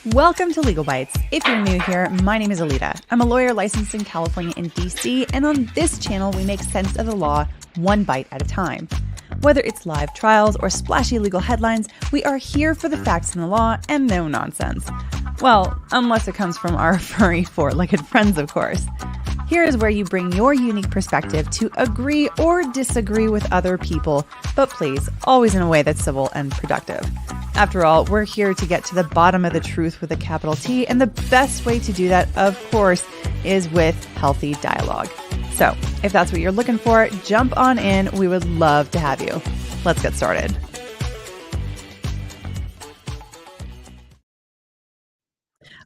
Welcome to Legalbytes. If you're new here, my name is Alita. I'm a lawyer licensed in California and DC, and on this channel, we make sense of the law one bite at a time. Whether it's live trials or splashy legal headlines, we are here for the facts in the law and no nonsense. Well, unless it comes from our furry four-legged friends, of course. Here is where you bring your unique perspective to agree or disagree with other people, but please, always in a way that's civil and productive. After all, we're here to get to the bottom of the truth with a capital T, and the best way to do that, of course, is with healthy dialogue. So, if that's what you're looking for, jump on in. We would love to have you. Let's get started.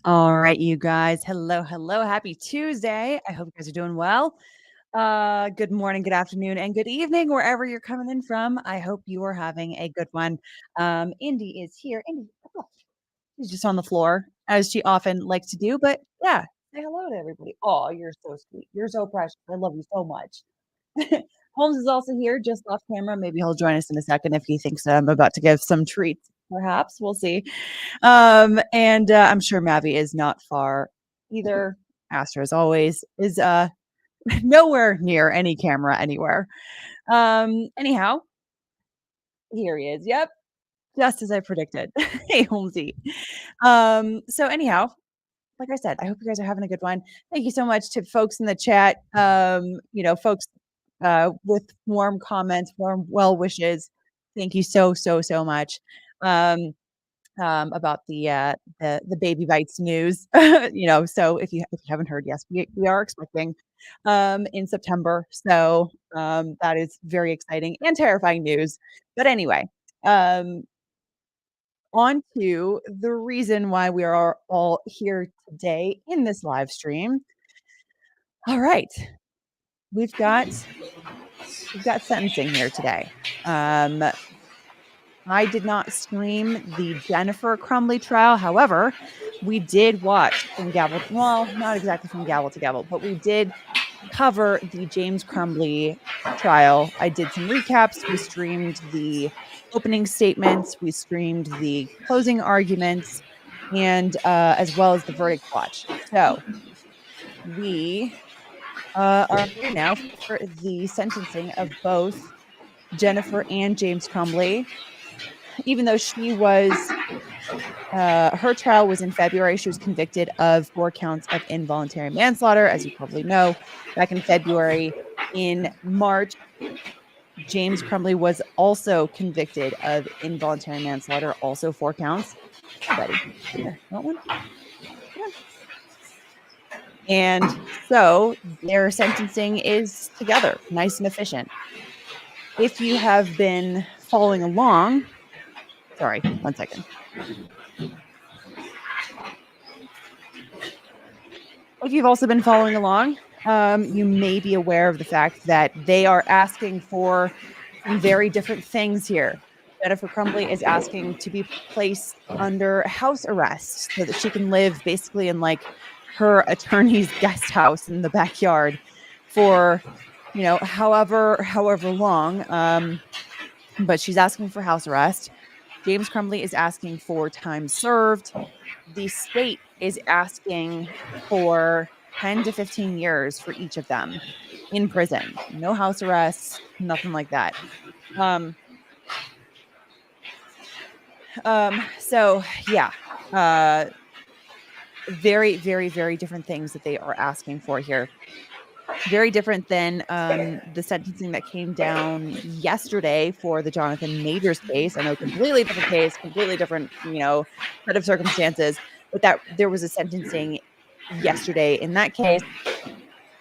All right, you guys. Hello. Happy Tuesday. I hope you guys are doing well. Good morning, good afternoon, and good evening, wherever you're coming in from. I hope you are having a good one. Indy is here. Indy, she's just on the floor, as she often likes to do. But yeah, say hello to everybody. Oh, you're so sweet. You're so precious. I love you so much. Holmes is also here, just off camera. Maybe he'll join us in a second if he thinks I'm about to give some treats. Perhaps we'll see. And I'm sure Mavi is not far either. Aster, as always, is nowhere near any camera anywhere. Anyhow, here he is. Yep, just as I predicted. Hey, Holmesy. So anyhow, like I said, I hope you guys are having a good one. Thank you so much to folks in the chat. Folks with warm comments, warm well wishes. Thank you so much. About the baby bites news. So if you haven't heard, yes, we are expecting in September. So that is very exciting and terrifying news. But anyway, on to the reason why we are all here today in this live stream. All right. We've got sentencing here today. I did not stream the Jennifer Crumbley trial. However, we did watch from gavel. Well, not exactly from gavel to gavel, but we did cover the James Crumbley trial. I did some recaps. We streamed the opening statements. We streamed the closing arguments, and as well as the verdict watch. So we are here now for the sentencing of both Jennifer and James Crumbley. Even though she was, her trial was in February, she was convicted of 4 counts of involuntary manslaughter, as you probably know, back in February. In March, James Crumbley was also convicted of involuntary manslaughter, also 4 counts. Buddy, here, want one? And so their sentencing is together, nice and efficient. If you have been following along, sorry, 1 second. If you've also been following along, you may be aware of the fact that they are asking for some very different things here. Jennifer Crumbley is asking to be placed under house arrest so that she can live basically in like her attorney's guest house in the backyard for, however long. But she's asking for house arrest. James Crumbley is asking for time served. The state is asking for 10 to 15 years for each of them in prison. No house arrest, nothing like that. So yeah, very, very, very different things that they are asking for here. Very different than the sentencing that came down yesterday for the Jonathan Majors case. I know, completely different case, completely different, set of circumstances. But that there was a sentencing yesterday in that case.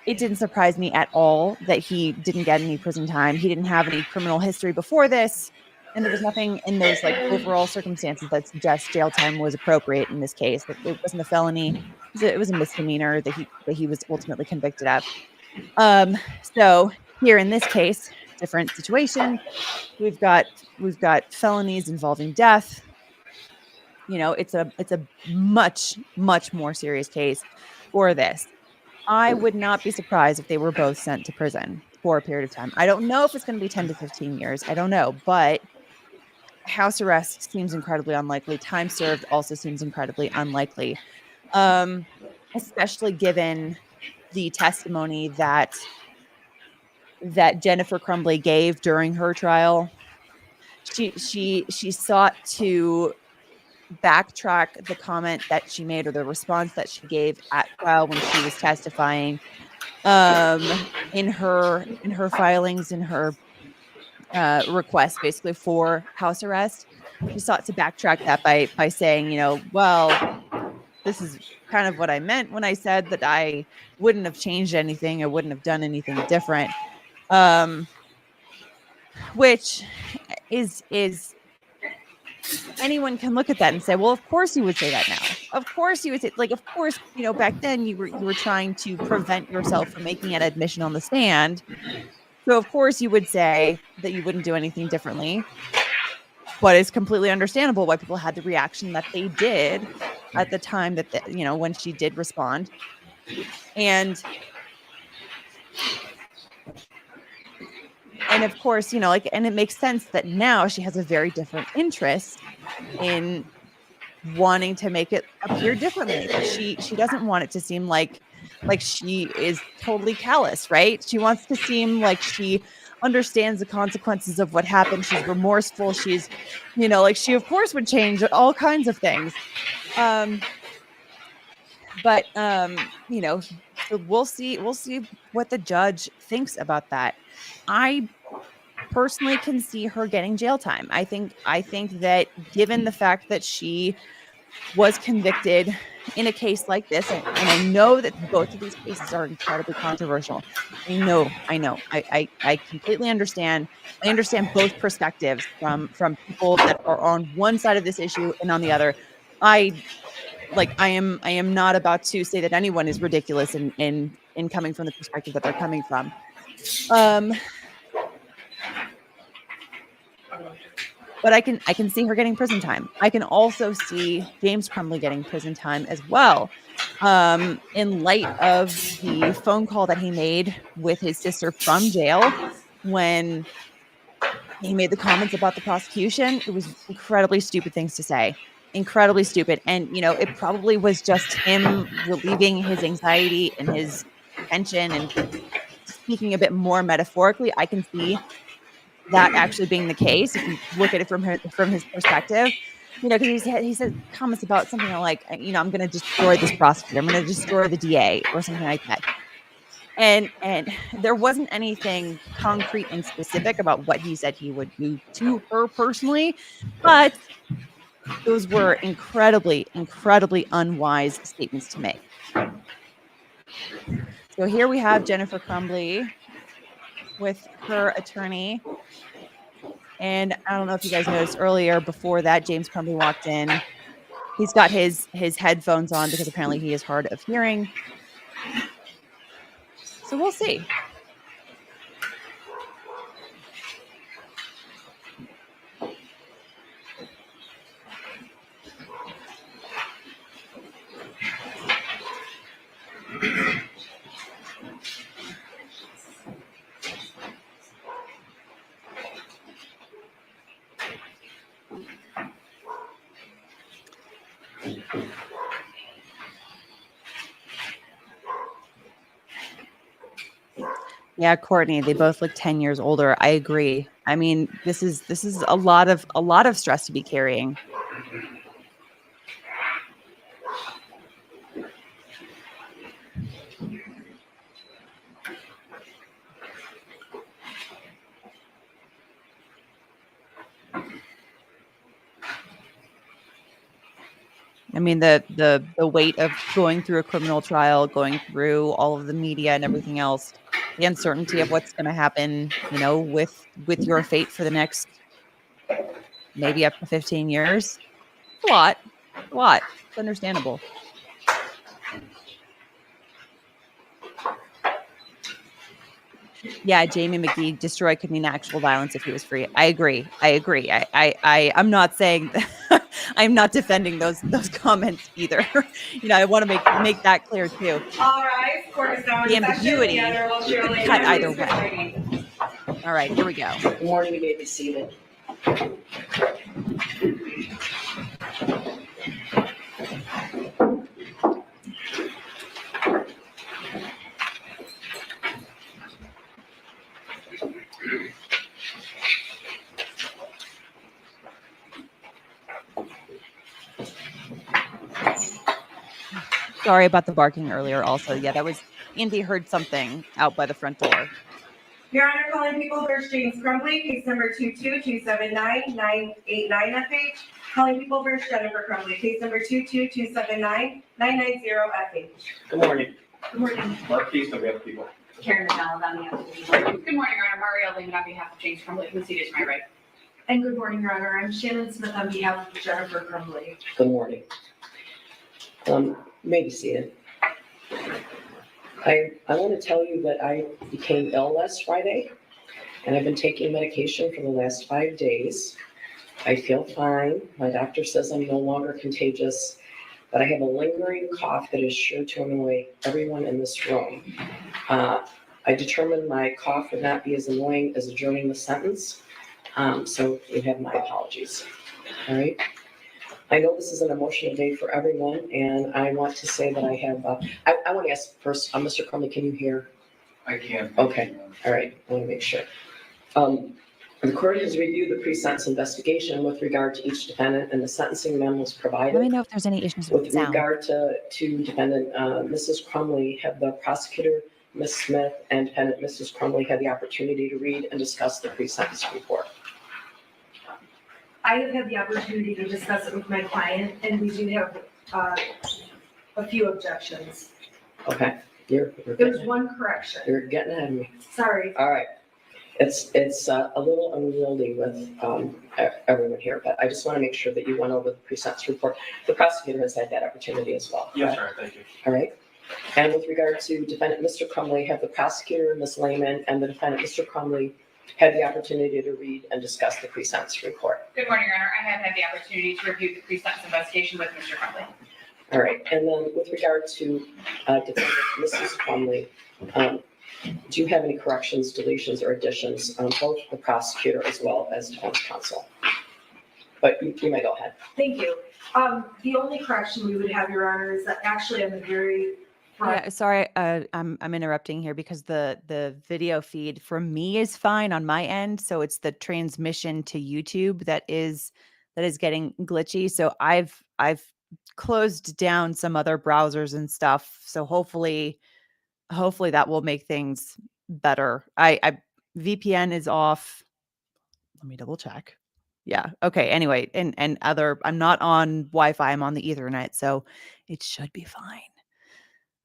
It didn't surprise me at all that he didn't get any prison time. He didn't have any criminal history before this, and there was nothing in those like overall circumstances that suggest jail time was appropriate in this case. It wasn't a felony; it was a misdemeanor that he was ultimately convicted of. So here in this case, different situation. We've got felonies involving death. It's a much more serious case for this. I would not be surprised if they were both sent to prison for a period of time. I don't know if it's going to be 10 to 15 years. I don't know, but house arrest seems incredibly unlikely. Time served also seems incredibly unlikely, especially given the testimony that Jennifer Crumbley gave during her trial. She sought to backtrack the comment that she made or the response that she gave at trial when she was testifying, in her filings, in her request basically for house arrest. She sought to backtrack that by saying, well, this is kind of what I meant when I said that I wouldn't have changed anything. I wouldn't have done anything different. Which is anyone can look at that and say, well, of course you would say that now. Of course you would say, like, of course, back then you were trying to prevent yourself from making an admission on the stand. So of course you would say that you wouldn't do anything differently. But it's completely understandable why people had the reaction that they did at the time that, when she did respond. And of course, and it makes sense that now she has a very different interest in wanting to make it appear differently. She doesn't want it to seem like she is totally callous, right? She wants to seem like she understands the consequences of what happened. She's remorseful. She's, she of course would change all kinds of things. But so we'll see what the judge thinks about that. I personally can see her getting jail time. I think that given the fact that she was convicted in a case like this, and I know that both of these cases are incredibly controversial. I know. I completely understand. I understand both perspectives from people that are on one side of this issue and on the other. I am not about to say that anyone is ridiculous in coming from the perspective that they're coming from. But I can see her getting prison time. I can also see James Crumbley getting prison time as well, in light of the phone call that he made with his sister from jail when he made the comments about the prosecution. It was incredibly stupid things to say. Incredibly stupid. And, it probably was just him relieving his anxiety and his tension and speaking a bit more metaphorically. I can see that actually being the case if you look at it from his perspective, because he said comments about something like, I'm going to destroy this prosecutor, I'm going to destroy the DA or something like that. And there wasn't anything concrete and specific about what he said he would do to her personally, but those were incredibly, incredibly unwise statements to make. So here we have Jennifer Crumbley with her attorney. And I don't know if you guys noticed earlier, before that, James Crumbley walked in. He's got his headphones on because apparently he is hard of hearing. So we'll see. Yeah, Courtney, they both look 10 years older. I agree. I mean, this is a lot of stress to be carrying. I mean, the weight of going through a criminal trial, going through all of the media and everything else, the uncertainty of what's going to happen, with your fate for the next maybe up to 15 years. A lot. It's understandable. Yeah, Jamie McGee, destroy could mean actual violence if he was free. I agree. I'm not saying I'm not defending those comments either. I want to make that clear too. All right, court is now in the ambiguity session. could cut either way. All right, here we go. Good morning, you may be seated. Sorry about the barking earlier also. Yeah, that was Andy heard something out by the front door. Your Honor, calling people versus James Crumbley, case number 22279-989 FH. Calling people versus Jennifer Crumbley, case number 22279-990 FH. Good morning. Good morning. Mark Keys on behalf of people. Karen McDonald on behalf of the people. Good morning, Your Honor. Mario Lehman on behalf of James Crumbley. You can see this to my right. And good morning, Your Honor. I'm Shannon Smith on behalf of Jennifer Crumbley. Good morning. May be seated. I want to tell you that I became ill last Friday, and I've been taking medication for the last 5 days. I feel fine. My doctor says I'm no longer contagious, but I have a lingering cough that is sure to annoy everyone in this room. I determined my cough would not be as annoying as adjourning the sentence, so you have my apologies. All right. I know this is an emotional day for everyone, and I want to say that I have, I want to ask first, Mr. Crumbley, can you hear? I can. Okay, all right, I want to make sure. The court has reviewed the pre-sentence investigation with regard to each defendant, and the sentencing memos provided. Let me know if there's any issues with With sound. regard to defendant Mrs. Crumbley, have the prosecutor, Ms. Smith, and defendant Mrs. Crumbley had the opportunity to read and discuss the pre-sentence report? I have had the opportunity to discuss it with my client, and we do have a few objections. Okay, you're There's one correction. getting ahead of me. Sorry. All right. It's a little unwieldy with everyone here, but I just want to make sure that you went over the pre-sentence report. The prosecutor has had that opportunity as well. Yes, sir. Thank you. All right. And with regard to defendant Mr. Crumbley, have the prosecutor, Ms. Lehman, and the defendant Mr. Crumbley had the opportunity to read and discuss the pre-sentence report? Good morning, Your Honor. I have had the opportunity to review the pre-sentence investigation with Mr. Crumbley. All right. And then with regard to defendant Mrs. Crumbley, do you have any corrections, deletions, or additions on both the prosecutor as well as defense counsel? But you may go ahead. Thank you. The only correction we would have, Your Honor, is that actually on the very front. Yeah, sorry, I'm interrupting here because the video feed from me is fine on my end, so it's the transmission to YouTube that is getting glitchy. So I've closed down some other browsers and stuff. So hopefully that will make things better. I VPN is off. Let me double check. Yeah. Okay. Anyway, and I'm not on Wi-Fi. I'm on the Ethernet, so it should be fine.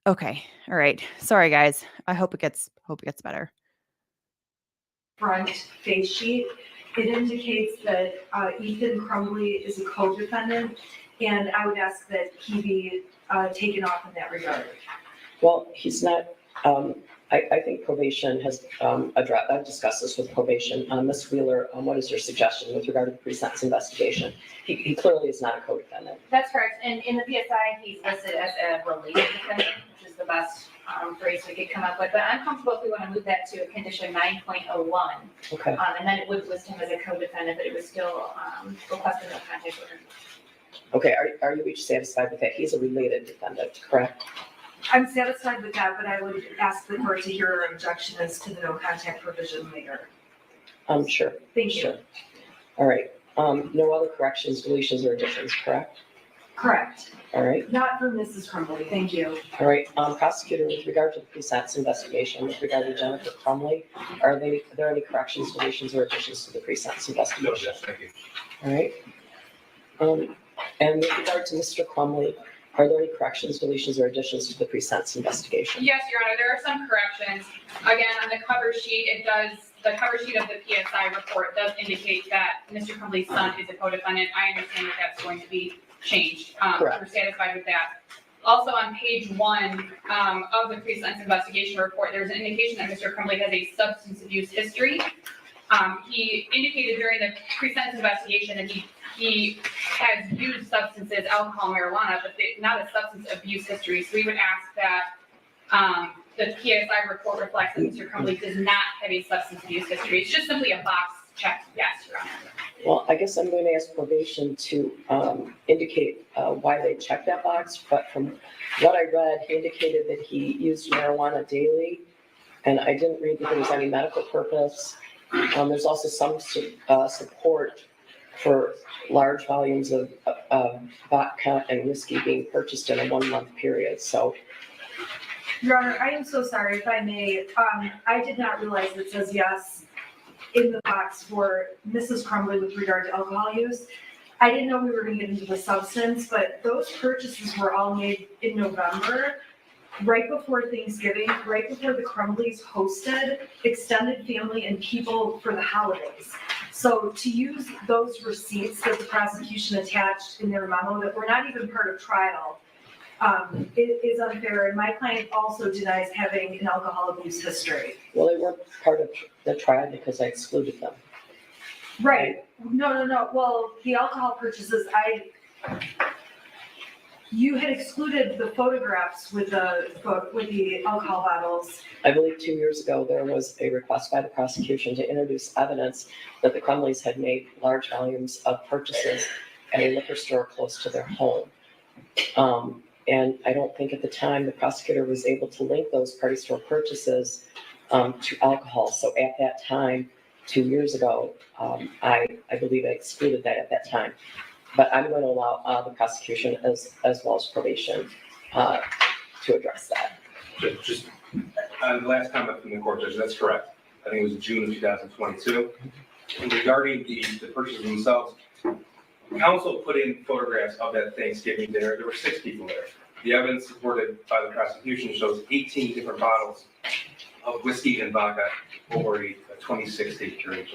Okay. All right. Sorry, guys. I hope it gets better. Front face sheet, it indicates that Ethan Crumbley is a co-defendant, and I would ask that he be taken off in that regard. Well, he's not, I think probation has I've discussed this with probation. Ms. Wheeler, what is your suggestion with regard to the pre-sentence investigation? He clearly is not a co-defendant. That's correct. And in the PSI, he's listed as a related defendant, which is the best phrase we could come up with. But I'm comfortable if we want to move that to a condition 9.01. Okay. And then it would list him as a co-defendant, but it was still requested no contact order. Okay. Are you each satisfied with that? He's a related defendant, correct? I'm satisfied with that, but I would ask the court to hear our objection as to the no contact provision later. Sure. Thank you. Sure. All right. No other corrections, deletions, or additions, correct? Correct. All right. Not for Mrs. Crumbley. Thank you. All right. Prosecutor, with regard to the pre-sentence investigation, with regard to Jennifer Crumbley, are there any corrections, deletions, or additions to the pre-sentence No, investigation? yes, thank you. All right. And with regard to Mr. Crumbley, are there any corrections, deletions, or additions to the pre-sentence investigation? Yes, Your Honor, there are some corrections. Again, on the cover sheet, the cover sheet of the PSI report does indicate that Mr. Crumbley's son is a co-defendant. I understand that that's going to be changed. Correct. We're satisfied with that. Also, on page 1 of the pre-sentence investigation report, there's an indication that Mr. Crumbley has a substance abuse history. He indicated during the pre-sentence investigation that he has used substances, alcohol, marijuana, but not a substance abuse history. So we would ask that the PSI report reflects that Mr. Crumbley does not have a substance abuse history. It's just simply a box checked yes, Your Honor. Well, I guess I'm going to ask probation to indicate why they checked that box, but from what I read, he indicated that he used marijuana daily, and I didn't read that there was any medical purpose. There's also some support for large volumes of vodka and whiskey being purchased in a 1 month period, so. Your Honor, I am so sorry, if I may, I did not realize it says yes in the box for Mrs. Crumbley with regard to alcohol use. I didn't know we were gonna get into the substance, but those purchases were all made in November, right before Thanksgiving, right before the Crumbleys hosted extended family and people for the holidays. So to use those receipts that the prosecution attached in their memo that were not even part of trial, it is unfair, and my client also denies having an alcohol abuse history. Well, they weren't part of the trial because I excluded them. Right, no, well, the alcohol purchases, you had excluded the photographs with the alcohol bottles. I believe 2 years ago, there was a request by the prosecution to introduce evidence that the Crumbleys had made large volumes of purchases at a liquor store close to their home. And I don't think at the time the prosecutor was able to link those party store purchases to alcohol. So at that time, 2 years ago, I believe I excluded that at that time. But I'm going to allow the prosecution as well as probation to address that. Just on the last comment from the court judge, that's correct. I think it was June of 2022. And regarding the purchases themselves, counsel put in photographs of that Thanksgiving dinner. There were 6 people there. The evidence supported by the prosecution shows 18 different bottles of whiskey and vodka over a 26-day period.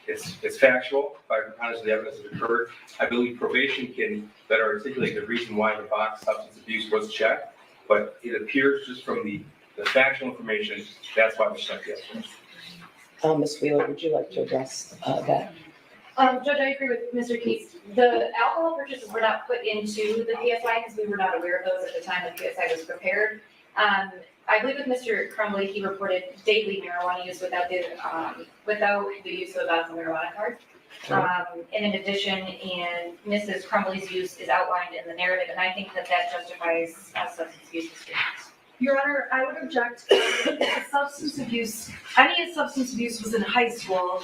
It's factual by preponderance of the evidence that occurred. I believe probation can better articulate the reason why the box substance abuse was checked, but it appears just from the factual information, that's why we checked yesterday. Ms. Wheeler, would you like to address that? Judge, I agree with Mr. Keys. The alcohol purchases were not put into the PSI because we were not aware of those at the time the PSI was prepared. I believe with Mr. Crumbley, he reported daily marijuana use without the use of a medical marijuana card. And in addition, Mrs. Crumbley's use is outlined in the narrative, and I think that justifies substance abuse experience. Your Honor, I would object if substance abuse, any substance abuse was in high school,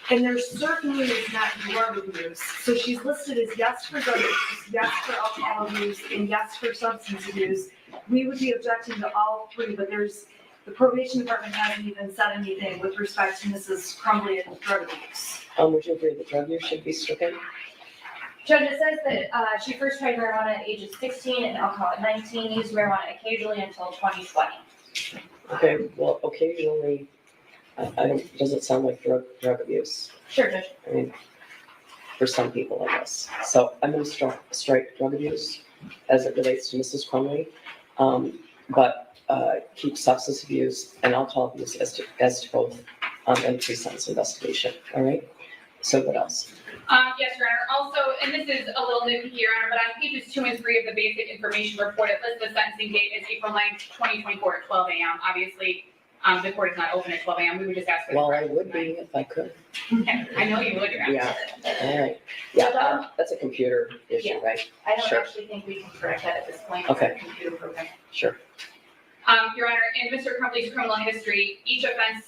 and there certainly is not drug abuse. So she's listed as yes for drug abuse, yes for alcohol abuse, and yes for substance abuse. We would be objecting to all 3, but the probation department hasn't even said anything with respect to Mrs. Crumbley and drug abuse. Would you agree that drug use should be stricken? Judge, it says that she first tried marijuana at ages 16 and alcohol at 19, used marijuana occasionally until 2020. Okay, well, occasionally, doesn't sound like drug abuse. Sure, Judge. I mean, for some people, I guess. So I'm going to strike drug abuse as it relates to Mrs. Crumbley, but keep substance abuse and alcohol abuse as to both in the pre-sentence investigation. All right. So what else? Yes, Your Honor. Also, and this is a little nitpicky, Your Honor, but on pages 2 and 3 of the basic information report, it lists the sentencing date as April 9th, 2024 at 12 a.m. Obviously, the court is not open at 12 a.m. We would just ask for the Well, I correct would time. be if I could. I know you would, Your Honor. Yeah. All right. Yeah, that's a computer issue, Yeah. right? I don't Sure. actually think we can correct that at this point. Okay. It's a computer program. Sure. Your Honor, in Mr. Crumbley's criminal history, each offense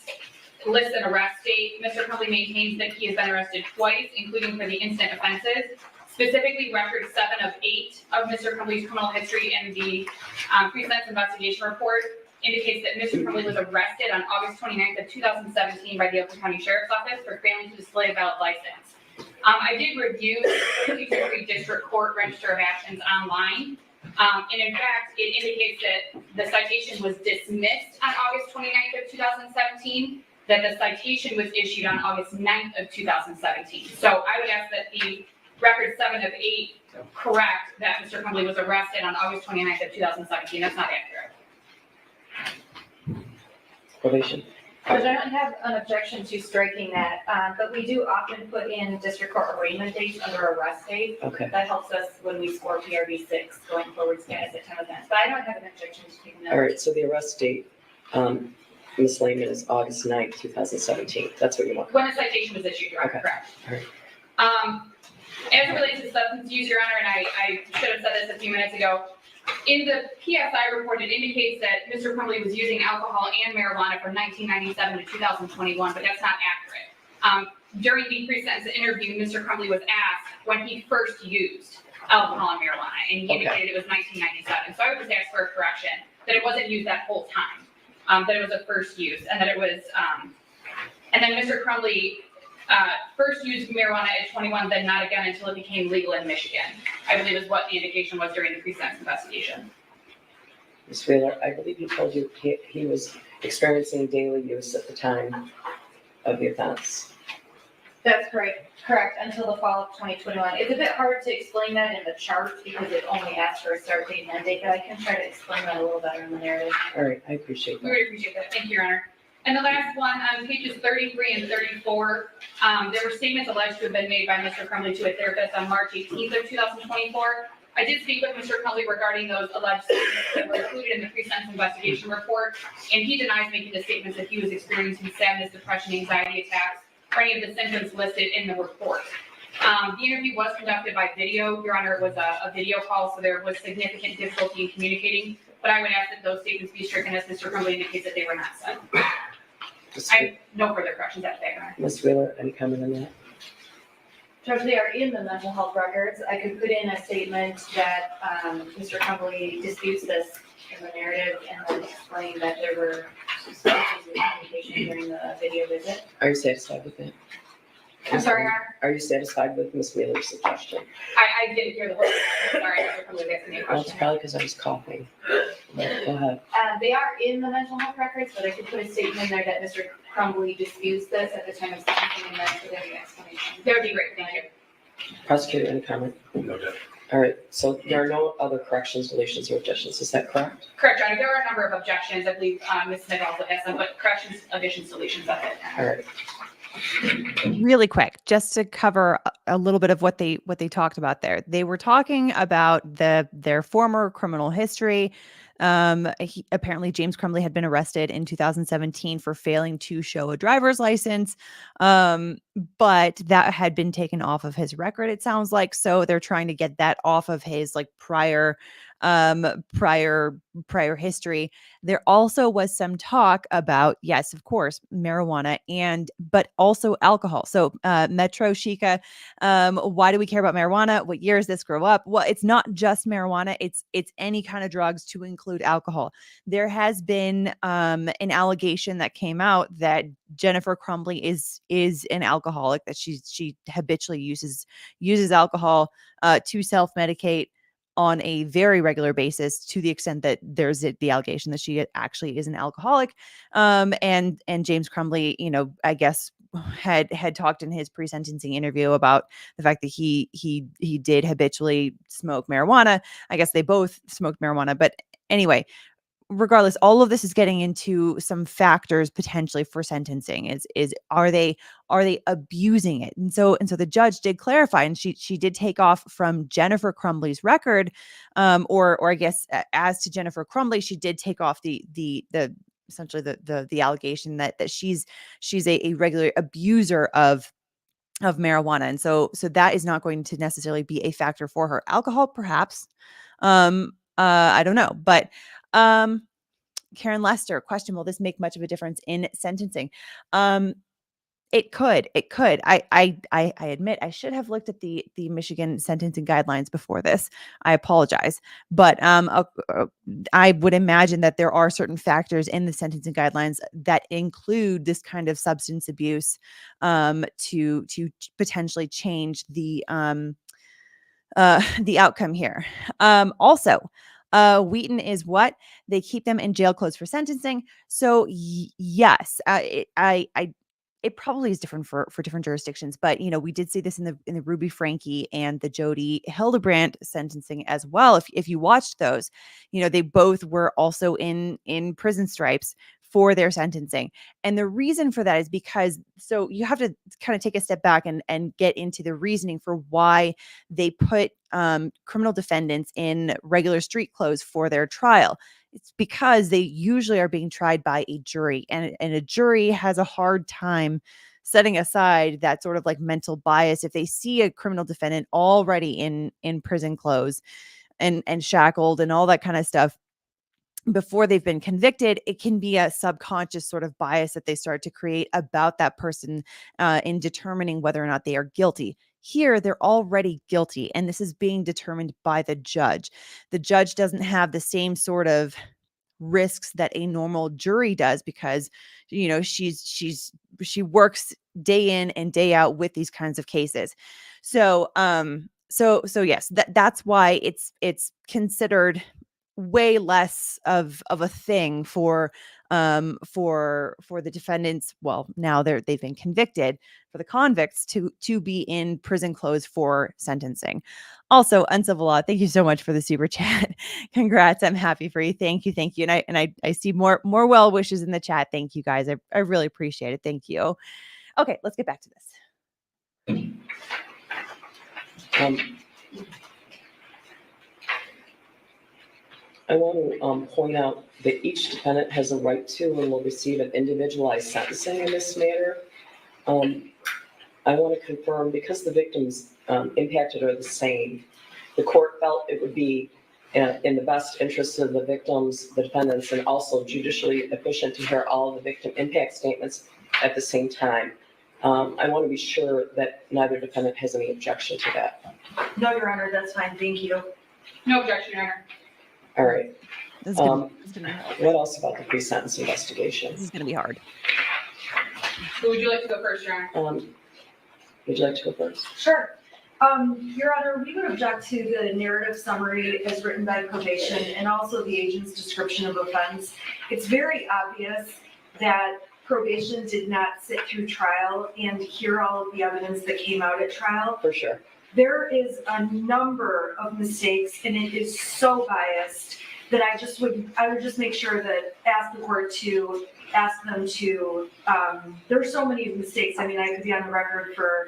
lists an arrest date. Mr. Crumbley maintains that he has been arrested twice, including for the instant offenses. Specifically, record 7 of 8 of Mr. Crumbley's criminal history in the pre-sentence investigation report indicates that Mr. Crumbley was arrested on August 29th of 2017 by the Oakland County Sheriff's Office for failing to display a valid license. I did review the District Court Register of Actions online. And in fact, it indicates that the citation was dismissed on August 29th of 2017, that the citation was issued on August 9th of 2017. So I would ask that the record 7 of 8 correct that Mr. Crumbley was arrested on August 29th of 2017. That's not accurate. Probation. Judge, I don't have an objection to striking that, but we do often put in district court arraignment dates under arrest date. Okay. That helps us when we score PRV 6 going forward as at time events, but I don't have an objection to taking that. All right. So the arrest date, Ms. Lehman, is August 9th, 2017. That's what you want. When the citation was issued, Your Honor, Okay. correct. All right. As it relates to substance use, Your Honor, and I should have said this a few minutes ago, in the PSI report, it indicates that Mr. Crumbley was using alcohol and marijuana from 1997 to 2021, but that's not accurate. During the pre-sentence interview, Mr. Crumbley was asked when he first used alcohol and marijuana, and he indicated it was 1997. So I would just ask for a correction, that it wasn't used that whole time, that it was a first use, and that it was, and then Mr. Crumbley first used marijuana at 21, then not again until it became legal in Michigan, I believe is what the indication was during the pre-sentence investigation. Ms. Wheeler, I believe he told you he was experiencing daily use at the time of the offense. That's correct, until the fall of 2021. It's a bit hard to explain that in the chart because it only asks for a start date and end date, but I can try to explain that a little better in the narrative. All right, I appreciate We that. would appreciate that. Thank you, Your Honor. And the last one, on pages 33 and 34, there were statements alleged to have been made by Mr. Crumbley to a therapist on March 18th of 2024. I did speak with Mr. Crumbley regarding those alleged statements that were included in the pre-sentence investigation report, and he denies making the statements that he was experiencing sadness, depression, anxiety attacks, or any of the symptoms listed in the report. The interview was conducted by video, Your Honor. It was a video call, so there was significant difficulty in communicating, but I would ask that those statements be stricken as Mr. Crumbley indicates that they were not said. I have no further questions after that, Your Honor. Ms. Wheeler, any comment on that? Judge, they are in the mental health records. I could put in a statement that Mr. Crumbley disputes this in the narrative and then explain that there were issues with communication during the video visit. Are you satisfied with that? I'm sorry, Your Honor. Are you satisfied with Ms. Wheeler's suggestion? I didn't hear the whole, sorry, Mr. Crumbley was asking me a Well, it's question. probably because I was coughing. But go ahead. They are in the mental health records, but I could put a statement in there that Mr. Crumbley disputes this at the time of sentencing and then put in the explanation. That would be great, thank you. Prosecutor, any comment? No doubt. All right, so there are no other corrections, deletions, or objections. Is that correct? Correct, Your Honor. There are a number of objections. I believe Ms. Smith also has some, but corrections, additions, deletions, that's it. All right. Really quick, just to cover a little bit of what they talked about there. They were talking about their former criminal history. Apparently James Crumbley had been arrested in 2017 for failing to show a driver's license. But that had been taken off of his record, it sounds like. So they're trying to get that off of his like prior history. There also was some talk about, yes, of course, marijuana but also alcohol. So Metro Shika, why do we care about marijuana? What years this grow up? Well, it's not just marijuana. It's any kind of drugs to include alcohol. There has been an allegation that came out that Jennifer Crumbley is an alcoholic, that she habitually uses alcohol to self-medicate on a very regular basis, to the extent that there's the allegation that she actually is an alcoholic. And James Crumbley, I guess had talked in his pre-sentencing interview about the fact that he did habitually smoke marijuana. I guess they both smoked marijuana, but anyway, regardless, all of this is getting into some factors potentially for sentencing. Is are they abusing it? And so the judge did clarify, and she did take off from Jennifer Crumbley's record, or I guess as to Jennifer Crumbley, she did take off the essentially the allegation that she's a regular abuser of marijuana, and so that is not going to necessarily be a factor for her. Alcohol, perhaps. I don't know, but Karen Lester, question: will this make much of a difference in sentencing? It could. I admit I should have looked at the Michigan sentencing guidelines before this. I apologize, but I would imagine that there are certain factors in the sentencing guidelines that include this kind of substance abuse to potentially change the outcome here. Also, Wheaton is what? They keep them in jail clothes for sentencing. So yes, it probably is different for different jurisdictions, but we did see this in the Ruby Frankie and the Jody Hildebrandt sentencing as well. If you watched those, they both were also in prison stripes for their sentencing. And the reason for that is because, so you have to kind of take a step back and get into the reasoning for why they put criminal defendants in regular street clothes for their trial. It's because they usually are being tried by a jury, and a jury has a hard time setting aside that sort of like mental bias, if they see a criminal defendant already in prison clothes and shackled and all that kind of stuff before they've been convicted, it can be a subconscious sort of bias that they start to create about that person in determining whether or not they are guilty. Here, they're already guilty, and this is being determined by the judge. The judge doesn't have the same sort of risks that a normal jury does, because she works day in and day out with these kinds of cases. So yes, that's why it's considered way less of a thing for the defendants. Well, now they've been convicted, for the convicts to be in prison clothes for sentencing. Also, Uncivil Law, thank you so much for the super chat. Congrats. I'm happy for you. Thank you. And I see more well wishes in the chat. Thank you guys. I really appreciate it. Thank you. Okay, let's get back to this. I want to point out that each defendant has a right to and will receive an individualized sentencing in this matter. I want to confirm, because the victims impacted are the same, the court felt it would be in the best interest of the victims, the defendants, and also judicially efficient to hear all of the victim impact statements at the same time. I want to be sure that neither defendant has any objection to that. No, Your Honor, that's fine. Thank you. No objection, Your Honor. All right. This is gonna be hard. What else about the pre-sentence investigation? This is going to be hard. Who would you like to go first, Your Honor? Would you like to go first? Sure. Your Honor, we would object to the narrative summary as written by probation and also the agent's description of offense. It's very obvious that probation did not sit through trial and hear all of the evidence that came out at trial. For sure. There is a number of mistakes, and it is so biased that I would just make sure that ask the court to ask them to, there are so many mistakes. I mean, I could be on the record for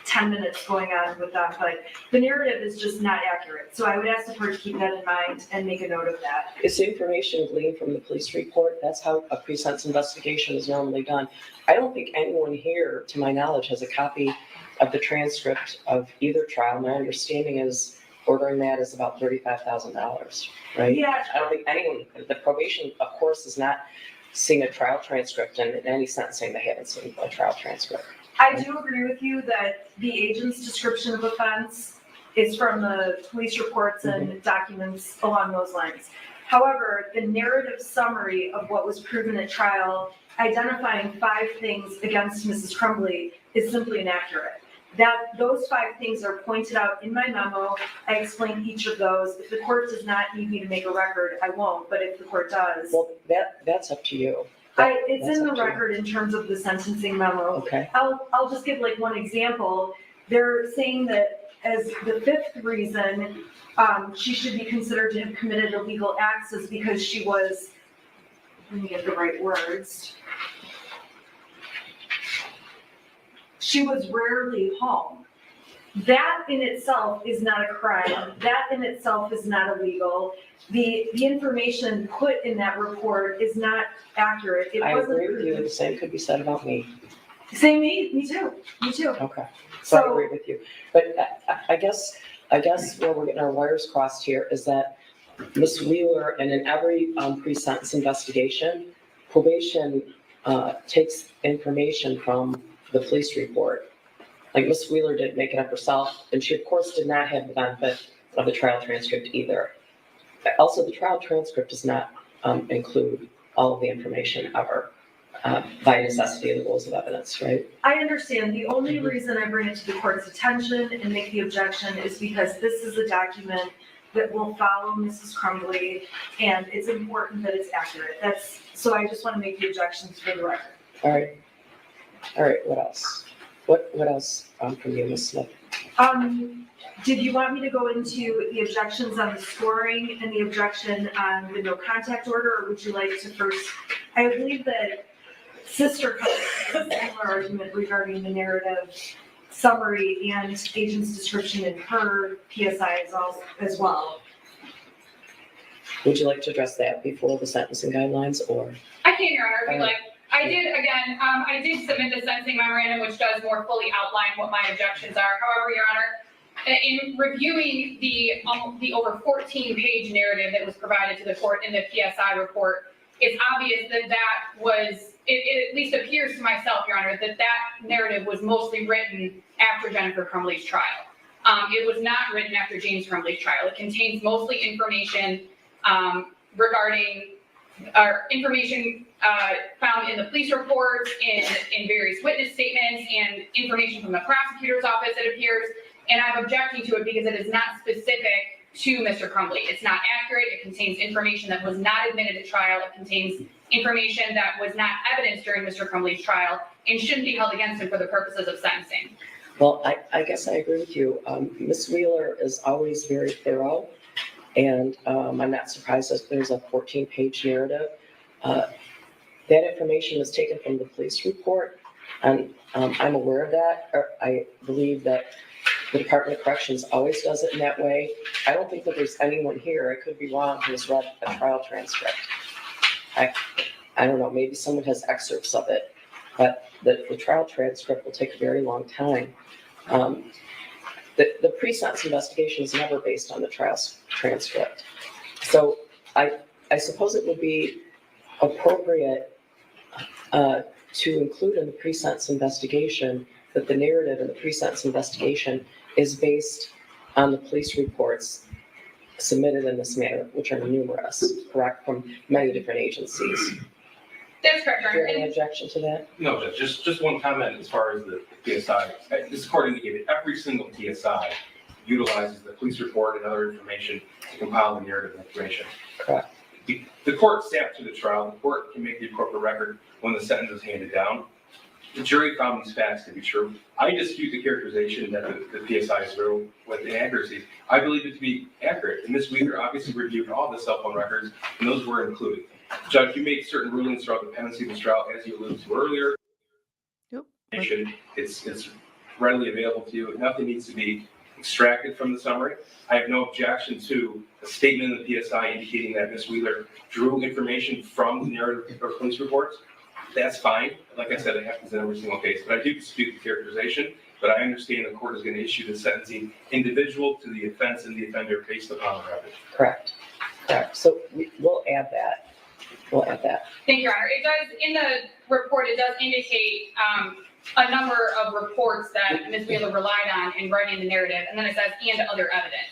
10 minutes going on with that, but the narrative is just not accurate. So I would ask the court to keep that in mind and make a note of that. It's information gleaned from the police report. That's how a pre-sentence investigation is normally done. I don't think anyone here, to my knowledge, has a copy of the transcript of either trial. My understanding is ordering that is about $35,000, right? Yeah. I don't think anyone, the probation, of course, is not seeing a trial transcript, and in any sentencing, they haven't seen a trial transcript. I do agree with you that the agent's description of offense is from the police reports and documents along those lines. However, the narrative summary of what was proven at trial, identifying 5 things against Mrs. Crumbley, is simply inaccurate. Those 5 things are pointed out in my memo. I explain each of those. If the court does not need me to make a record, I won't, but if the court does. Well, that's up to you. It's That's in the up to you. record in terms of the sentencing memo. Okay. I'll just give like one example. They're saying that as the 5th reason, she should be considered to have committed illegal acts is because she was, let me get the right words. She was rarely home. That in itself is not a crime. That in itself is not illegal. The information put in that report is not accurate. It I wasn't agree with you. proven. The same could be said about me. Say me too. Me too. Okay. So I So- agree with you. But I guess where we're getting our wires crossed here is that Ms. Wheeler, and in every pre-sentence investigation, probation takes information from the police report. Like Ms. Wheeler didn't make it up herself, and she of course did not have the benefit of the trial transcript either. Also, the trial transcript does not include all of the information ever, by necessity of the rules of evidence, right? I understand. The only reason I bring it to the court's attention and make the objection is because this is a document that will follow Mrs. Crumbley, and it's important that it's accurate. So I just want to make the objections for the record. All right, what else? What else from you, Ms. Smith? Did you want me to go into the objections on the scoring and the objection on the no contact order, or would you like to first? I believe that Sister has a similar argument regarding the narrative summary and agent's description in her PSI as well. Would you like to address that before the sentencing guidelines, or? I can, Your Honor, if you'd like. I did submit the sentencing memorandum, which does more fully outline what my objections are. However, Your Honor, in reviewing the over 14-page narrative that was provided to the court in the PSI report, it's obvious that it at least appears to myself, Your Honor, that narrative was mostly written after Jennifer Crumbley's trial. It was not written after James Crumbley's trial. It contains mostly information regarding information found in the police reports, in various witness statements, and information from the prosecutor's office, it appears. And I'm objecting to it because it is not specific to Mr. Crumbley. It's not accurate. It contains information that was not admitted at trial. It contains information that was not evidence during Mr. Crumbley's trial and shouldn't be held against him for the purposes of sentencing. Well, I guess I agree with you. Ms. Wheeler is always very thorough, and I'm not surprised that there's a 14-page narrative. That information was taken from the police report, and I'm aware of that. I believe that the Department of Corrections always does it in that way. I don't think that there's anyone here, I could be wrong, who's read a trial transcript. I don't know, maybe someone has excerpts of it, but the trial transcript will take a very long time. The pre-sentence investigation is never based on the trial transcript. So I suppose it would be appropriate to include in the pre-sentence investigation that the narrative in the pre-sentence investigation is based on the police reports submitted in this manner, which are numerous, correct, from many different agencies. That's correct, Your Is there Honor. any objection to that? No, Judge, just one comment as far as the PSI. This court indicated every single PSI utilizes the police report and other information to compile the narrative information. Correct. The court sat through the trial. The court can make the appropriate record when the sentence is handed down. The jury found these facts to be true. I dispute the characterization that the PSI is true with inaccuracies. I believe it to be accurate. And Ms. Wheeler obviously reviewed all the cell phone records, and those were included. Judge, you made certain rulings throughout the pendency of this trial, as you alluded to earlier. Yep. It's readily available to you. Nothing needs to be extracted from the summary. I have no objection to a statement in the PSI indicating that Ms. Wheeler drew information from the narrative or police reports. That's fine. Like I said, it happens in every single case, but I do dispute the characterization. But I understand the court is going to issue the sentencing individual to the offense and the offender based upon the record. Correct. So we'll add that. Thank you, Your Honor. It does, in the report, it does indicate a number of reports that Ms. Wheeler relied on in writing the narrative, and then it says, and other evidence.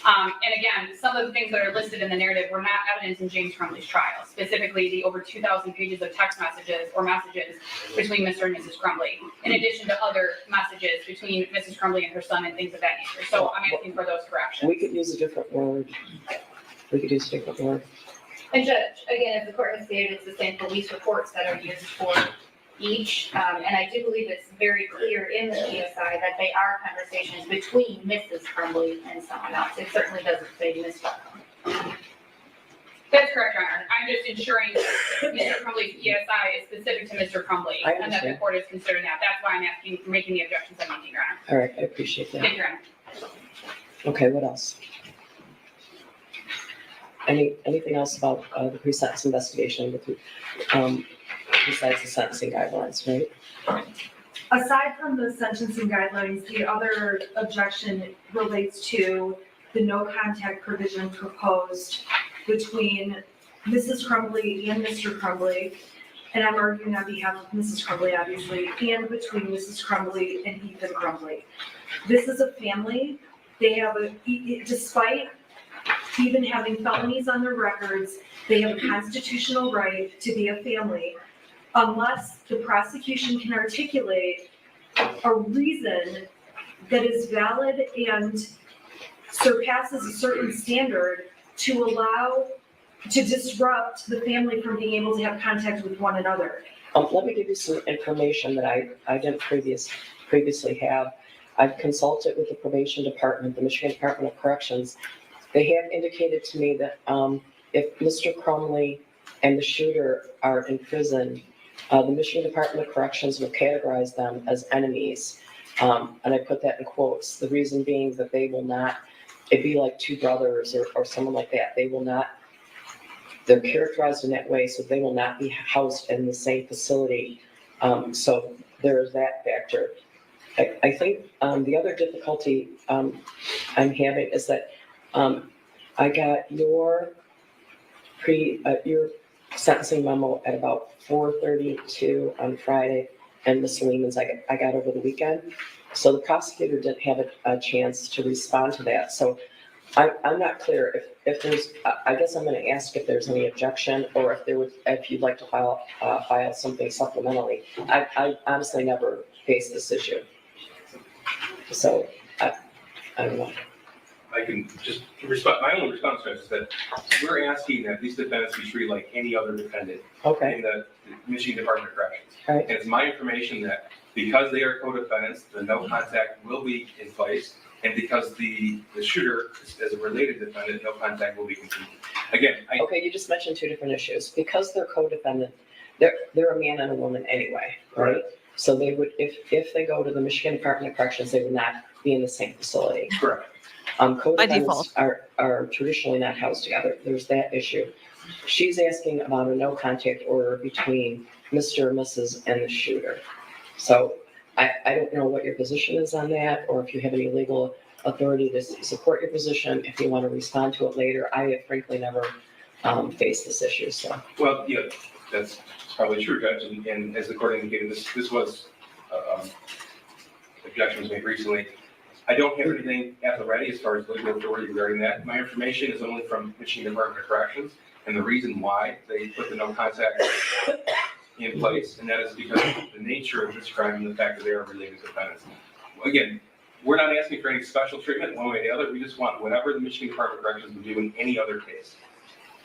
And again, some of the things that are listed in the narrative were not evidence in James Crumbley's trial, specifically the over 2,000 pages of text messages or messages between Mr. and Mrs. Crumbley, in addition to other messages between Mrs. Crumbley and her son and things of that nature. So I'm asking for those corrections. We could use a different word. And Judge, again, as the court has stated, it's the same police reports that are used for each. And I do believe it's very clear in the PSI that they are conversations between Mrs. Crumbley and someone else. It certainly doesn't say Mr. Crumbley. That's correct, Your Honor. I'm just ensuring that Mr. Crumbley's PSI is specific to Mr. Crumbley, I and that the understand. court is considering that. That's why I'm making the objections I'm making, Your Honor. All right, I appreciate that. Thank you, Your Honor. Okay, what else? Anything else about the pre-sentence investigation with, besides the sentencing guidelines, right? Aside from the sentencing guidelines, the other objection relates to the no contact provision proposed between Mrs. Crumbley and Mr. Crumbley. And I'm arguing on behalf of Mrs. Crumbley, obviously, and between Mrs. Crumbley and Ethan Crumbley. This is a family. They have despite even having felonies on their records, they have a constitutional right to be a family unless the prosecution can articulate a reason that is valid and surpasses a certain standard to disrupt the family from being able to have contact with one another. Let me give you some information that I didn't previously have. I've consulted with the probation department, the Michigan Department of Corrections. They have indicated to me that if Mr. Crumbley and the shooter are in prison, the Michigan Department of Corrections will categorize them as enemies. And I put that in quotes. The reason being that they will not, it'd be like two brothers or someone like that. They will not they're characterized in that way, so they will not be housed in the same facility. So there's that factor. I think the other difficulty I'm having is that I got your sentencing memo at about 4:32 on Friday, and Ms. Lehman's I got over the weekend. So the prosecutor didn't have a chance to respond to that. So I'm not clear if there's, I guess I'm gonna ask if there's any objection, or if you'd like to file something supplementally. I honestly never faced this issue. So I don't know. I can just respond, my only response to this is that we're asking that these defendants be treated like any other defendant Okay, in the Michigan Department of Corrections. all right, And it's my information that because they are co-defendants, the no contact will be in place. And because the shooter is a related defendant, no contact will be continued. Again, okay, you just mentioned two different issues. Because they're co-defendant, they're a man and a woman anyway, right? So they would, if they go to the Michigan Department of Corrections, they would not be in the same facility. correct. Co-defendants are traditionally not housed together. There's that issue. She's asking about a no contact order between Mr. and Mrs. and the shooter. So I don't know what your position is on that, or if you have any legal authority to support your position. If you want to respond to it later, I have frankly never faced this issue, so. Well, yeah, that's probably true, Judge, and as the court indicated, this was, objection was made recently. I don't have anything at the ready as far as legal authority regarding that. My information is only from Michigan Department of Corrections, and the reason why they put the no contact in place, and that is because of the nature of this crime and the fact that they are related defendants. Again, we're not asking for any special treatment one way or the other. We just want whatever the Michigan Department of Corrections would do in any other case.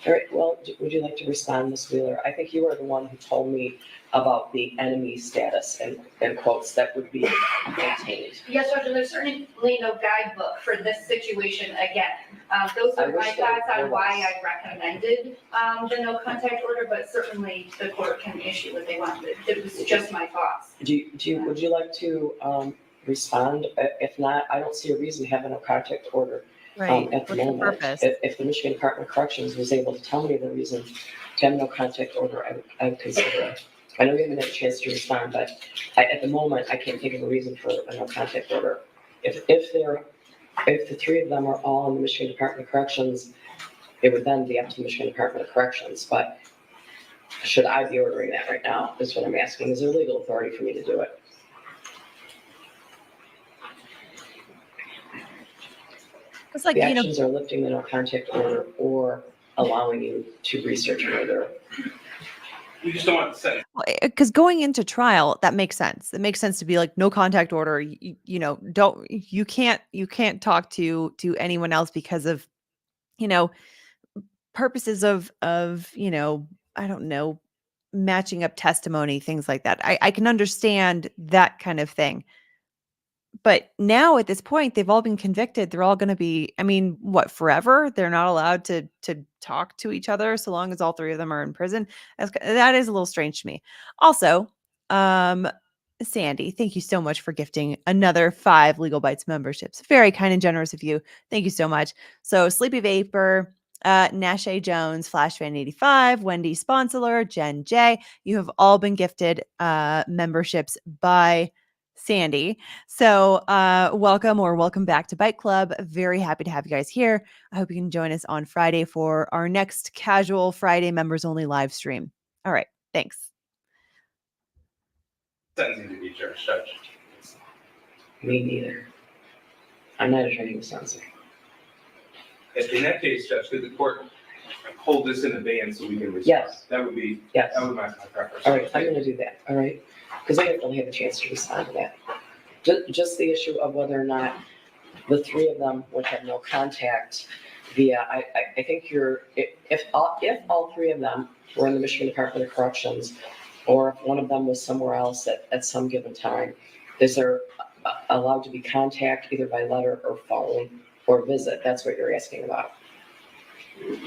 All right, well, would you like to respond, Ms. Wheeler? I think you are the one who told me about the enemy status and quotes that would be maintained. Yes, Judge, and there's certainly no guidebook for this situation again. Those I are my wish thoughts there on why was. I recommended the no contact order, but certainly the court can issue what they want. It was just my thoughts. Would you like to respond? If not, I don't see a reason to have a no contact order Right. at the What's the moment. purpose? If the Michigan Department of Corrections was able to tell me the reason to have no contact order, I would consider it. I know you haven't had a chance to respond, but at the moment, I can't think of a reason for a no contact order. If the three of them are all in the Michigan Department of Corrections, it would then be up to the Michigan Department of Corrections. But should I be ordering that right now, is what I'm asking. Is there legal authority for me to do it? It's like, The you know, actions are lifting the no contact order or allowing you to research further. We just don't want to say. because going into trial, that makes sense. It makes sense to be like no contact order. You can't talk to anyone else because of, purposes of, I don't know, matching up testimony, things like that. I can understand that kind of thing. But now at this point, they've all been convicted. They're all going to be, forever? They're not allowed to talk to each other so long as all three of them are in prison. That is a little strange to me. Also, Sandy, thank you so much for gifting another 5 Legalbytes memberships. Very kind and generous of you. Thank you so much. So Sleepy Vapor, Nashe Jones, Flashfan85, Wendy Sponsler, Jen J, you have all been gifted memberships by Sandy. So welcome back to Bike Club. Very happy to have you guys here. I hope you can join us on Friday for our next casual Friday members only live stream. All right. Thanks. Sentencing to be judge. Me neither. I'm not a training sentencing. In that case, Judge, could the court hold this in abeyance so we can respond? Yes. That would be, Yes. that would be my preference. All right, I'm gonna do that, all right? Because I didn't really have a chance to respond to that. Just the issue of whether or not the three of them would have no contact via, I think if all three of them were in the Michigan Department of Corrections, or if one of them was somewhere else at some given time, is there allowed to be contact either by letter or phone or visit? That's what you're asking about.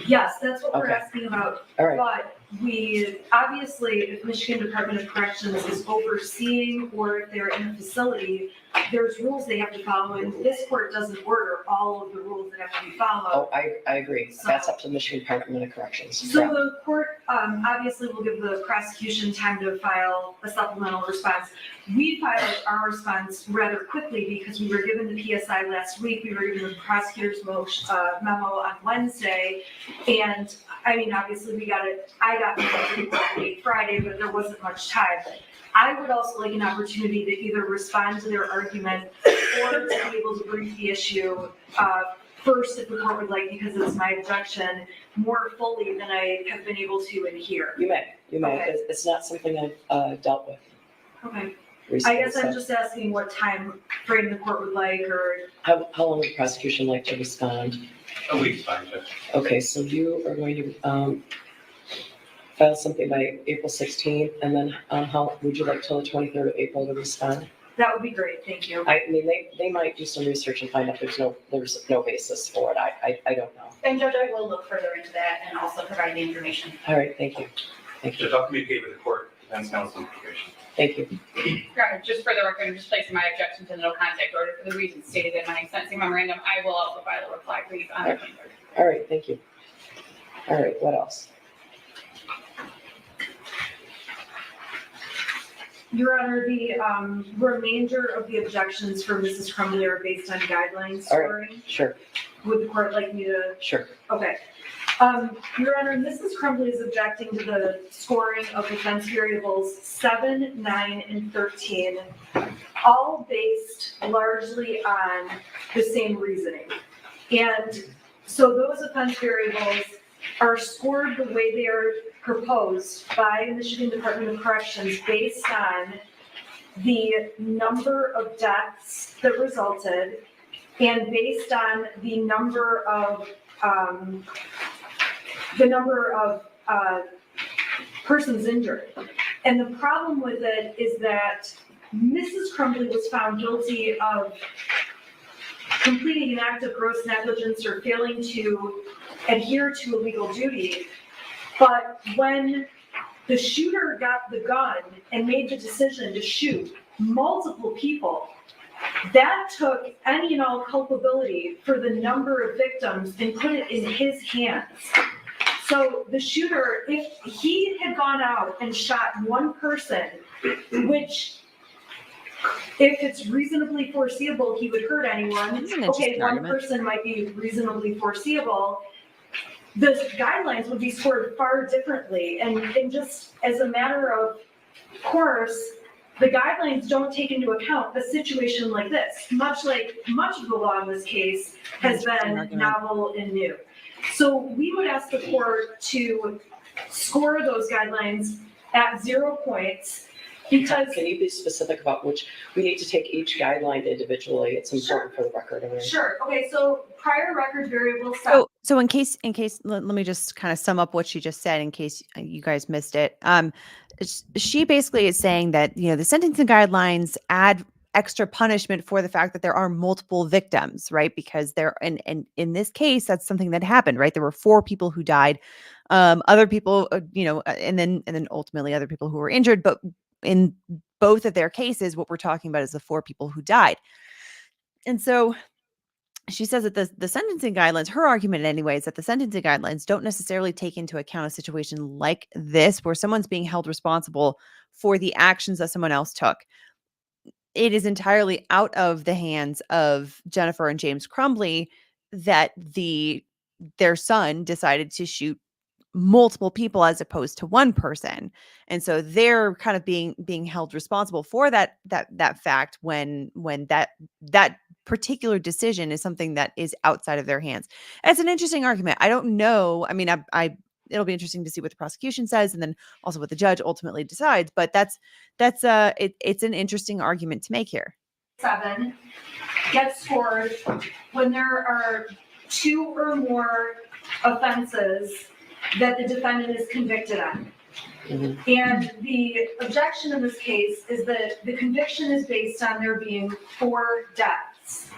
Yes, that's what we're Okay. asking about. All right, But we, obviously, if Michigan Department of Corrections is overseeing or if they're in a facility, there's rules they have to follow, and this court doesn't order all of the rules that have to be followed. oh, I agree. That's up to the Michigan Department of Corrections. So the court, obviously will give the prosecution time to file a supplemental response. We filed our response rather quickly because we were given the PSI last week. We were given the prosecutor's memo on Wednesday. And I mean, obviously I got it Friday, but there wasn't much time. I would also like an opportunity to either respond to their argument or to be able to brief the issue, first, if the court would like, because it's my objection, more fully than I have been able to in here. You may. Okay. It's not something I've dealt with Okay. I recently. guess I'm just asking what time frame the court would like, or, How long would the prosecution like to respond? A week's fine, Judge. Okay, so you are going to file something by April 16th, and then how, would you like till the 23rd of April to respond? that would be great, thank you. I mean, they might do some research and find out there's no basis for it. I don't know. And Judge, I will look further into that and also provide the information. All right, thank you. Thank you. Judge, I'll communicate with the court, defense counsel information. Thank you. Just for the record, I'm just placing my objection to the no contact order for the reasons stated in my sentencing memorandum. I will also file a reply brief on the 23rd. All right, thank you. All right, what else? Your Honor, the remainder of the objections for Mrs. Crumbley are based on guidelines All right. scoring. Sure, Would the court like me to? sure. Okay. Your Honor, Mrs. Crumbley is objecting to the scoring of offense variables 7, 9, and 13, all based largely on the same reasoning. And so those offense variables are scored the way they are proposed by the Michigan Department of Corrections based on the number of deaths that resulted and based on the number of persons injured. And the problem with it is that Mrs. Crumbley was found guilty of completing an act of gross negligence or failing to adhere to a legal duty. But when the shooter got the gun and made the decision to shoot multiple people, that took any and all culpability for the number of victims and put it in his hands. So the shooter, if he had gone out and shot one person, which if it's reasonably foreseeable he would hurt anyone, That's an okay, interesting one argument. person might be reasonably foreseeable, the guidelines would be scored far differently. And just as a matter of course, the guidelines don't take into account a situation like this, much of the law in this case has been novel and new. So we would ask the court to score those guidelines at 0 points because. Can you be specific about which, we need to take each guideline individually. It's important for the record. I mean. Sure, okay, so prior record variable 7. So in case, let me just kind of sum up what she just said in case you guys missed it. She basically is saying that, the sentencing guidelines add extra punishment for the fact that there are multiple victims, right? Because in this case, that's something that happened, right? There were 4 people who died, other people, and then ultimately other people who were injured. But in both of their cases, what we're talking about is the 4 people who died. And so she says that the sentencing guidelines, her argument anyway, is that the sentencing guidelines don't necessarily take into account a situation like this, where someone's being held responsible for the actions that someone else took. It is entirely out of the hands of Jennifer and James Crumbley that their son decided to shoot multiple people as opposed to one person. And so they're kind of being held responsible for that fact when that particular decision is something that is outside of their hands. It's an interesting argument. I don't know. I mean, it'll be interesting to see what the prosecution says and then also what the judge ultimately decides, but it's an interesting argument to make here. 7 gets scored when there are 2 or more offenses that the defendant is convicted on. Mhm. And the objection in this case is that the conviction is based on there being 4 deaths.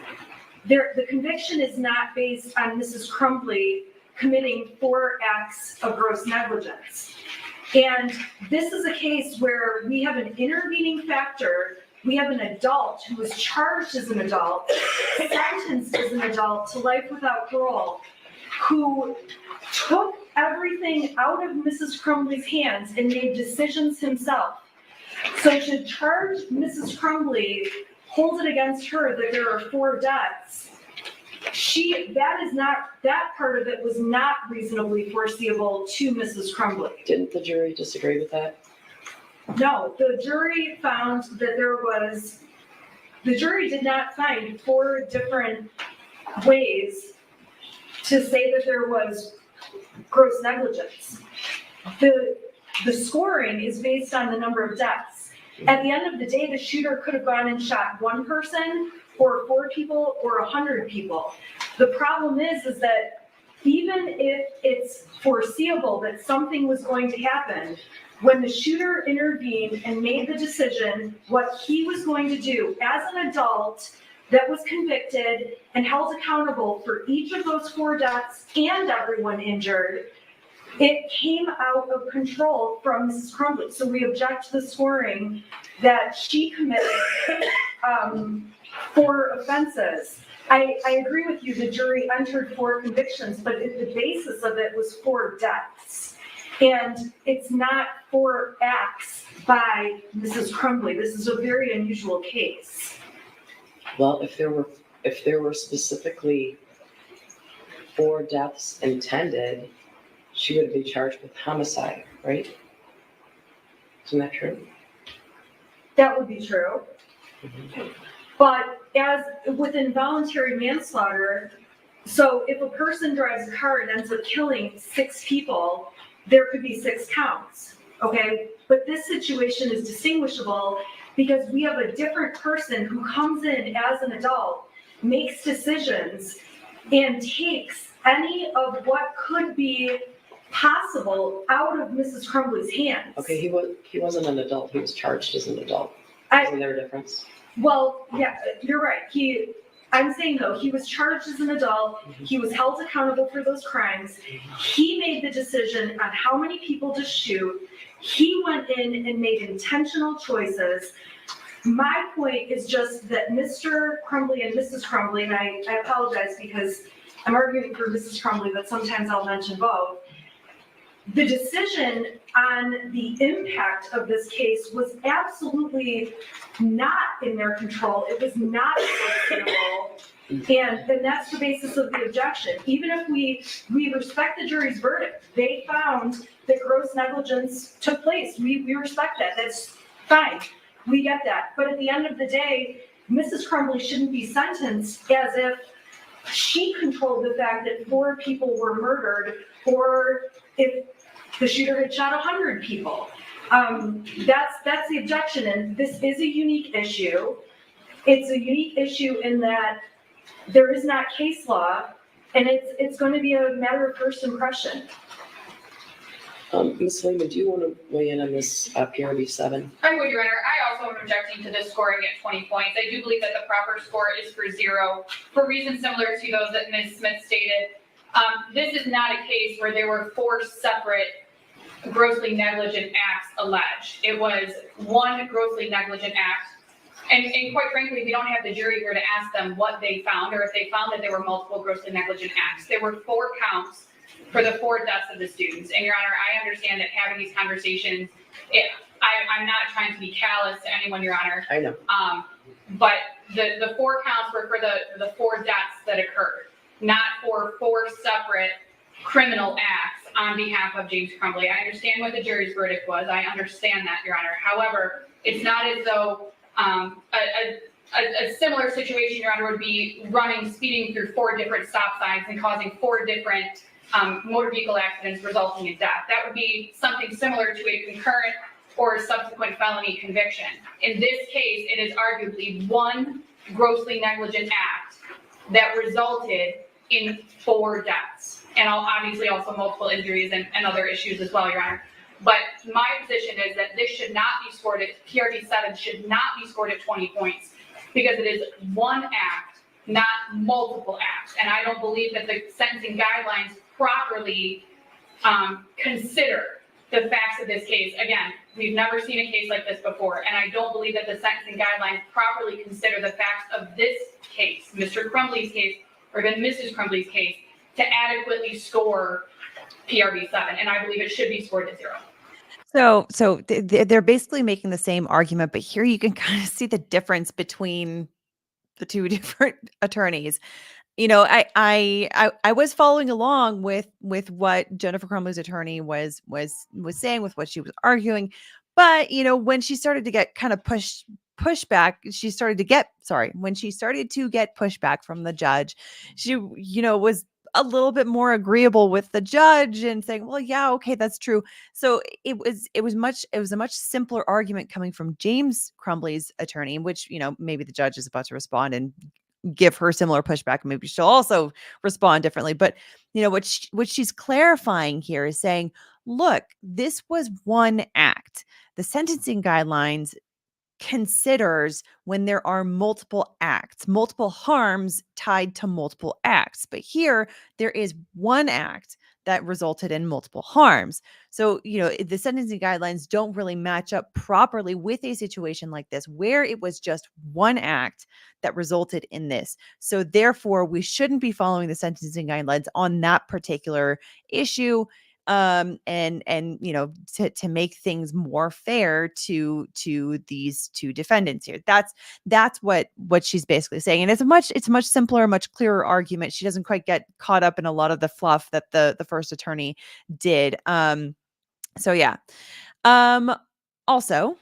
The conviction is not based on Mrs. Crumbley committing 4 acts of gross negligence. And this is a case where we have an intervening factor. We have an adult who was charged as an adult, sentenced as an adult to life without parole, who took everything out of Mrs. Crumbley's hands and made decisions himself. So to charge Mrs. Crumbley, hold it against her that there are 4 deaths, that part of it was not reasonably foreseeable to Mrs. Crumbley. Didn't the jury disagree with that? No, the jury found that the jury did not find 4 different ways to say that there was gross negligence. The scoring is based on the number of deaths. At the end of the day, the shooter could have gone and shot 1 person, or 4 people, or 100 people. The problem is that even if it's foreseeable that something was going to happen, when the shooter intervened and made the decision what he was going to do as an adult that was convicted and held accountable for each of those 4 deaths and everyone injured, it came out of control from Mrs. Crumbley. So we object to the scoring that she committed 4 offenses. I agree with you, the jury entered 4 convictions, but the basis of it was 4 deaths. And it's not 4 acts by Mrs. Crumbley. This is a very unusual case. Well, if there were specifically 4 deaths intended, she would be charged with homicide, right? Isn't that true? That would be true. But as with involuntary manslaughter, so if a person drives a car and ends up killing 6 people, there could be 6 counts, okay? But this situation is distinguishable because we have a different person who comes in as an adult, makes decisions, and takes any of what could be possible out of Mrs. Crumbley's hands. Okay, he wasn't an adult, he was charged as an adult. Isn't there a difference? Well, yeah, you're right. I'm saying though, he was charged as an adult, he was held accountable for those crimes, he made the decision on how many people to shoot, he went in and made intentional choices. My point is just that Mr. Crumbley and Mrs. Crumbley, and I apologize because I'm arguing for Mrs. Crumbley, but sometimes I'll mention both. The decision on the impact of this case was absolutely not in their control. It was not foreseeable. And that's the basis of the objection. Even if we respect the jury's verdict, they found that gross negligence took place. We respect that. That's fine. We get that. But at the end of the day, Mrs. Crumbley shouldn't be sentenced as if she controlled the fact that 4 people were murdered, or if the shooter had shot 100 people. That's the objection, and this is a unique issue. It's a unique issue in that there is not case law, and it's going to be a matter of first impression. Ms. Lehman, do you want to weigh in on this PRB 7? I would, Your Honor. I also am objecting to this scoring at 20 points. I do believe that the proper score is for 0 for reasons similar to those that Ms. Smith stated. This is not a case where there were 4 separate grossly negligent acts alleged. It was 1 grossly negligent act. And quite frankly, we don't have the jury here to ask them what they found or if they found that there were multiple grossly negligent acts. There were 4 counts for the 4 deaths of the students. And Your Honor, I understand that having these conversations, I'm not trying to be callous to anyone, Your Honor. I know. But the 4 counts were for the 4 deaths that occurred, not for 4 separate criminal acts on behalf of James Crumbley. I understand what the jury's verdict was. I understand that, Your Honor. However, it's not as though a similar situation, Your Honor, would be speeding through 4 different stop signs and causing 4 different motor vehicle accidents resulting in death. That would be something similar to a concurrent or subsequent felony conviction. In this case, it is arguably 1 grossly negligent act that resulted in 4 deaths. And obviously also multiple injuries and other issues as well, Your Honor. But my position is that this should not be scored at, PRD 7 should not be scored at 20 points because it is 1 act, not multiple acts. And I don't believe that the sentencing guidelines properly consider the facts of this case. Again, we've never seen a case like this before, and I don't believe that the sentencing guidelines properly consider the facts of this case, Mr. Crumbley's case, or even Mrs. Crumbley's case, to adequately score PRV 7, and I believe it should be scored at 0. So they're basically making the same argument, but here you can kind of see the difference between the two different attorneys. You know, I was following along with what Jennifer Crumbley's attorney was saying, with what she was arguing, but you know, when she started to get kind of pushback, when she started to get pushback from the judge, she, you know, was a little bit more agreeable with the judge and saying, well, yeah, okay, that's true. So it was a much simpler argument coming from James Crumbley's attorney, which, you know, maybe the judge is about to respond and give her similar pushback. Maybe she'll also respond differently. But, you know, what she's clarifying here is saying, look, this was one act. The sentencing guidelines considers when there are multiple acts, multiple harms tied to multiple acts. But here there is one act that resulted in multiple harms. So, you know, the sentencing guidelines don't really match up properly with a situation like this, where it was just one act that resulted in this. So therefore, we shouldn't be following the sentencing guidelines on that particular issue. And you know, to make things more fair to these two defendants here. That's what she's basically saying. And it's a much simpler, much clearer argument. She doesn't quite get caught up in a lot of the fluff that the first attorney did. So yeah. Also,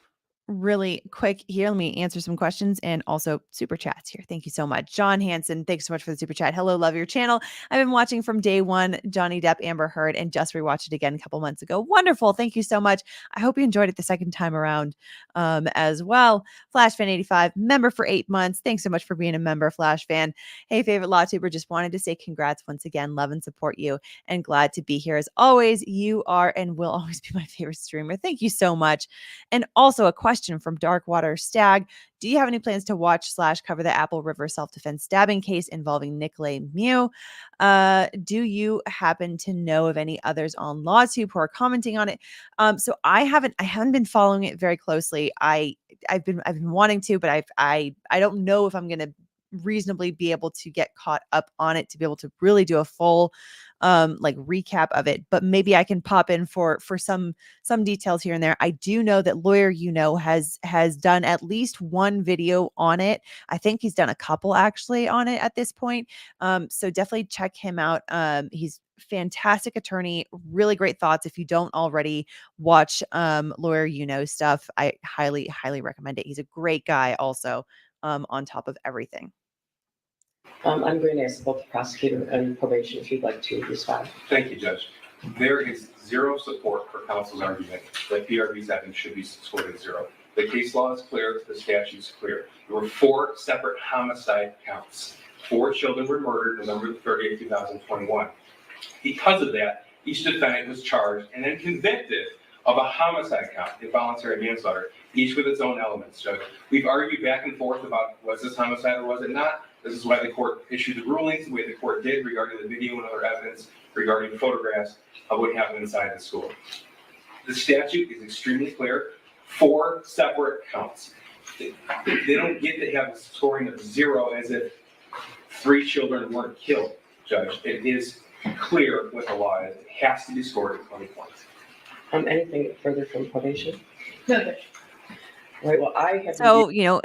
really quick here, let me answer some questions and also super chats here. Thank you so much. John Hansen, thanks so much for the super chat. Hello, love your channel. I've been watching from day one, Johnny Depp, Amber Heard, and just rewatched it again a couple months ago. Wonderful. Thank you so much. I hope you enjoyed it the second time around as well. FlashFan85, member for 8 months. Thanks so much for being a member, Flash Fan. Hey, favorite law tuber, just wanted to say congrats once again. Love and support you and glad to be here as always. You are and will always be my favorite streamer. Thank you so much. And also a question from Darkwater Stag. Do you have any plans to watch / cover the Apple River self-defense stabbing case involving Nicolay Mew? Do you happen to know of any others on LawTube who are commenting on it? So I haven't been following it very closely. I've been wanting to, but I don't know if I'm going to reasonably be able to get caught up on it to be able to really do a full like recap of it, but maybe I can pop in for some details here and there. I do know that Lawyer has done at least one video on it. I think he's done a couple actually on it at this point. So definitely check him out. He's fantastic attorney, really great thoughts. If you don't already watch Lawyer stuff, I highly recommend it. He's a great guy also, on top of everything. I'm going to ask both the prosecutor and probation if you'd like to respond. Thank you, Judge. There is zero support for counsel's argument that PRV 7 should be scored at 0. The case law is clear, the statute is clear. There were 4 separate homicide counts. 4 children were murdered November 30th, 2021. Because of that, each defendant was charged and then convicted of a homicide count, involuntary manslaughter, each with its own elements, Judge. We've argued back and forth about was this homicide or was it not. This is why the court issued the rulings the way the court did regarding the video and other evidence regarding photographs of what happened inside the school. The statute is extremely clear. 4 separate counts. They don't get to have a scoring of 0 as if 3 children weren't killed, Judge. It is clear with the law. It has to be scored at 20 points. Anything further from probation? No, Judge. Right, well, I have. So, you know,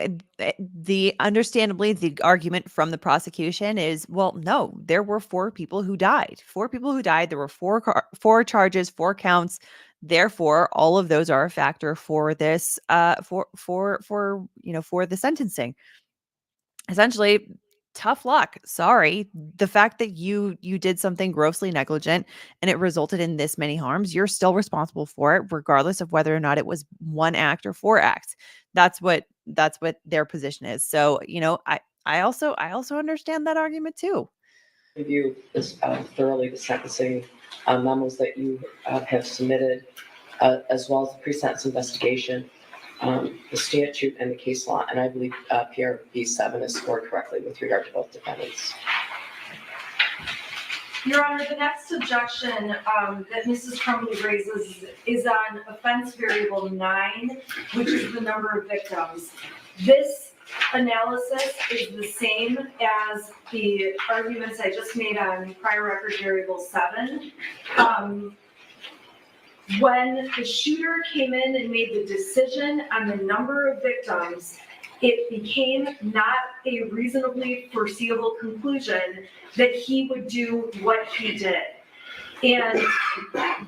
understandably, the argument from the prosecution is, well, no, there were 4 people who died. 4 people who died. There were 4 charges, 4 counts. Therefore, all of those are a factor for this, for the sentencing. Essentially, tough luck. Sorry. The fact that you did something grossly negligent and it resulted in this many harms, you're still responsible for it, regardless of whether or not it was 1 act or 4 acts. That's what their position is. So, you know, I also understand that argument too. Review this thoroughly, the sentencing memos that you have submitted, as well as the pre-sentence investigation, the statute and the case law, and I believe PRV 7 is scored correctly with regard to both defendants. Your Honor, the next objection that Mrs. Crumbley raises is on offense variable 9, which is the number of victims. This analysis is the same as the arguments I just made on prior record variable 7. When the shooter came in and made the decision on the number of victims, it became not a reasonably foreseeable conclusion that he would do what he did. And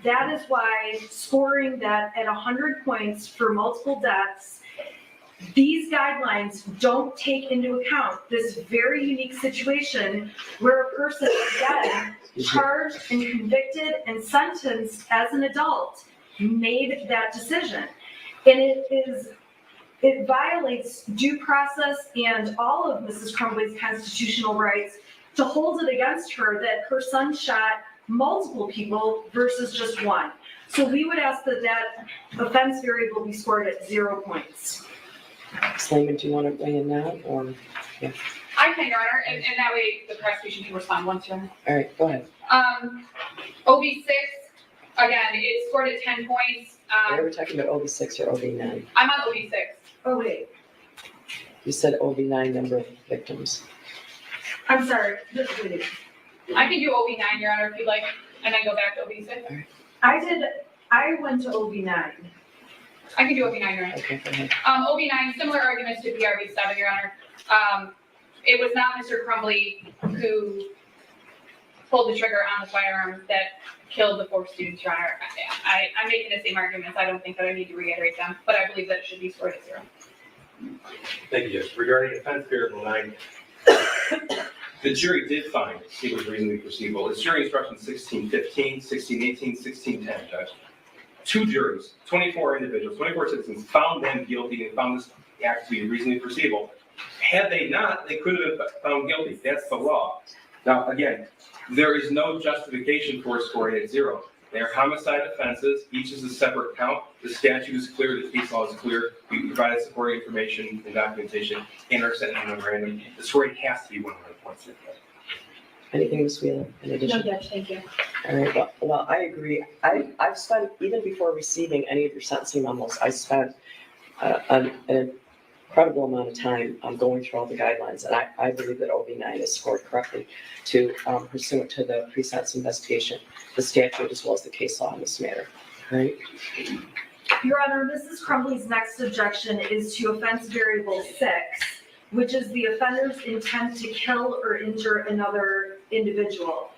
that is why scoring that at 100 points for multiple deaths, these guidelines don't take into account this very unique situation where a person is again charged and convicted and sentenced as an adult made that decision. And it violates due process and all of Mrs. Crumbley's constitutional rights to hold it against her that her son shot multiple people versus just one. So we would ask that that offense variable be scored at 0 points. Slayman, do you want to weigh in now, or? Yeah. I can, Your Honor, and that way the prosecution can respond once, Your Honor. All right, go ahead. OB6, again, it's scored at 10 points. Are we talking about OB6 or OB9? I'm on OB6. Oh, wait, You said OB9 number of victims. I'm sorry. Wait. I can do OB9, Your Honor, if you'd like, and then go back to OB6. I went to OB9. I can do OB9, Your Honor. Okay, go ahead. OB9, similar arguments to PRB7, Your Honor. It was not Mr. Crumbley who pulled the trigger on the firearm that killed the 4 students, Your Honor. I'm making the same arguments. I don't think that I need to reiterate them, but I believe that it should be scored at 0. Thank you, Judge. Regarding offense variable 9, the jury did find he was reasonably foreseeable. It's jury instruction 1615, 1618, 1610, Judge. 2 juries, 24 individuals, 24 citizens found them guilty and found this act to be reasonably foreseeable. Had they not, they could have been found guilty. That's the law. Now, again, there is no justification for scoring at 0. They are homicide offenses. Each is a separate count. The statute is clear. The case law is clear. We provided supporting information and documentation in our sentencing memorandum. The scoring has to be 100 points. Anything, Ms. Wheeler, in addition? No, Judge, thank you. All right, well, I agree. I've spent, even before receiving any of your sentencing memos, I spent an incredible amount of time going through all the guidelines, and I believe that OB9 is scored correctly to pursuant to the pre-sentence investigation, the statute, as well as the case law in this matter. All right? Your Honor, Mrs. Crumbley's next objection is to offense variable 6, which is the offender's intent to kill or injure another individual.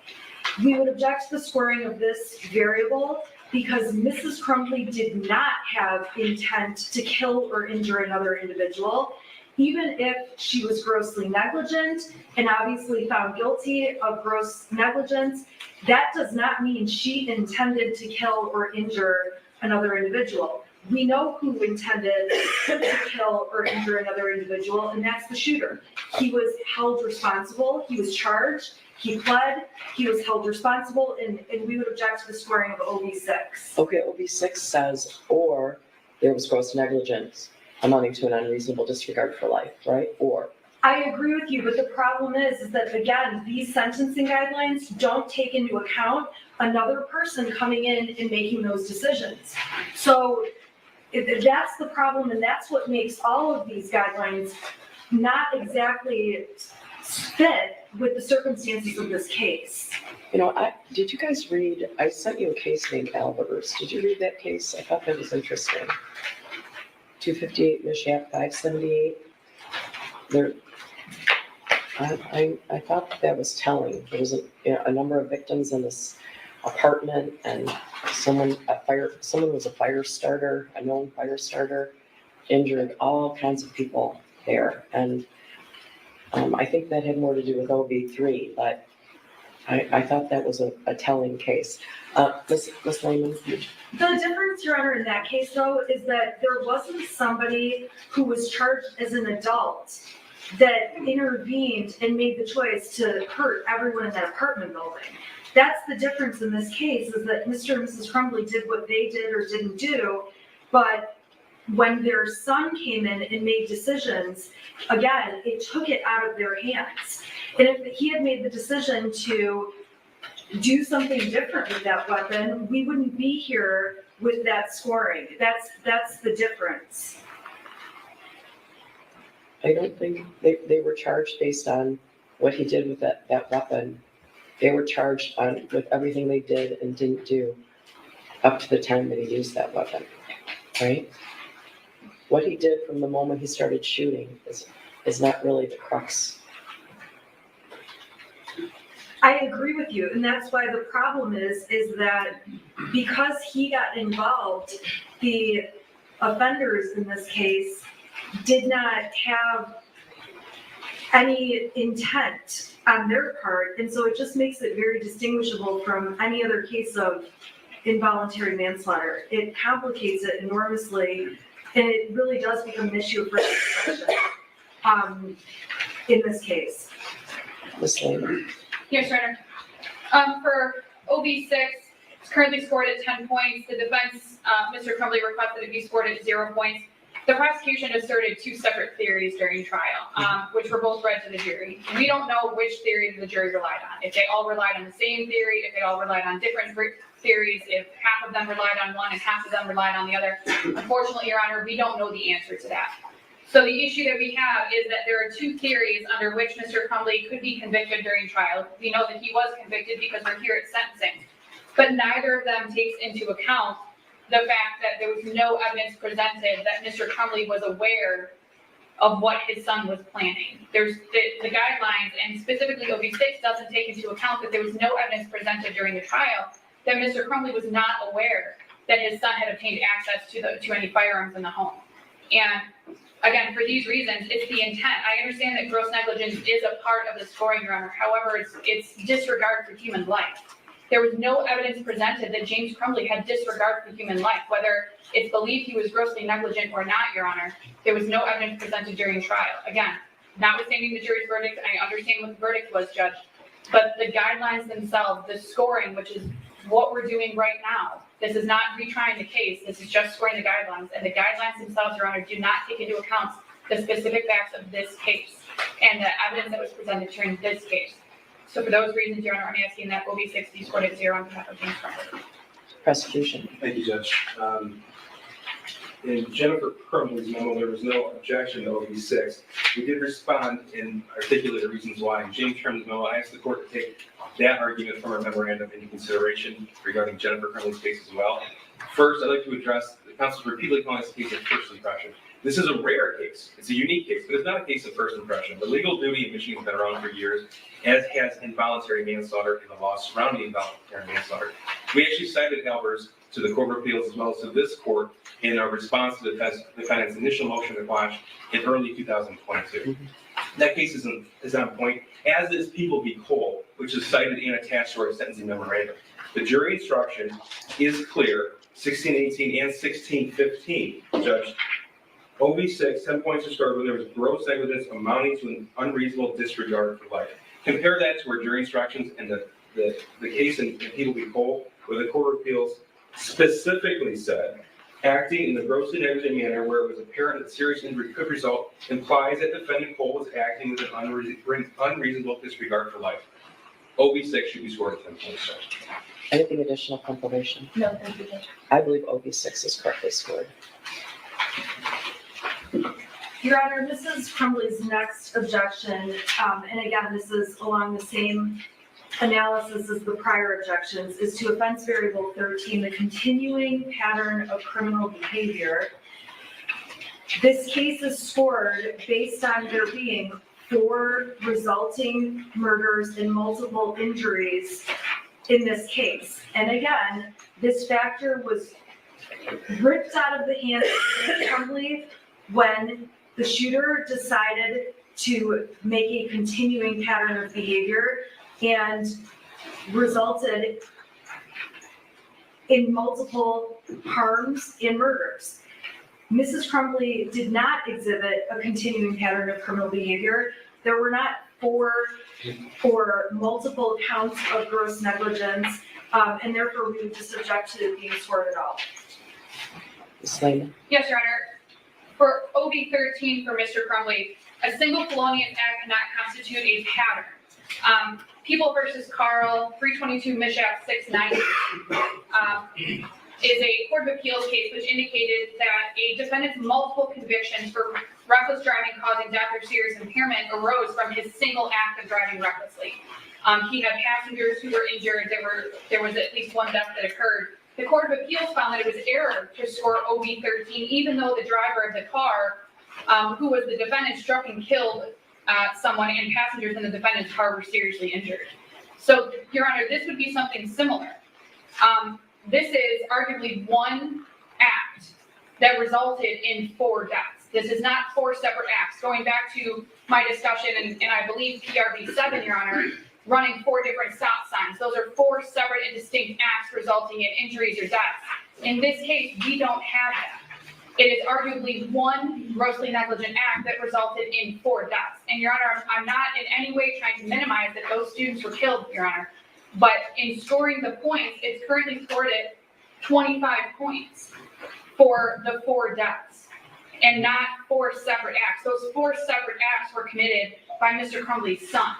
We would object to the scoring of this variable because Mrs. Crumbley did not have intent to kill or injure another individual, even if she was grossly negligent and obviously found guilty of gross negligence. That does not mean she intended to kill or injure another individual. We know who intended to kill or injure another individual, and that's the shooter. He was held responsible, he was charged, he pled, he was held responsible, and we would object to the scoring of OB6. Okay, OB6 says, or there was gross negligence amounting to an unreasonable disregard for life, right? Or. I agree with you, but the problem is that, again, these sentencing guidelines don't take into account another person coming in and making those decisions. So that's the problem, and that's what makes all of these guidelines not exactly fit with the circumstances of this case. You know, did you guys read, I sent you a case named Albers. Did you read that case? I thought that was interesting. 258 Mishap 578. There, I thought that was telling. There was a number of victims in this apartment, and someone was a fire starter, a known fire starter, injured all kinds of people there. And I think that had more to do with OB3, but I thought that was a telling case. Ms. Lehman? The difference, Your Honor, in that case, though, is that there wasn't somebody who was charged as an adult that intervened and made the choice to hurt everyone in that apartment building. That's the difference in this case, is that Mr. and Mrs. Crumbley did what they did or didn't do, but when their son came in and made decisions, again, it took it out of their hands. And if he had made the decision to do something different with that weapon, we wouldn't be here with that scoring. That's the difference. I don't think they were charged based on what he did with that weapon. They were charged with everything they did and didn't do up to the time that he used that weapon, right? What he did from the moment he started shooting is not really the crux. I agree with you, and that's why the problem is that because he got involved, the offenders in this case did not have any intent on their part, and so it just makes it very distinguishable from any other case of involuntary manslaughter. It complicates it enormously, and it really does become an issue for discussion in this case. Ms. Lehman. Yes, Your Honor. For OB6, it's currently scored at 10 points. The defense, Mr. Crumbley, requested it be scored at 0 points. The prosecution asserted 2 separate theories during trial, which were both read to the jury. We don't know which theory the jury relied on. If they all relied on the same theory, if they all relied on different theories, if half of them relied on one and half of them relied on the other. Unfortunately, Your Honor, we don't know the answer to that. So the issue that we have is that there are 2 theories under which Mr. Crumbley could be convicted during trial. We know that he was convicted because we're here at sentencing, but neither of them takes into account the fact that there was no evidence presented that Mr. Crumbley was aware of what his son was planning. There's the guidelines, and specifically OB6 doesn't take into account that there was no evidence presented during the trial that Mr. Crumbley was not aware that his son had obtained access to any firearms in the home. And again, for these reasons, it's the intent. I understand that gross negligence is a part of the scoring, Your Honor. However, it's disregard for human life. There was no evidence presented that James Crumbley had disregard for human life, whether it's believed he was grossly negligent or not, Your Honor. There was no evidence presented during trial. Again, notwithstanding the jury's verdict, I understand what the verdict was, Judge, but the guidelines themselves, the scoring, which is what we're doing right now, this is not retrying the case, this is just scoring the guidelines, and the guidelines themselves, Your Honor, do not take into account the specific facts of this case and the evidence that was presented during this case. So for those reasons, Your Honor, I'm asking that OB6 be scored at 0 on behalf of James Crumbley. Prosecution. Thank you, Judge. In Jennifer Crumbley's memo, there was no objection to OB6. We did respond and articulate the reasons why. In James Crumbley's memo, I asked the court to take that argument from our memorandum into consideration regarding Jennifer Crumbley's case as well. First, I'd like to address the counsel's repeatedly calling this case of first impression. This is a rare case. It's a unique case, but it's not a case of first impression. The legal duty in Michigan has been around for years, as has involuntary manslaughter and the law surrounding involuntary manslaughter. We actually cited Albers to the Court of Appeals as well as to this court in our response to the defendant's initial motion to quash in early 2022. That case is on point, as is People v. Cole, which is cited and attached to our sentencing memorandum. The jury instruction is clear, 1618 and 1615, Judge. OB6, 10 points are scored when there was gross negligence amounting to an unreasonable disregard for life. Compare that to our jury instructions and the case in People v. Cole, where the Court of Appeals specifically said, acting in the grossly negligent manner where it was apparent that serious injury could result implies that defendant Cole was acting with an unreasonable disregard for life. OB6 should be scored at 10 points. Anything additional confirmation? No, thank you, Judge. I believe OB6 is correctly scored. Your Honor, Mrs. Crumbley's next objection, and again, this is along the same analysis as the prior objections, is to offense variable 13, the continuing pattern of criminal behavior. This case is scored based on there being 4 resulting murders and multiple injuries in this case. And again, this factor was ripped out of the hands of Mrs. Crumbley when the shooter decided to make a continuing pattern of behavior and resulted in multiple harms and murders. Mrs. Crumbley did not exhibit a continuing pattern of criminal behavior. There were not 4 or multiple counts of gross negligence, and therefore we would just object to it being scored at all. Ms. Lehman. Yes, Your Honor. For OB13 for Mr. Crumbley, a single felonious act cannot constitute a pattern. People versus Carl, 322 Mishap 690, is a Court of Appeals case which indicated that a defendant's multiple convictions for reckless driving causing death or serious impairment arose from his single act of driving recklessly. He had passengers who were injured. There was at least one death that occurred. The Court of Appeals found that it was error to score OB 13, even though the driver of the car, who was the defendant, struck and killed someone, and passengers in the defendant's car were seriously injured. So, Your Honor, this would be something similar. This is arguably one act that resulted in 4 deaths. This is not 4 separate acts. Going back to my discussion, and I believe PRV 7, Your Honor, running 4 different stop signs. Those are 4 separate and distinct acts resulting in injuries or deaths. In this case, we don't have that. It is arguably one grossly negligent act that resulted in 4 deaths. And Your Honor, I'm not in any way trying to minimize that those students were killed, Your Honor. But in scoring the points, it's currently scored at 25 points for the 4 deaths and not 4 separate acts. Those 4 separate acts were committed by Mr. Crumbley's son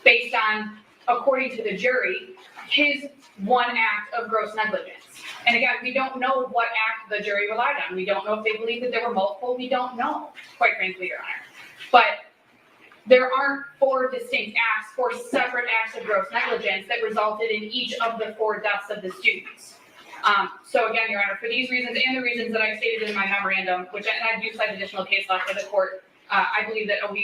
based on, according to the jury, his one act of gross negligence. And again, we don't know what act the jury relied on. We don't know if they believe that there were multiple. We don't know, quite frankly, Your Honor. But there aren't 4 distinct acts, 4 separate acts of gross negligence that resulted in each of the 4 deaths of the students. So again, Your Honor, for these reasons and the reasons that I stated in my memorandum, which I do cite additional case law for the court, I believe that OB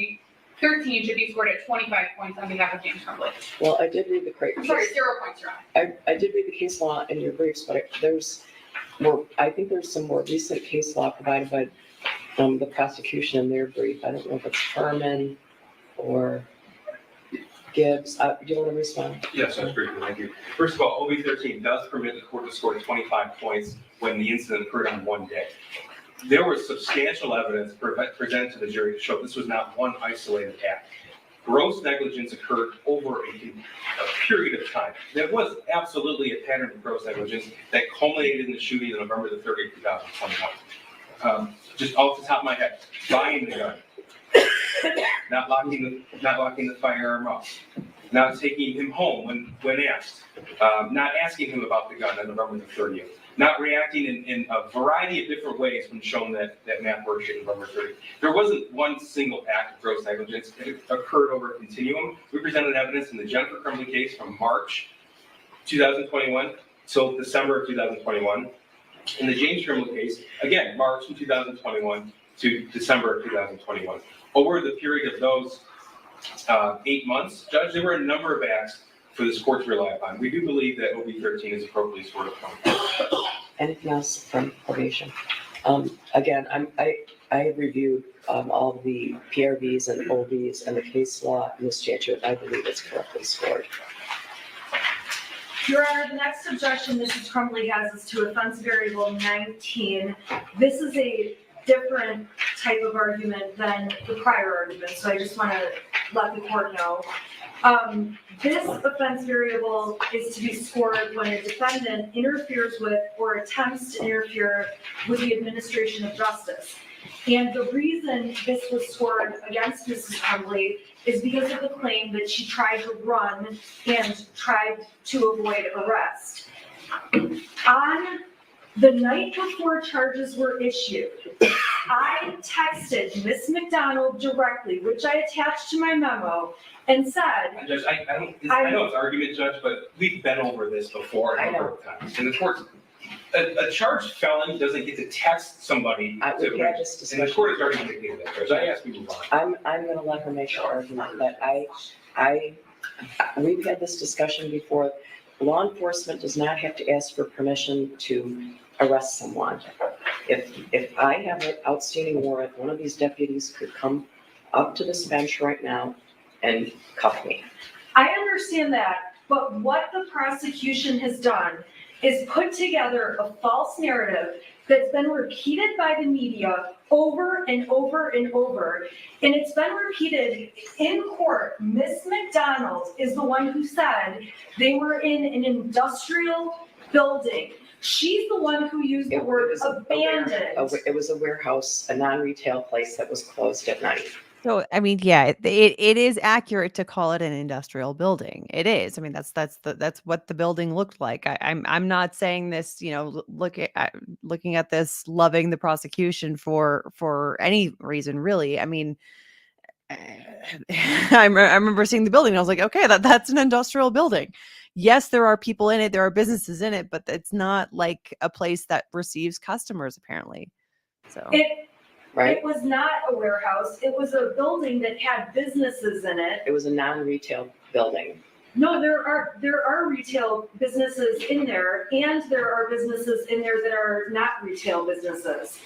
13 should be scored at 25 points on behalf of James Crumbley. Well, I did read the I'm sorry, 0 points, Your Honor. I did read the case law in your briefs, but I think there's some more recent case law provided by the prosecution in their brief. I don't know if it's Furman or Gibbs. Do you want to respond? Yes, that's great, thank you. First of all, OB 13 does permit the court to score 25 points when the incident occurred on one day. There was substantial evidence presented to the jury to show this was not one isolated act. Gross negligence occurred over a period of time. There was absolutely a pattern of gross negligence that culminated in the shooting on November the 30th, 2021. Just off the top of my head, buying the gun, not locking the firearm up, not taking him home when asked, not asking him about the gun on November the 30th, not reacting in a variety of different ways when shown that map worksheet November 30th. There wasn't one single act of gross negligence. It occurred over a continuum. We presented evidence in the Jennifer Crumbley case from March 2021 till December of 2021. In the James Crumbley case, again, March of 2021 to December of 2021. Over the period of those 8 months, Judge, there were a number of acts for this court to rely upon. We do believe that OB 13 is appropriately scored at 20. Anything else from probation? Again, I reviewed all the PRVs and OBs and the case law and the statute. I believe it's correctly scored. Your Honor, the next objection Mrs. Crumbley has is to offense variable 19. This is a different type of argument than the prior argument, so I just want to let the court know. This offense variable is to be scored when a defendant interferes with or attempts to interfere with the administration of justice. And the reason this was scored against Mrs. Crumbley is because of the claim that she tried to run and tried to avoid arrest. On the night before charges were issued, I texted Ms. McDonald directly, which I attached to my memo, and said, Judge, I know it's argument, Judge, but we've been over this before a number of times. And the court, a charged felon doesn't get to text somebody We've had this and the discussion. court has already indicated that, Judge. I ask you to move on. I'm going to let her make her argument, but we've had this discussion before. Law enforcement does not have to ask for permission to arrest someone. If I have an outstanding warrant, one of these deputies could come up to this bench right now and cuff me. I understand that, but what the prosecution has done is put together a false narrative that's been repeated by the media over and over and over. And it's been repeated in court. Ms. McDonald is the one who said they were in an industrial building. She's the one who used the word abandoned. It was a warehouse, a non-retail place that was closed at night. So, I mean, yeah, it is accurate to call it an industrial building. It is. I mean, that's what the building looked like. I'm not saying this, looking at this, loving the prosecution for any reason, really. I mean, I remember seeing the building and I was like, okay, that's an industrial building. Yes, there are people in it, there are businesses in it, but it's not like a place that receives customers, apparently. So Right? It was not a warehouse. It was a building that had businesses in it. It was a non-retail building. No, there are retail businesses in there, and there are businesses in there that are not retail businesses.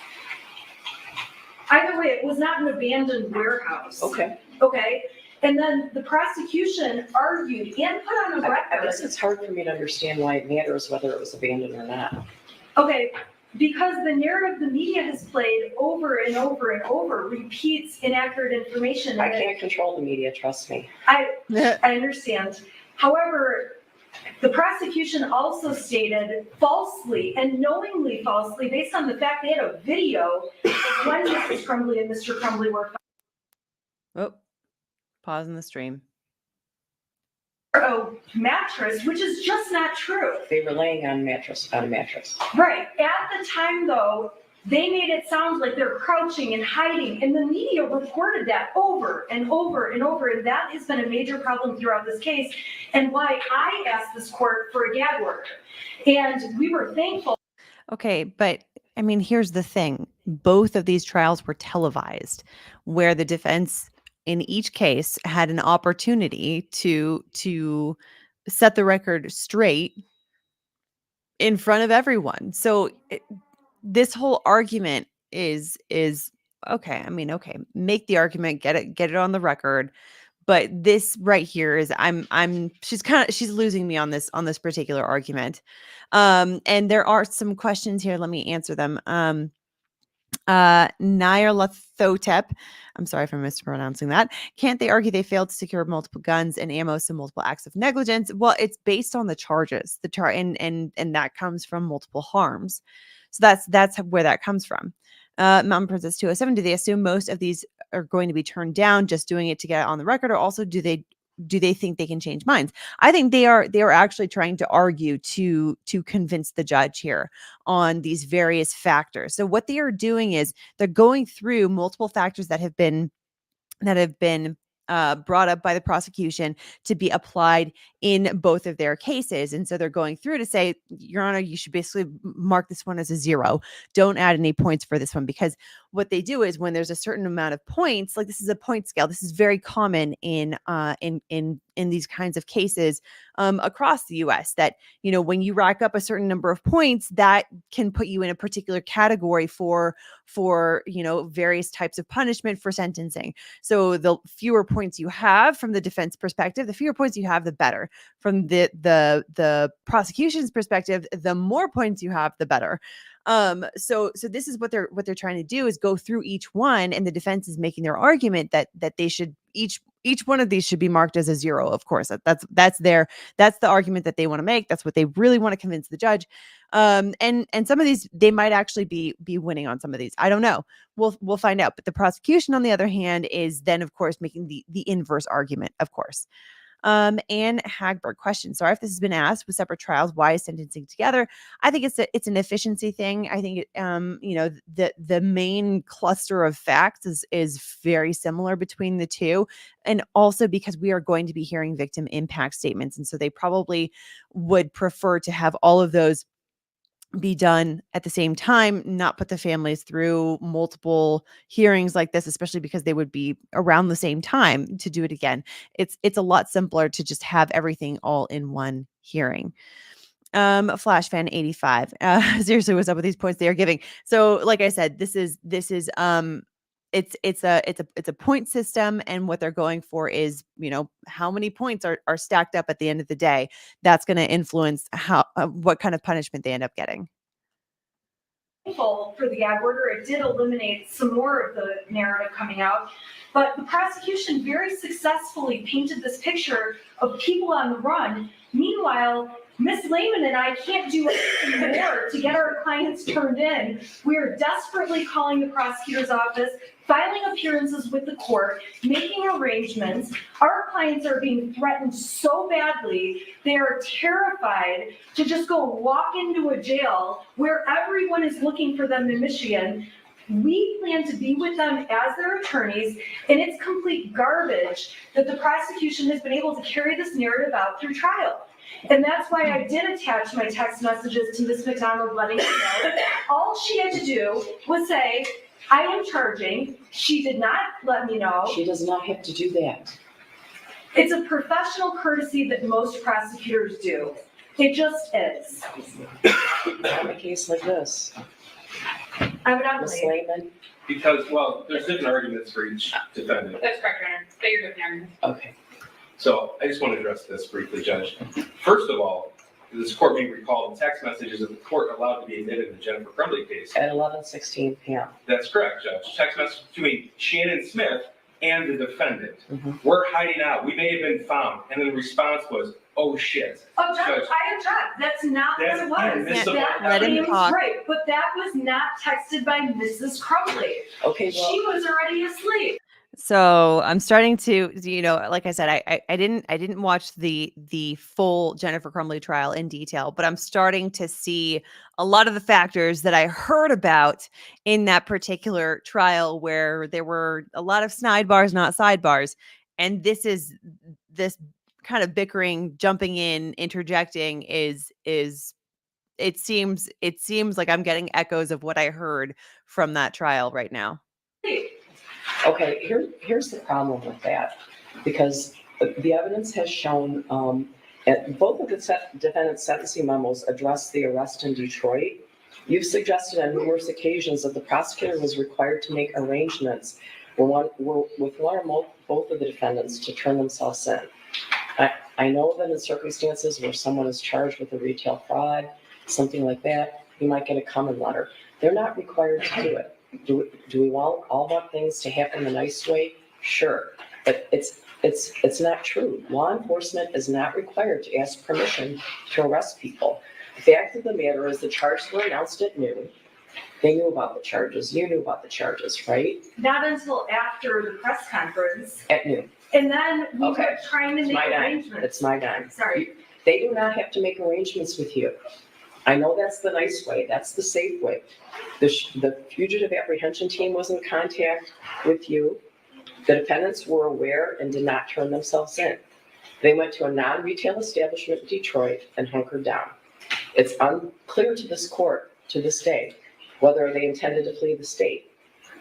Either way, it was not an abandoned warehouse. Okay. Okay, and then the prosecution argued and put on a I record. guess it's hard for me to understand why it matters whether it was abandoned or not. Okay, because the narrative the media has played over and over and over repeats inaccurate information. I can't control the media, trust me. I understand. However, the prosecution also stated falsely and knowingly falsely, based on the fact they had a video of when Mrs. Crumbley and Mr. Crumbley were Oh, pause in the stream. a mattress, which is just not true. They were laying on a mattress. Right. At the time, though, they made it sound like they're crouching and hiding, and the media reported that over and over and over, and that has been a major problem throughout this case, and why I asked this court for a gag order. And we were thankful. Okay, but I mean, here's the thing. Both of these trials were televised, where the defense in each case had an opportunity to set the record straight in front of everyone. So this whole argument is okay. I mean, okay, make the argument, get it on the record. But this right here is she's losing me on this particular argument. And there are some questions here. Let me answer them. Nyarlathotep, I'm sorry if I'm mispronouncing that. Can't they argue they failed to secure multiple guns and ammo, so multiple acts of negligence? Well, it's based on the charges, and that comes from multiple harms. So that's where that comes from. Mountain Princess 207, do they assume most of these are going to be turned down, just doing it to get it on the record, or also do they think they can change minds? I think they are actually trying to argue to convince the judge here on these various factors. So what they are doing is they're going through multiple factors that have been brought up by the prosecution to be applied in both of their cases. And so they're going through to say, Your Honor, you should basically mark this one as a 0. Don't add any points for this one, because what they do is when there's a certain amount of points, like this is a point scale. This is very common in these kinds of cases across the US, that, when you rack up a certain number of points, that can put you in a particular category for various types of punishment for sentencing. So the fewer points you have from the defense perspective, the fewer points you have, the better. From the prosecution's perspective, the more points you have, the better. So this is what they're trying to do, is go through each one, and the defense is making their argument that they should each one of these should be marked as a 0. Of course, that's the argument that they want to make. That's what they really want to convince the judge. And some of these, they might actually be winning on some of these. I don't know. We'll find out. But the prosecution, on the other hand, is then, of course, making the inverse argument, of course. Anne Hagberg question. Sorry if this has been asked with separate trials. Why is sentencing together? I think it's an efficiency thing. I think the main cluster of facts is very similar between the two, and also because we are going to be hearing victim impact statements, and so they probably would prefer to have all of those be done at the same time, not put the families through multiple hearings like this, especially because they would be around the same time to do it again. It's a lot simpler to just have everything all in one hearing. Flash fan 85. Seriously, what's up with these points they are giving? So, like I said, this is it's a point system, and what they're going for is, how many points are stacked up at the end of the day. That's going to influence how what kind of punishment they end up getting. For the gag order, it did eliminate some more of the narrative coming out, but the prosecution very successfully painted this picture of people on the run. Meanwhile, Ms. Lehman and I can't do anything more to get our clients turned in. We are desperately calling the prosecutor's office, filing appearances with the court, making arrangements. Our clients are being threatened so badly, they are terrified to just go walk into a jail where everyone is looking for them in Michigan. We plan to be with them as their attorneys, and it's complete garbage that the prosecution has been able to carry this narrative out through trial. And that's why I did attach my text messages to Ms. McDonald letting her know. All she had to do was say, I am charging. She did not let me know. She does not have to do that. It's a professional courtesy that most prosecutors do. It just is. Not a case like this. Ms. Evidently. Lehman? Because, well, there's different arguments for each defendant. That's correct, Your Honor. They are different arguments. Okay. So I just want to address this briefly, Judge. First of all, this court may recall the text messages that the court allowed to be admitted in the Jennifer Crumbley case. At 11:16 p.m. That's correct, Judge. Text message between Shannon Smith and the defendant. Mhm. We're hiding out. We may have been found. And then the response was, oh shit. Object, Judge. I object. That's not what it was. inadmissible. That Let him seems talk. right, but that was not texted by Mrs. Crumbley. Okay, well, She was already asleep. So I'm starting to, like I said, I didn't watch the full Jennifer Crumbley trial in detail, but I'm starting to see a lot of the factors that I heard about in that particular trial, where there were a lot of sidebars, not sidebars, and this kind of bickering, jumping in, interjecting is it seems like I'm getting echoes of what I heard from that trial right now. okay, here's the problem with that. Because the evidence has shown, both of the defendant's sentencing memos address the arrest in Detroit. You've suggested on numerous occasions that the prosecutor was required to make arrangements with one or both of the defendants to turn themselves in. I know that in circumstances where someone is charged with a retail fraud, something like that, you might get a common letter. They're not required to do it. Do we all want things to happen the nice way? Sure, but it's not true. Law enforcement is not required to ask permission to arrest people. The fact of the matter is the charges were announced at noon. They knew about the charges. You knew about the charges, right? Not until after the press conference. At noon. And then we Okay. were trying to It's make my dime. arrangements. It's my dime. Sorry. They do not have to make arrangements with you. I know that's the nice way. That's the safe way. The fugitive apprehension team was in contact with you. The defendants were aware and did not turn themselves in. They went to a non-retail establishment in Detroit and hunkered down. It's unclear to this court to this day whether they intended to flee the state.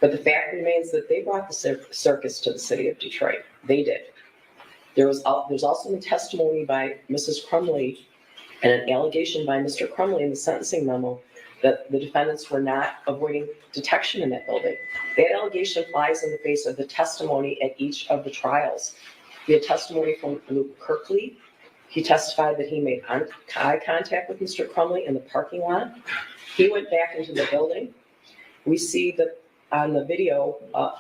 But the fact remains that they brought the circus to the city of Detroit. They did. There's also been testimony by Mrs. Crumbley and an allegation by Mr. Crumbley in the sentencing memo that the defendants were not avoiding detection in that building. That allegation flies in the face of the testimony at each of the trials. We had testimony from Luke Kirkley. He testified that he made eye contact with Mr. Crumbley in the parking lot. He went back into the building. We see that on the video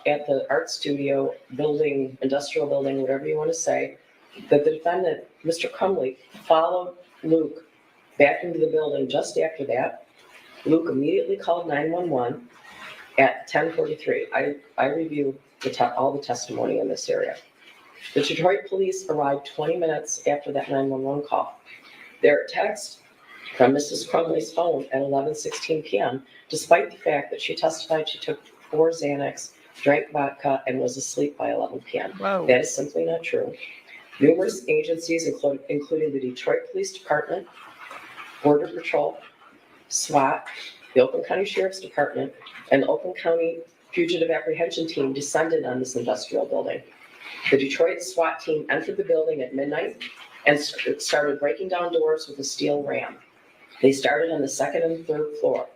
at the art studio building, industrial building, whatever you want to say, that the defendant, Mr. Crumbley, followed Luke back into the building just after that. Luke immediately called 911 at 10:43. I review all the testimony in this area. The Detroit police arrived 20 minutes after that 911 call. Their text from Mrs. Crumbley's phone at 11:16 p.m., despite the fact that she testified she took 4 Xanax, drank vodka, and was asleep by 11 p.m. Whoa. That is simply not true. Numerous agencies, including the Detroit Police Department, Border Patrol, SWAT, the Oakland County Sheriff's Department, and the Oakland County Fugitive Apprehension Team descended on this industrial building. The Detroit SWAT team entered the building at midnight and started breaking down doors with a steel ram. They started on the second and third floor.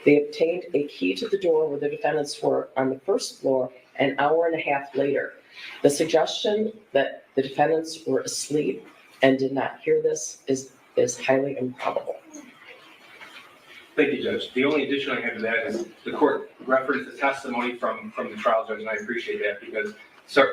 They obtained a key to the door where the defendants were on the first floor an hour and a half later. The suggestion that the defendants were asleep and did not hear this is highly improbable. Thank you, Judge. The only addition I have to that is the court referenced the testimony from the trial judge, and I appreciate that because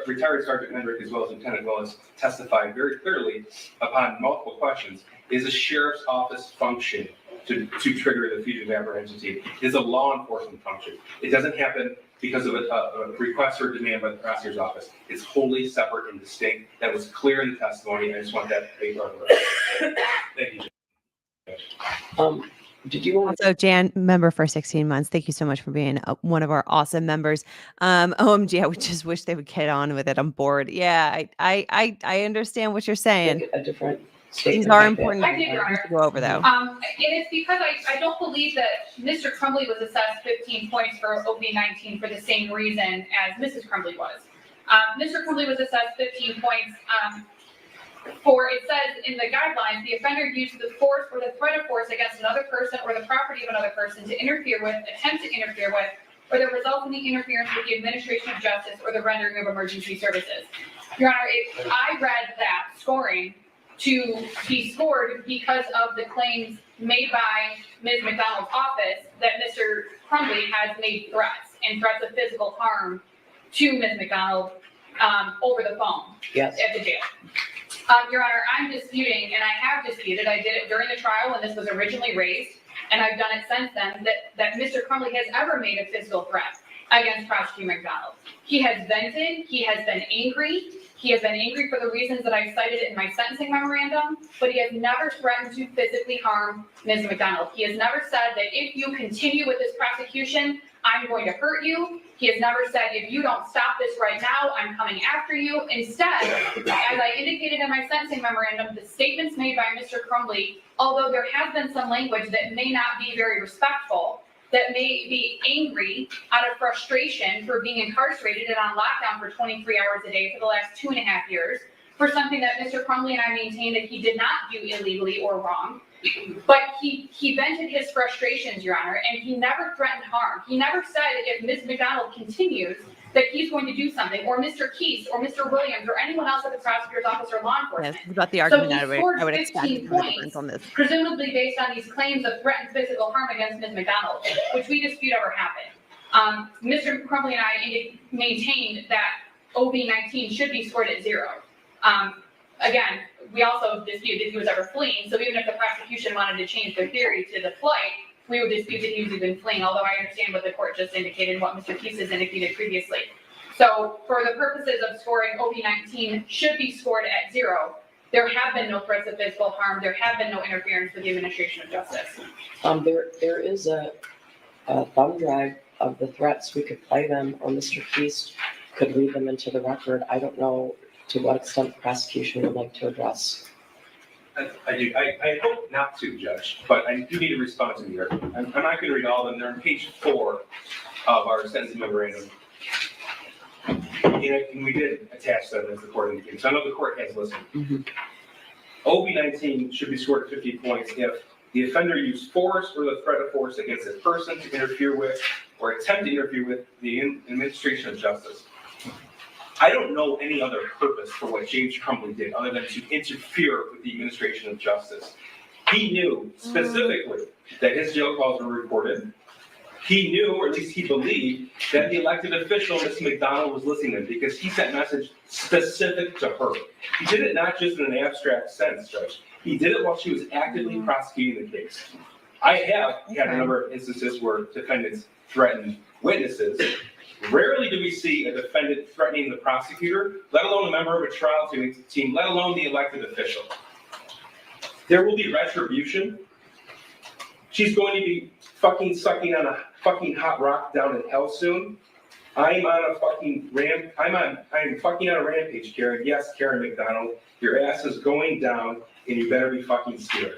retired Sergeant Hendrick, as well as Lieutenant Willis, testified very clearly upon multiple questions. Is a sheriff's office function to trigger the fugitive apprehension team? It is a law enforcement function. It doesn't happen because of a request or demand by the prosecutor's office. It's wholly separate and distinct. That was clear in the testimony. I just want that paper on the record. Thank you, Judge. Did you want Also, Jan, member for 16 months. Thank you so much for being one of our awesome members. OMG, I would just wish they would get on with it. I'm bored. Yeah, I understand what you're to saying. make a different statement? These are like that? important I did, Your Honor. to go over, though. And it's because I don't believe that Mr. Crumbley was assessed 15 points for OB-19 for the same reason as Mrs. Crumbley was. Mr. Crumbley was assessed 15 points for, it says in the guidelines, the offender used the force or the threat of force against another person or the property of another person to interfere with, attempt to interfere with, or that results in the interference with the administration of justice or the rendering of emergency services. Your Honor, I read that scoring to be scored because of the claims made by Ms. McDonald's office that Mr. Crumbley has made threats and threats of physical harm to Ms. McDonald over the phone Yes. at the jail. Your Honor, I'm disputing, and I have disputed, I did it during the trial when this was originally raised, and I've done it since then, that Mr. Crumbley has ever made a physical threat against Prosecutor McDonald. He has vented, he has been angry for the reasons that I cited in my sentencing memorandum, but he has never threatened to physically harm Ms. McDonald. He has never said that if you continue with this prosecution, I'm going to hurt you. He has never said, if you don't stop this right now, I'm coming after you. Instead, as I indicated in my sentencing memorandum, the statements made by Mr. Crumbley, although there has been some language that may not be very respectful, that may be angry out of frustration for being incarcerated and on lockdown for 23 hours a day for the last 2.5 years, for something that Mr. Crumbley and I maintain that he did not do illegally or wrong. But he vented his frustrations, Your Honor, and he never threatened harm. He never said if Ms. McDonald continues that he's going to do something, or Mr. Keese, or Mr. Williams, or anyone else at the prosecutor's office or law Yes, enforcement. it's about the So argument he scored I would expect 15 from the points. defense on this. Presumably based on these claims of threatened physical harm against Ms. McDonald, which we dispute ever happened. Mr. Crumbley and I maintained that OB-19 should be scored at 0. Again, we also dispute that he was ever fleeing, so even if the prosecution wanted to change their theory to the flight, we would dispute that he was even fleeing, although I understand what the court just indicated and what Mr. Keese has indicated previously. So for the purposes of scoring, OB-19 should be scored at 0. There have been no threats of physical harm. There have been no interference with the administration of justice. There is a thumb drive of the threats. We could play them, or Mr. Keese could read them into the record. I don't know to what extent the prosecution would like to address. I do. I hope not to, Judge, but I do need a response in here. I'm not going to read all of them. They're on page 4 of our sentencing memorandum. And we did attach them as the court indicated. So I know the court has listened. Mhm. OB-19 should be scored at 50 points if the offender used force or the threat of force against a person to interfere with or attempt to interfere with the administration of justice. I don't know any other purpose for what James Crumbley did other than to interfere with the administration of justice. He knew specifically that his jail calls were recorded. He knew, or at least he believed, that the elected official, Ms. McDonald, was listening to him because he sent message specific to her. He did it not just in an abstract sense, Judge. He did it while she was actively prosecuting the case. I have had a number of instances where defendants threatened witnesses. Rarely do we see a defendant threatening the prosecutor, let alone a member of a trial team, let alone the elected official. There will be retribution. She's going to be fucking sucking on a fucking hot rock down in hell soon. I'm on a fucking I'm fucking on a rampage, Karen. Yes, Karen McDonald, your ass is going down, and you better be fucking scared.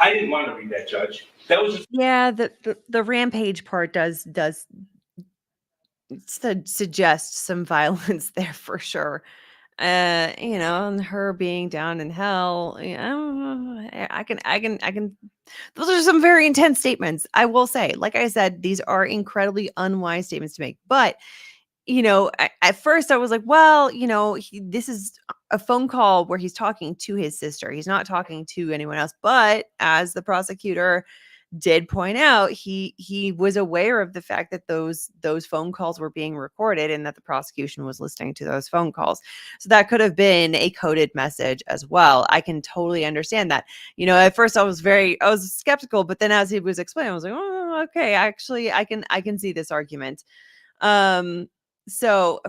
I didn't want to read that, Judge. That was just the rampage part does suggest some violence there for sure. And her being down in hell, I can those are some very intense statements. I will say, like I said, these are incredibly unwise statements to make. But, at first I was like, well, this is a phone call where he's talking to his sister. He's not talking to anyone else. But as the prosecutor did point out, he was aware of the fact that those phone calls were being recorded and that the prosecution was listening to those phone calls. So that could have been a coded message as well. I can totally understand that. At first I was skeptical, but then as he was explaining, I was like, oh, okay, actually I can see this argument. So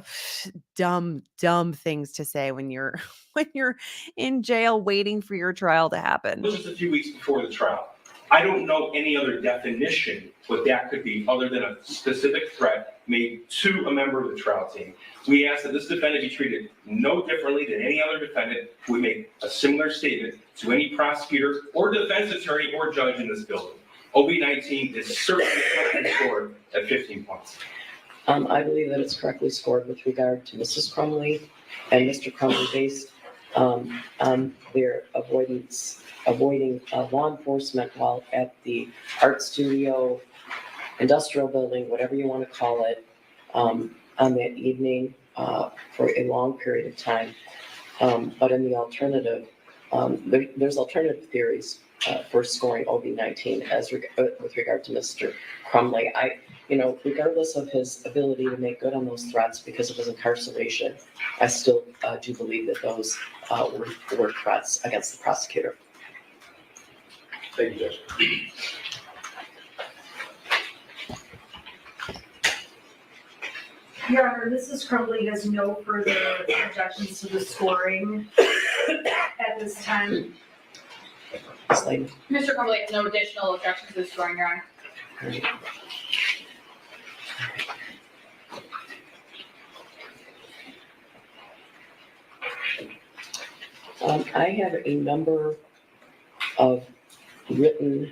dumb things to say when you're when you're in jail waiting for your trial to happen. Just a few weeks before the trial. I don't know any other definition what that could be other than a specific threat made to a member of the trial team. We ask that this defendant be treated no differently than any other defendant who would make a similar statement to any prosecutor or defense attorney or judge in this building. OB-19 is certainly correctly scored at 15 points. I believe that it's correctly scored with regard to Mrs. Crumbley and Mr. Crumbley based on their avoiding law enforcement while at the art studio, industrial building, whatever you want to call it, on that evening for a long period of time. But in the alternative, there's alternative theories for scoring OB-19 with regard to Mr. Crumbley. Regardless of his ability to make good on those threats because of his incarceration, I still do believe that those were threats against the prosecutor. Thank you, Judge. Your Honor, Mrs. Crumbley has no further objections to the scoring at this time. Ms. Layton. Mr. Crumbley has no additional objections to the scoring, Your Honor. I have a number of written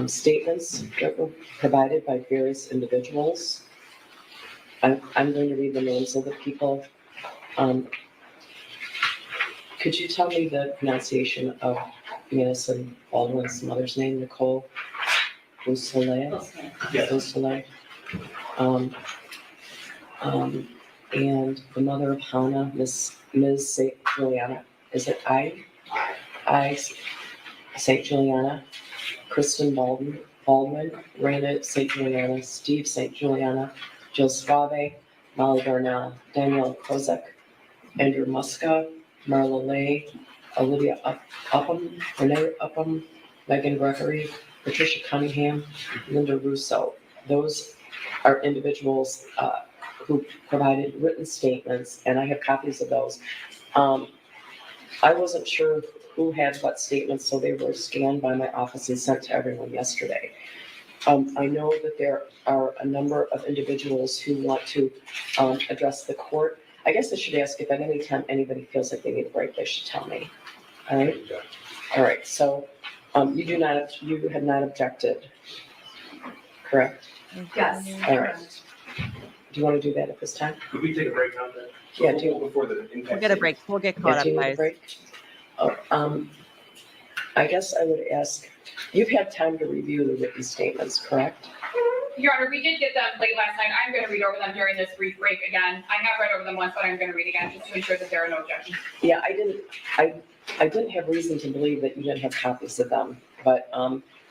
statements that were provided by various individuals. I'm going to read the names of the people. Could you tell me the pronunciation of Madison Baldwin's mother's name, Nicole Beausoleil? Yes. Beausoleil. And the mother of Hannah, Ms. St. Juliana, is it I, St. Juliana, Kristen Baldwin, Raina St. Juliana, Steve St. Juliana, Jill Suave, Molly Darnell, Danielle Kozak, Andrew Muska, Marla Lay, Olivia Upham, Renee Upham, Megan Gregory, Patricia Cunningham, Linda Russo. Those are individuals who provided written statements, and I have copies of those. I wasn't sure who had what statements, so they were scanned by my office and sent to everyone yesterday. I know that there are a number of individuals who want to address the court. I guess I should ask if at any time anybody feels like they need a break, they should tell me. All right? All right, so you have not objected, correct? Yes. All right. Do you want to do that at this time? Could we take a break now then? Yeah, Before the impact. We'll get a break. We'll get caught Yeah, up, do you need a guys. break? Oh, I guess I would ask, you've had time to review the written statements, correct? Your Honor, we did get them late last night. I'm going to read over them during this brief break again. I have read over them once, but I'm going to read again just to ensure that there are no objections. Yeah, I didn't have reason to believe that you didn't have copies of them, but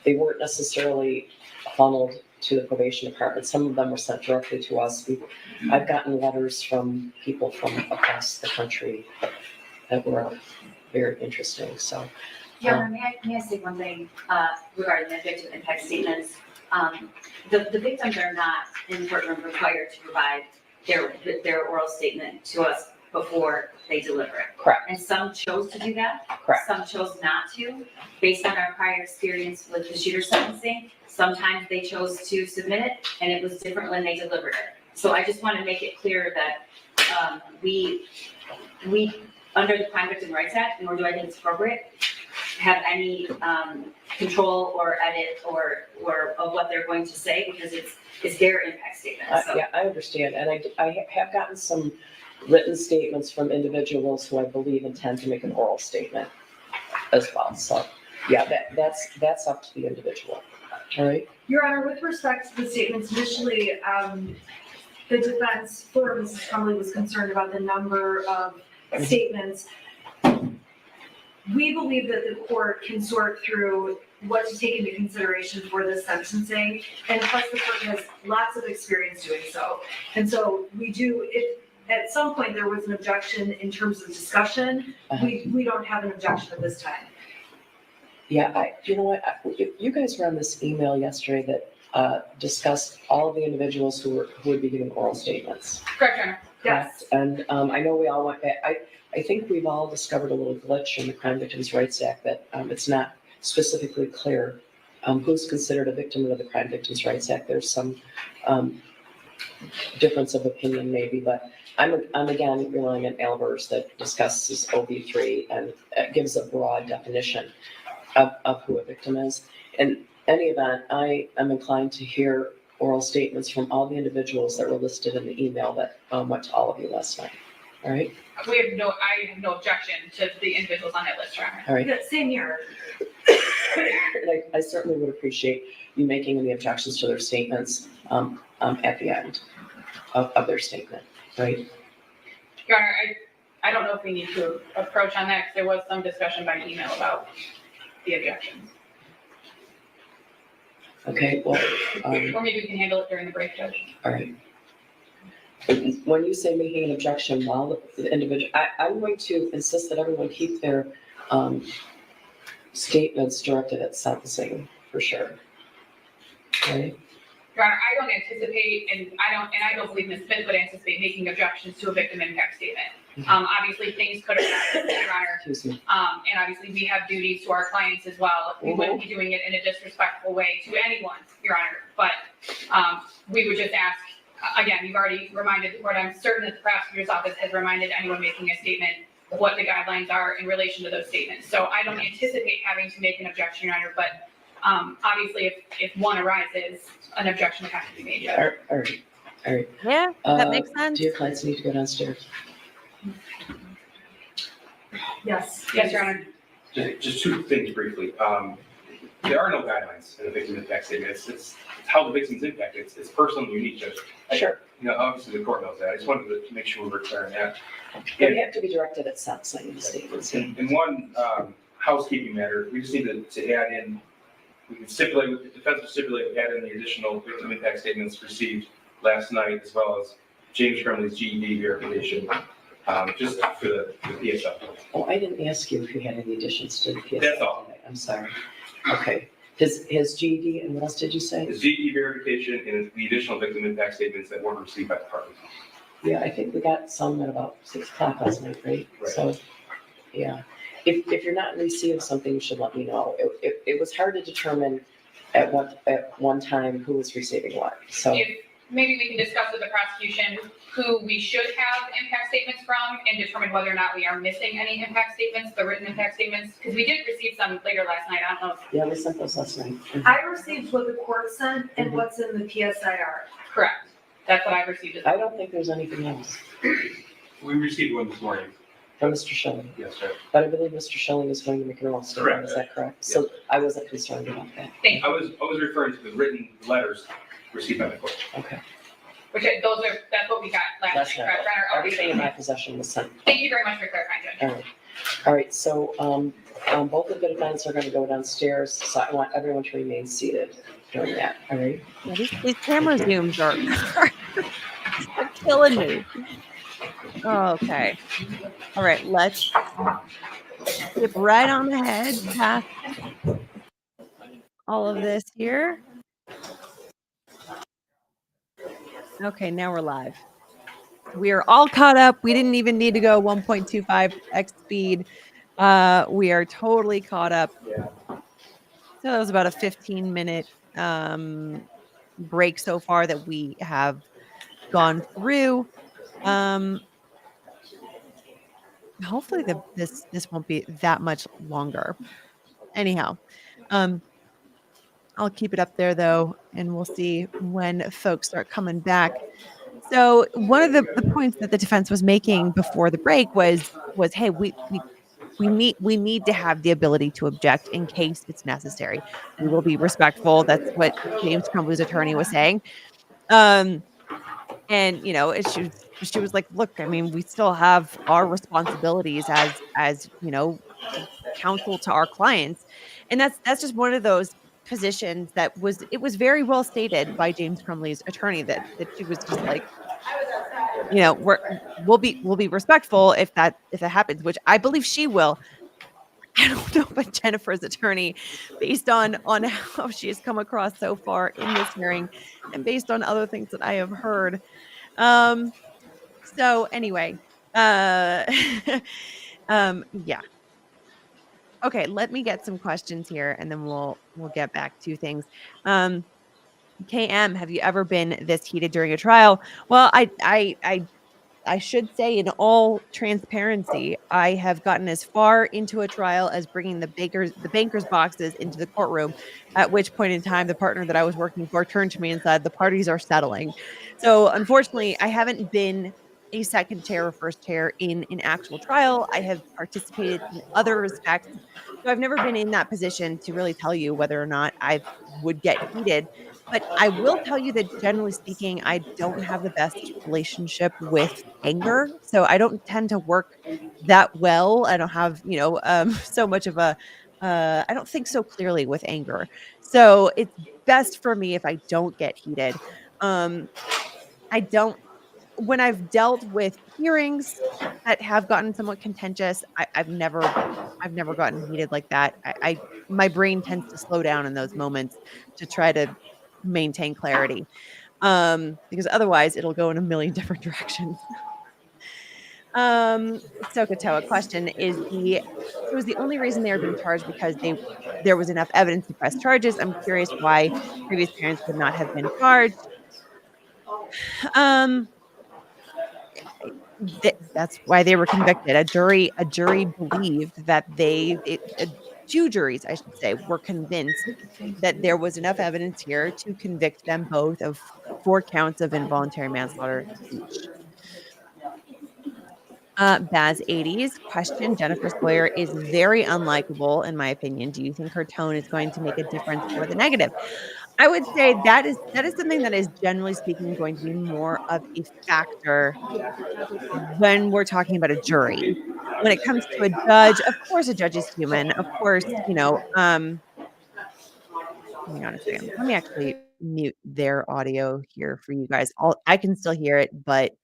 they weren't necessarily funneled to the probation department. Some of them were sent directly to us. I've gotten letters from people from across the country that were very interesting, so. Your Honor, may I say one thing regarding the victim impact statements? The victims are not in the courtroom required to provide their oral statement to us before they deliver it. Correct. And some chose to do that. Correct. Some chose not to, based on our prior experience with the shooter sentencing. Sometimes they chose to submit it, and it was different when they delivered it. So I just want to make it clear that we, under the Crime Victim Rights Act, nor do I think it's appropriate, have any control or edit or of what they're going to say, because it's their impact statement. So. Yeah, I understand, and I have gotten some written statements from individuals who I believe intend to make an oral statement as well. So, yeah, that's up to the individual. All right. Your Honor, with respect to the statements, initially, the defense for Mrs. Crumbley was concerned about the number of statements. We believe that the court can sort through what to take into consideration for this sentencing, and plus the court has lots of experience doing so. And so we do, if at some point there was an objection in terms of discussion, we don't have an objection at this time. Yeah, you know what, you guys were on this email yesterday that discussed all of the individuals who would be giving oral statements. Correct, Your Honor. Yes. And I know we all went back, I think we've all discovered a little glitch in the Crime Victims' Rights Act that it's not specifically clear who's considered a victim under the Crime Victims' Rights Act. There's some difference of opinion maybe, but I'm again relying on Albers that discusses OB3 and gives a broad definition of who a victim is. In any event, I am inclined to hear oral statements from all the individuals that were listed in the email that went to all of you last night. All right? I have no objection to the individuals on that list, Your Honor. All right. Yeah, same here. And I certainly would appreciate you making any objections to their statements at the end of their statement, right? Your Honor, I don't know if we need to approach on that, because there was some discussion by email about the objections. Okay, well, Or maybe we can handle it during the break, Judge. all right. When you say making an objection while the individual, I'm going to insist that everyone keep their statements directed at sentencing, for sure. Right? Your Honor, I don't anticipate, and I don't believe Ms. Smith would anticipate making objections to a victim impact statement. Obviously, things could have happened, Your Honor. Excuse me. And obviously, we have duties to our clients as well. We wouldn't be doing it in a disrespectful way to anyone, Your Honor. But we would just ask, again, you've already reminded the court, I'm certain that the prosecutor's office has reminded anyone making a statement of what the guidelines are in relation to those statements. So I don't anticipate having to make an objection, Your Honor, but obviously, if one arises, an objection would have to be made. All right. Yeah, that makes sense. Do your clients need to go downstairs? Yes. Yes, Your Honor. Just two things briefly. There are no guidelines in the victim impact statement. It's how the victim's impacted. It's personal and unique, Judge. Sure. You know, obviously the court knows that. I just wanted to make sure we were clear on that. They have to be directed at sentencing, the statements. In one housekeeping matter, we just need to add in, we can stipulate, the defense will stipulate, add in the additional victim impact statements received last night, as well as James Crumbley's GED verification, just for the PSL. Oh, I didn't ask you if you had any additions to the PSL. That's all. I'm sorry. Okay. His GED and what else did you say? His GED verification and the additional victim impact statements that weren't received by the department. Yeah, I think we got some at about 6 o'clock last night, right? Right. So, yeah. If you're not in receipt of something, you should let me know. It was hard to determine at one time who was receiving what, so. If maybe we can discuss with the prosecution who we should have impact statements from and determine whether or not we are missing any impact statements, the written impact statements, because we did receive some later last night. I don't know if Yeah, we sent those last night. I received what the court sent and what's in the PSIR. correct. That's what I received as well. I don't think there's anything else We received one this morning. from Mr. Schilling, Yes, sir. but I believe Mr. Schilling is going to make an oral statement, Correct. is that correct? So I wasn't concerned about that. Thank you. I was referring to the written letters received by the court. Okay. That's what we got last That's night, not, correct, Your Honor? Okay, everything in thank my you. possession was sent. Thank you very much for clarifying, Judge. All right, so both of the defendants are going to go downstairs, so I want everyone to remain seated during that, all right? Yeah, these camera zooms are they're killing me. Okay. All right, let's skip right on ahead past all of this here. Okay, now we're live. We are all caught up. We didn't even need to go 1.25x speed. We are totally caught up. So that was about a 15-minute break so far that we have gone through. Hopefully this won't be that much longer. Anyhow, I'll keep it up there though, and we'll see when folks start coming back. So one of the points that the defense was making before the break was hey, we need to have the ability to object in case it's necessary. We will be respectful. That's what James Crumbley's attorney was saying. And you know, she was like, look, I mean, we still have our responsibilities as you know, counsel to our clients, and that's just one of those positions that was very well stated by James Crumbley's attorney that she was just like, you know, we'll be respectful if that happens, which I believe she will. I don't know, but Jennifer's attorney, based on how she has come across so far in this hearing and based on other things that I have heard. So anyway, uh, yeah. Okay, let me get some questions here and then we'll get back to things. KM, have you ever been this heated during a trial? Well, I should say in all transparency, I have gotten as far into a trial as bringing the banker's boxes into the courtroom, at which point in time, the partner that I was working for turned to me and said, "The parties are settling." So unfortunately, I haven't been a second chair or first chair in an actual trial. I have participated in other respects. So I've never been in that position to really tell you whether or not I would get heated. But I will tell you that generally speaking, I don't have the best relationship with anger. So I don't tend to work that well. I don't have, so much of a, I don't think so clearly with anger. So it's best for me if I don't get heated. I don't, when I've dealt with hearings that have gotten somewhat contentious, I've never gotten heated like that. My brain tends to slow down in those moments to try to maintain clarity. Because otherwise it'll go in a million different directions. Sokotoa question was the only reason they were being charged because there was enough evidence to press charges. I'm curious why previous parents would not have been charged. That's why they were convicted. A jury believed that two juries, I should say, were convinced that there was enough evidence here to convict them both of 4 counts of involuntary manslaughter each. Baz 80s question. Jennifer's lawyer is very unlikable, in my opinion. Do you think her tone is going to make a difference for the negative? I would say that is something that is generally speaking going to be more of a factor when we're talking about a jury. When it comes to a judge, of course, a judge is human. Of course, hang on a second. Let me actually mute their audio here for you guys. I can still hear it, but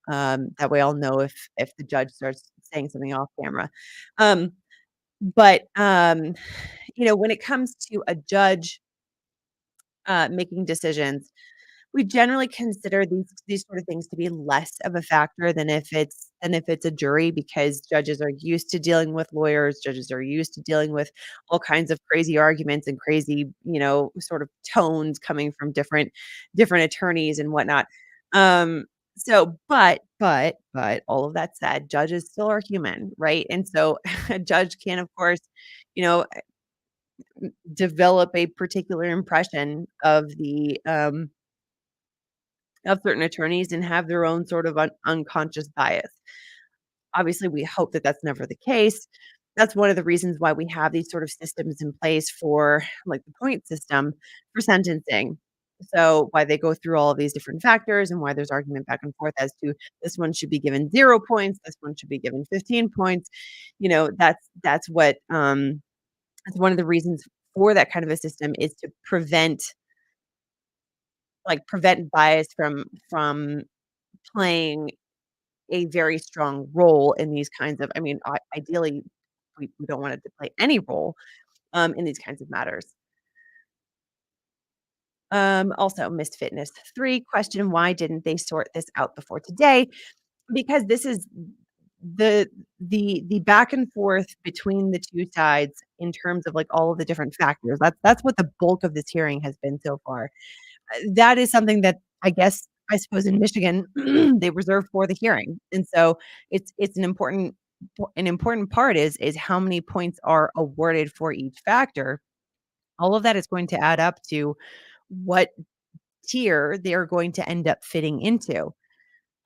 that way I'll know if the judge starts saying something off camera. But when it comes to a judge making decisions, we generally consider these sort of things to be less of a factor than if it's a jury, because judges are used to dealing with lawyers, judges are used to dealing with all kinds of crazy arguments and crazy, sort of tones coming from different attorneys and whatnot. But all of that said, judges still are human, right? And so a judge can, of course, you know, develop a particular impression of the of certain attorneys and have their own sort of unconscious bias. Obviously, we hope that that's never the case. That's one of the reasons why we have these sort of systems in place for, like, the point system for sentencing. So why they go through all of these different factors and why there's argument back and forth as to this one should be given 0 points, this one should be given 15 points. That's what that's one of the reasons for that kind of a system, is to prevent bias from playing a very strong role in these kinds of, ideally, we don't want it to play any role, in these kinds of matters. Also, Miss Fitness 3 question, why didn't they sort this out before today? Because this is the back and forth between the 2 sides in terms of, like, all of the different factors. That's what the bulk of this hearing has been so far. That is something that I suppose in Michigan, they reserve for the hearing. And so it's an important part is how many points are awarded for each factor. All of that is going to add up to what tier they're going to end up fitting into.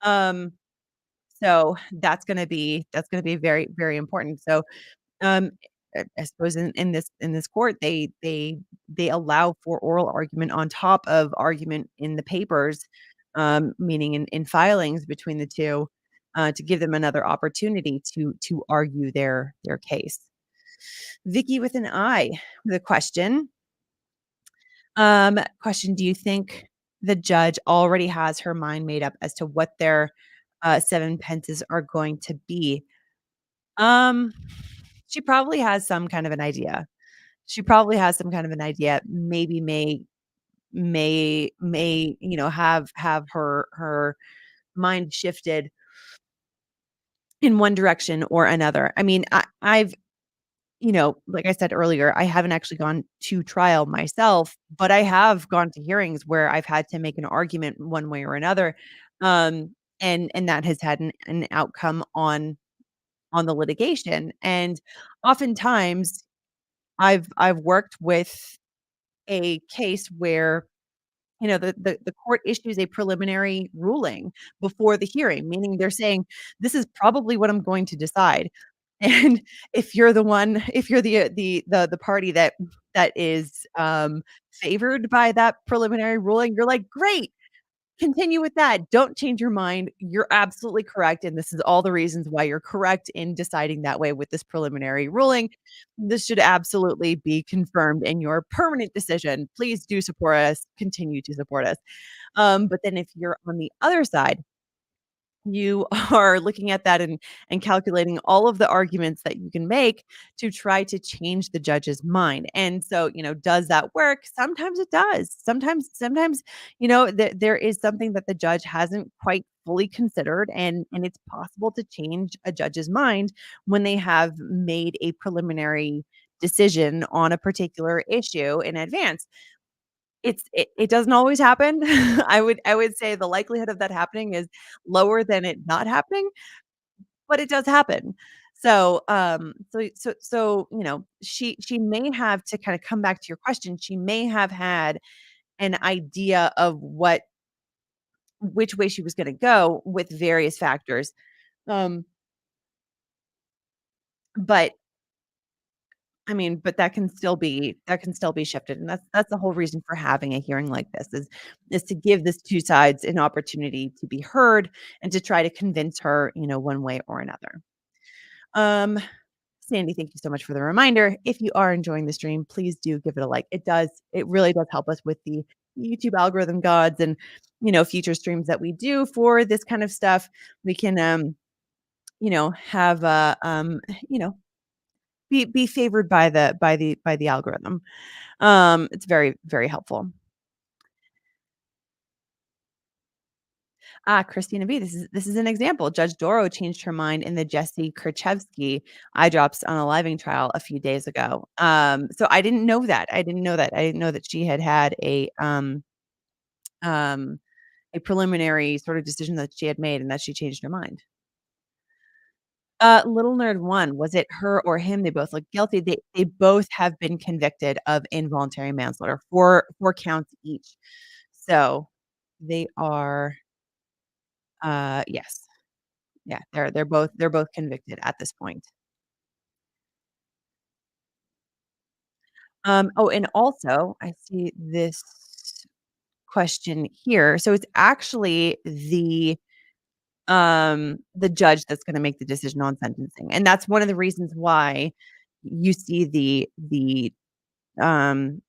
So that's gonna be very, very important. So um, I suppose in this court, they allow for oral argument on top of argument in the papers, meaning in filings between the 2, to give them another opportunity to argue their case. Vicky with an I with a question. Question, do you think the judge already has her mind made up as to what their 7 pences are going to be? Um, she probably has some kind of an idea. She probably has some kind of an idea, maybe may, have her mind shifted in one direction or another. I mean, I've like I said earlier, I haven't actually gone to trial myself, but I have gone to hearings where I've had to make an argument one way or another. And that has had an outcome on the litigation. And oftentimes I've worked with a case where the court issues a preliminary ruling before the hearing, meaning they're saying, "This is probably what I'm going to decide." And if you're the party that is, favored by that preliminary ruling, you're like, "Great, continue with that. Don't change your mind. You're absolutely correct, and this is all the reasons why you're correct in deciding that way with this preliminary ruling. This should absolutely be confirmed in your permanent decision. Please do support us. Continue to support us." But then if you're on the other side, you are looking at that and calculating all of the arguments that you can make to try to change the judge's mind. And so, does that work? Sometimes it does. Sometimes, there is something that the judge hasn't quite fully considered, and it's possible to change a judge's mind when they have made a preliminary decision on a particular issue in advance. It doesn't always happen. I would say the likelihood of that happening is lower than it not happening, but it does happen. So, she may have, to kinda come back to your question, she may have had an idea of which way she was gonna go with various factors. Um, but I mean, but that can still be shifted, and that's the whole reason for having a hearing like this is to give this 2 sides an opportunity to be heard and to try to convince her, one way or another. Um, Sandy, thank you so much for the reminder. If you are enjoying the stream, please do give it a like. It really does help us with the YouTube algorithm gods and, future streams that we do for this kind of stuff. We can, have, be favored by the algorithm. It's very, very helpful. Christina B, this is an example. Judge Doro changed her mind in the Jesse Kerchevsky eye drops on a living trial a few days ago. So I didn't know that. I didn't know that. I didn't know that she had um, a preliminary sort of decision that she had made and that she changed her mind. Little Nerd 1, was it her or him? They both look guilty. They both have been convicted of involuntary manslaughter, 4 counts each. So they are, yes. Yeah, they're both convicted at this point. Oh, and also I see this question here. So it's actually the judge that's gonna make the decision on sentencing, and that's one of the reasons why you see um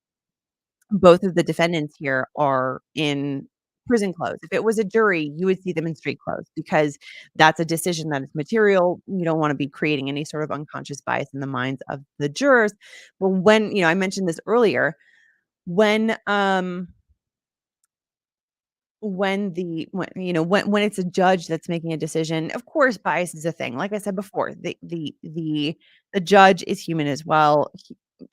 both of the defendants here are in prison clothes. If it was a jury, you would see them in street clothes because that's a decision that is material. You don't wanna be creating any sort of unconscious bias in the minds of the jurors. But when I mentioned this earlier, when, when it's a judge that's making a decision, of course, bias is a thing. Like I said before, the judge is human as well.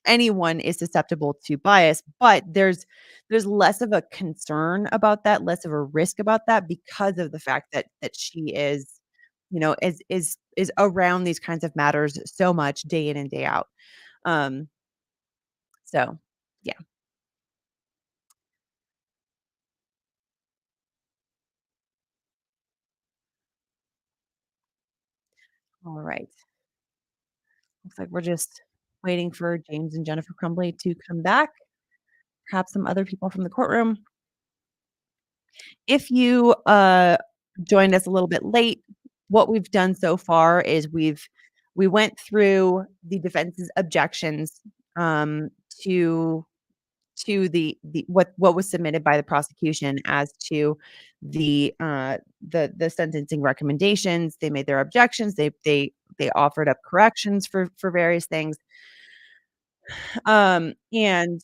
Anyone is susceptible to bias, but there's less of a concern about that, less of a risk about that because of the fact that she is, is around these kinds of matters so much day in and day out. Um, so yeah. All right. Looks like we're just waiting for James and Jennifer Crumbley to come back, perhaps some other people from the courtroom. If you joined us a little bit late, what we've done so far is we went through the defense's objections um, to to the what was submitted by the prosecution as to the sentencing recommendations. They made their objections. They offered up corrections for various things. Um, and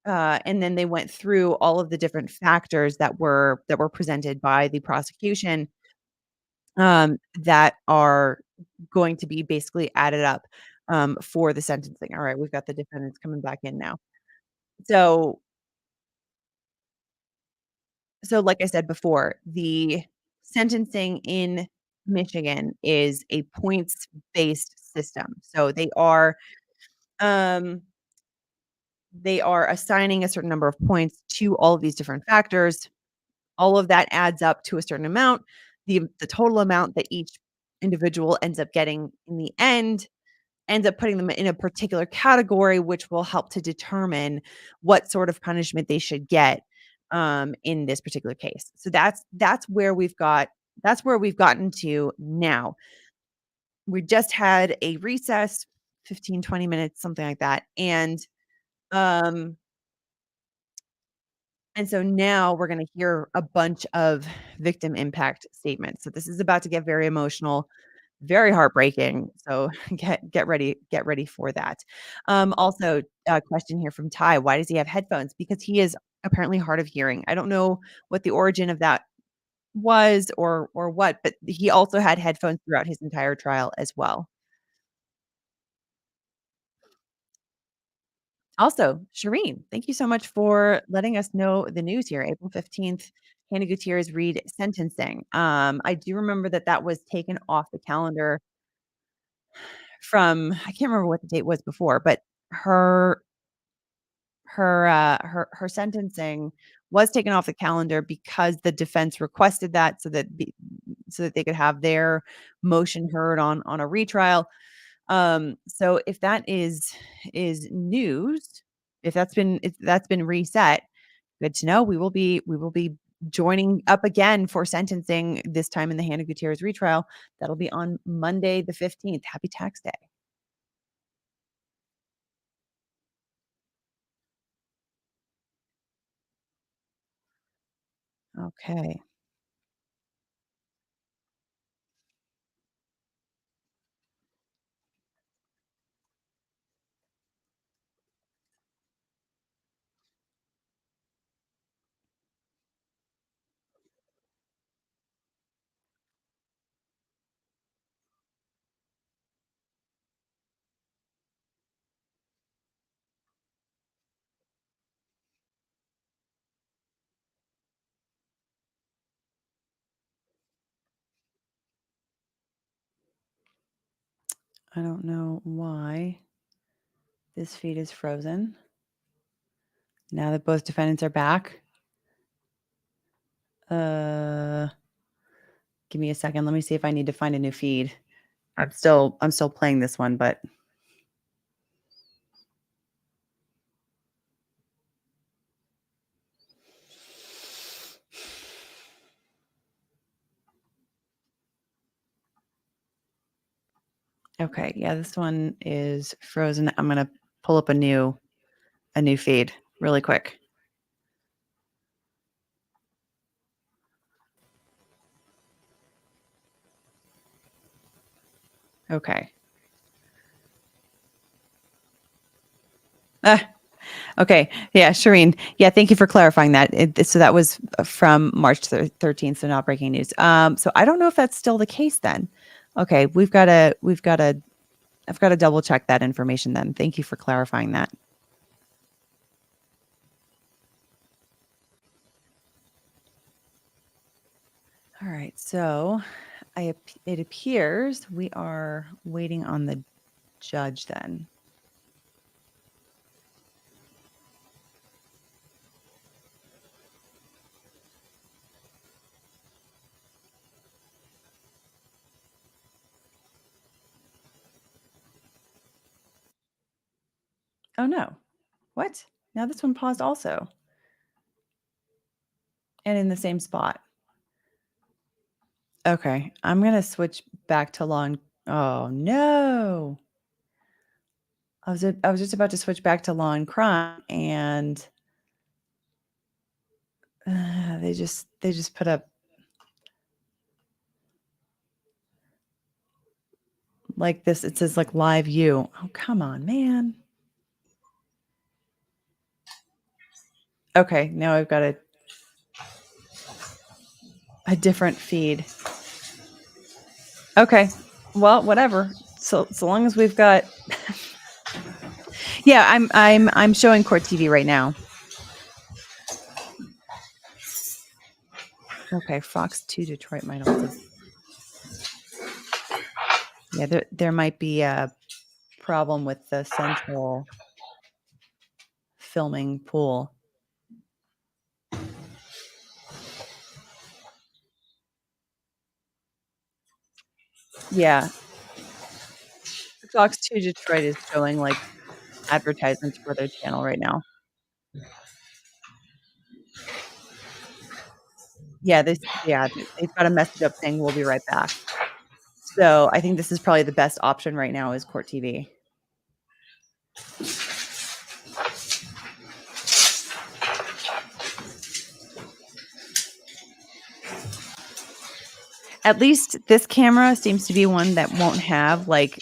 then they went through all of the different factors that were presented by the prosecution, that are going to be basically added up, for the sentencing. All right, we've got the defendants coming back in now. So like I said before, the sentencing in Michigan is a points-based system. So um, they are assigning a certain number of points to all of these different factors. All of that adds up to a certain amount. The total amount that each individual ends up getting in the end ends up putting them in a particular category, which will help to determine what sort of punishment they should get, in this particular case. So that's where we've gotten to now. We just had a recess, 15, 20 minutes, something like that. Um, and so now we're going to hear a bunch of victim impact statements. So this is about to get very emotional, very heartbreaking. So get ready for that. Also, a question here from Ty: why does he have headphones? Because he is apparently hard of hearing. I don't know what the origin of that was or what, but he also had headphones throughout his entire trial as well. Also, Shireen, thank you so much for letting us know the news here. April 15th, Hannah Gutierrez Reed sentencing. I do remember that was taken off the calendar from, I can't remember what the date was before, but her sentencing was taken off the calendar because the defense requested that so that they could have their motion heard on a retrial. So if that is news, if that's been reset, good to know. We will be joining up again for sentencing, this time in the Hannah Gutierrez retrial. That'll be on Monday the 15th. Happy tax day. Okay. I don't know why this feed is frozen. Now that both defendants are back. Give me a second. Let me see if I need to find a new feed. I'm still playing this one, but okay. Yeah, this one is frozen. I'm gonna pull up a new feed really quick. Okay. Okay. Yeah, Shireen. Yeah, thank you for clarifying that. So that was from March 13th, so not breaking news. So I don't know if that's still the case then. Okay, I've got to double check that information then. Thank you for clarifying that. All right, so it appears we are waiting on the judge then. Oh no. What? Now this one paused also. And in the same spot. Okay, I'm going to switch back to long. Oh no. I was just about to switch back to law and crime, and they just put up like this. It says like live view. Oh, come on, man. Okay, now I've got a different feed. Okay, well, whatever. So long as we've got, yeah, I'm showing Court TV right now. Okay, Fox 2 Detroit might also. Yeah, there might be a problem with the central filming pool. Yeah. Fox 2 Detroit is showing like advertisements for their channel right now. Yeah, they've got a message up saying we'll be right back. So I think this is probably the best option right now is Court TV. At least this camera seems to be one that won't have like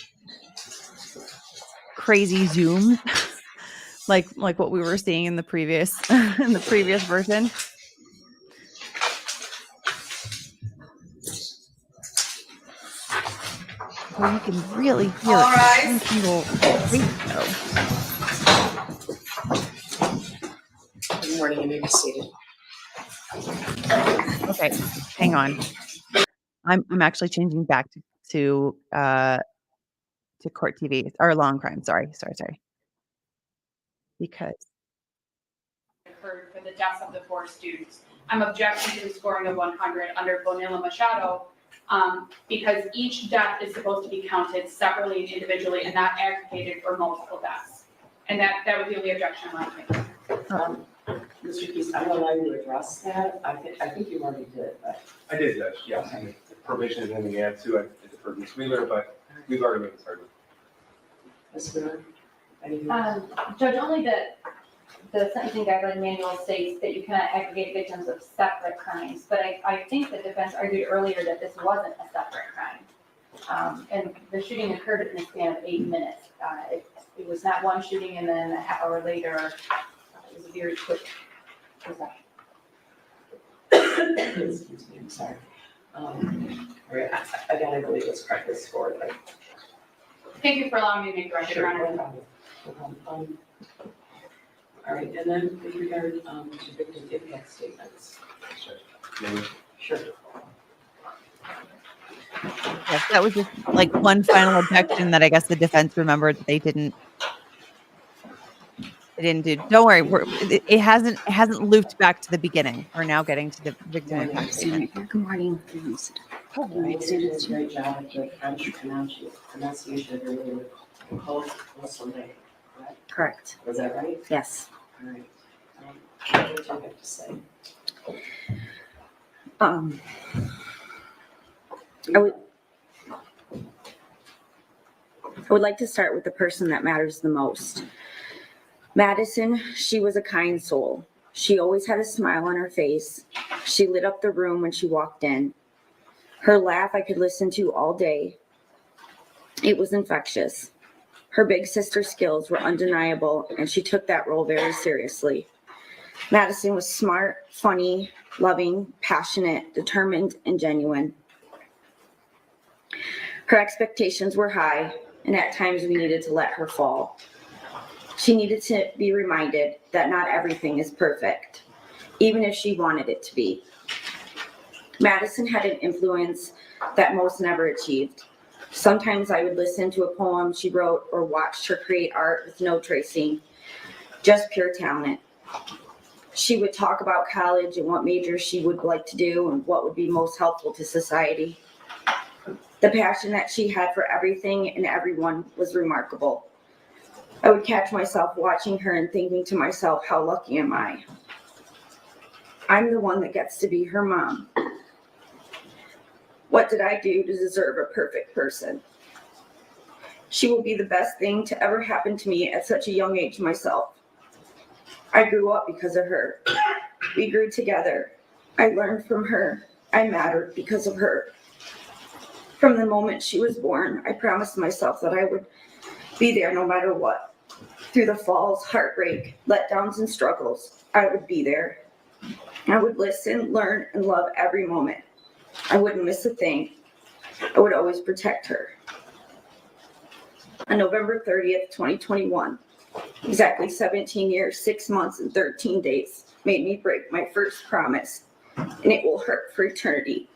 crazy zoom, like what we were seeing in the previous version. Well, you can really hear All right. every single radio. Good morning, you may be seated. Okay, hang on. I'm actually changing back to Court TV or Law and Crime. Sorry. Because Occurred for the deaths of the 4 students. I'm objecting to the scoring of 100 under Bonilla Machado because each death is supposed to be counted separately and individually and not aggregated for multiple deaths. And that was the only objection I wanted to make. Mr. Keys, I'm allowed to address that. I think you already did, but. I did, Judge, yes. I mean, if probation is anything to add to, I defer to Ms. Wheeler, but we've already made this argument. Ms. Wheeler, anything? Judge, only the sentencing guideline manual states that you cannot aggregate victims of separate crimes, but I think the defense argued earlier that this wasn't a separate crime. And the shooting occurred in the span of 8 minutes. It was not one shooting and then a half hour later, it was a very quick possession. Excuse me, I'm sorry. Again, I believe it's correctly scored, right? Thank you for allowing me to make the record, Your Honor. No problem. All right, and then with regard to victim impact statements. Sure. yes, that was just like one final objection that I guess the defense remembered that they didn't do. Don't worry, it hasn't looped back to the beginning. We're now getting to the victim impact statement. Good morning. All right, you did a great job at the French pronunciation of your name. Correct? Correct. Was that right? Yes. All right. What do you have to say? I would like to start with the person that matters the most. Madison, she was a kind soul. She always had a smile on her face. She lit up the room when she walked in. Her laugh I could listen to all day. It was infectious. Her big sister skills were undeniable, and she took that role very seriously. Madison was smart, funny, loving, passionate, determined, and genuine. Her expectations were high, and at times we needed to let her fall. She needed to be reminded that not everything is perfect, even if she wanted it to be. Madison had an influence that most never achieved. Sometimes I would listen to a poem she wrote or watched her create art with no tracing, just pure talent. She would talk about college and what majors she would like to do and what would be most helpful to society. The passion that she had for everything and everyone was remarkable. I would catch myself watching her and thinking to myself, how lucky am I? I'm the one that gets to be her mom. What did I do to deserve a perfect person? She will be the best thing to ever happen to me at such a young age myself. I grew up because of her. We grew together. I learned from her. I mattered because of her. From the moment she was born, I promised myself that I would be there no matter what. Through the falls, heartbreak, letdowns, and struggles, I would be there. I would listen, learn, and love every moment. I wouldn't miss a thing. I would always protect her. On November 30th, 2021, exactly 17 years, 6 months, and 13 days made me break my first promise, and it will hurt for eternity.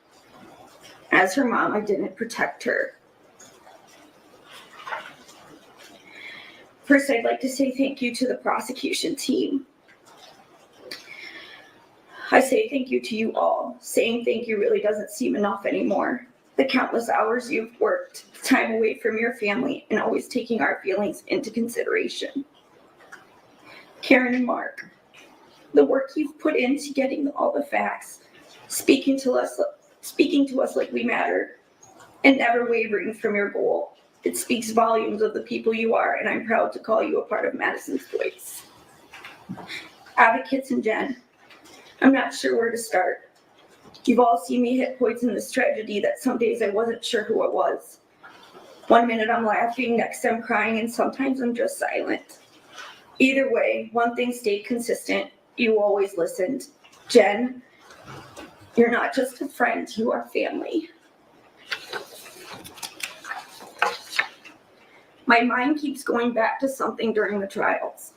As her mom, I didn't protect her. First, I'd like to say thank you to the prosecution team. I say thank you to you all. Saying thank you really doesn't seem enough anymore. The countless hours you've worked, time away from your family, and always taking our feelings into consideration. Karen and Mark, the work you've put into getting all the facts, speaking to us like we matter, and never wavering from your goal. It speaks volumes of the people you are, and I'm proud to call you a part of Madison's voice. Advocates and Jen, I'm not sure where to start. You've all seen me hit points in this tragedy that some days I wasn't sure who it was. One minute I'm laughing, next I'm crying, and sometimes I'm just silent. Either way, one thing stayed consistent. You always listened. Jen, you're not just a friend, you are family. My mind keeps going back to something during the trials.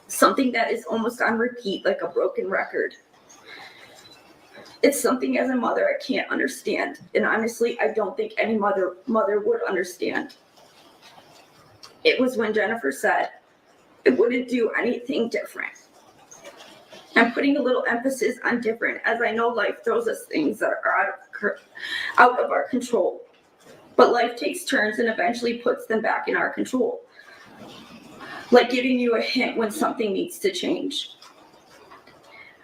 Something that is almost on repeat like a broken record. It's something as a mother I can't understand, and honestly, I don't think any mother would understand. It was when Jennifer said it wouldn't do anything different. I'm putting a little emphasis on different, as I know life throws us things that are out of our control. But life takes turns and eventually puts them back in our control. Like giving you a hint when something needs to change.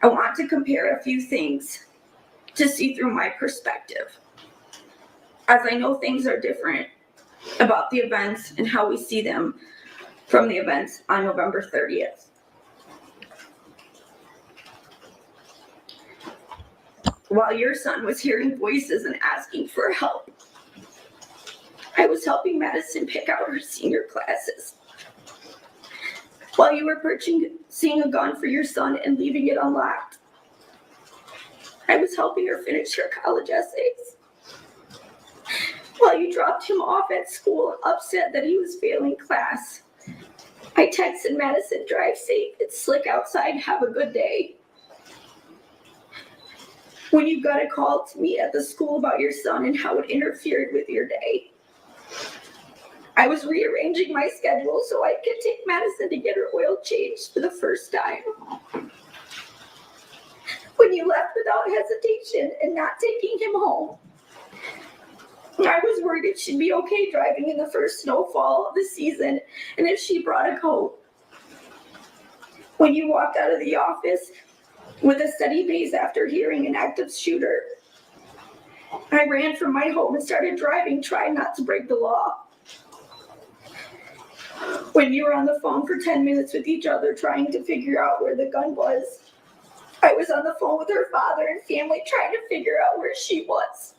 I want to compare a few things to see through my perspective. As I know things are different about the events and how we see them from the events on November 30th. While your son was hearing voices and asking for help, I was helping Madison pick out her senior classes. While you were purchasing a gun for your son and leaving it unlocked, I was helping her finish her college essays. While you dropped him off at school, upset that he was failing class, I texted Madison, drive safe, it's slick outside, have a good day. When you got a call to me at the school about your son and how it interfered with your day, I was rearranging my schedule so I could take Madison to get her oil changed for the first time. When you left without hesitation and not taking him home, I was worried if she'd be okay driving in the first snowfall of the season and if she brought a coat. When you walked out of the office with a steady pace after hearing an active shooter, I ran from my home and started driving, trying not to break the law. When you were on the phone for 10 minutes with each other trying to figure out where the gun was, I was on the phone with her father and family trying to figure out where she was.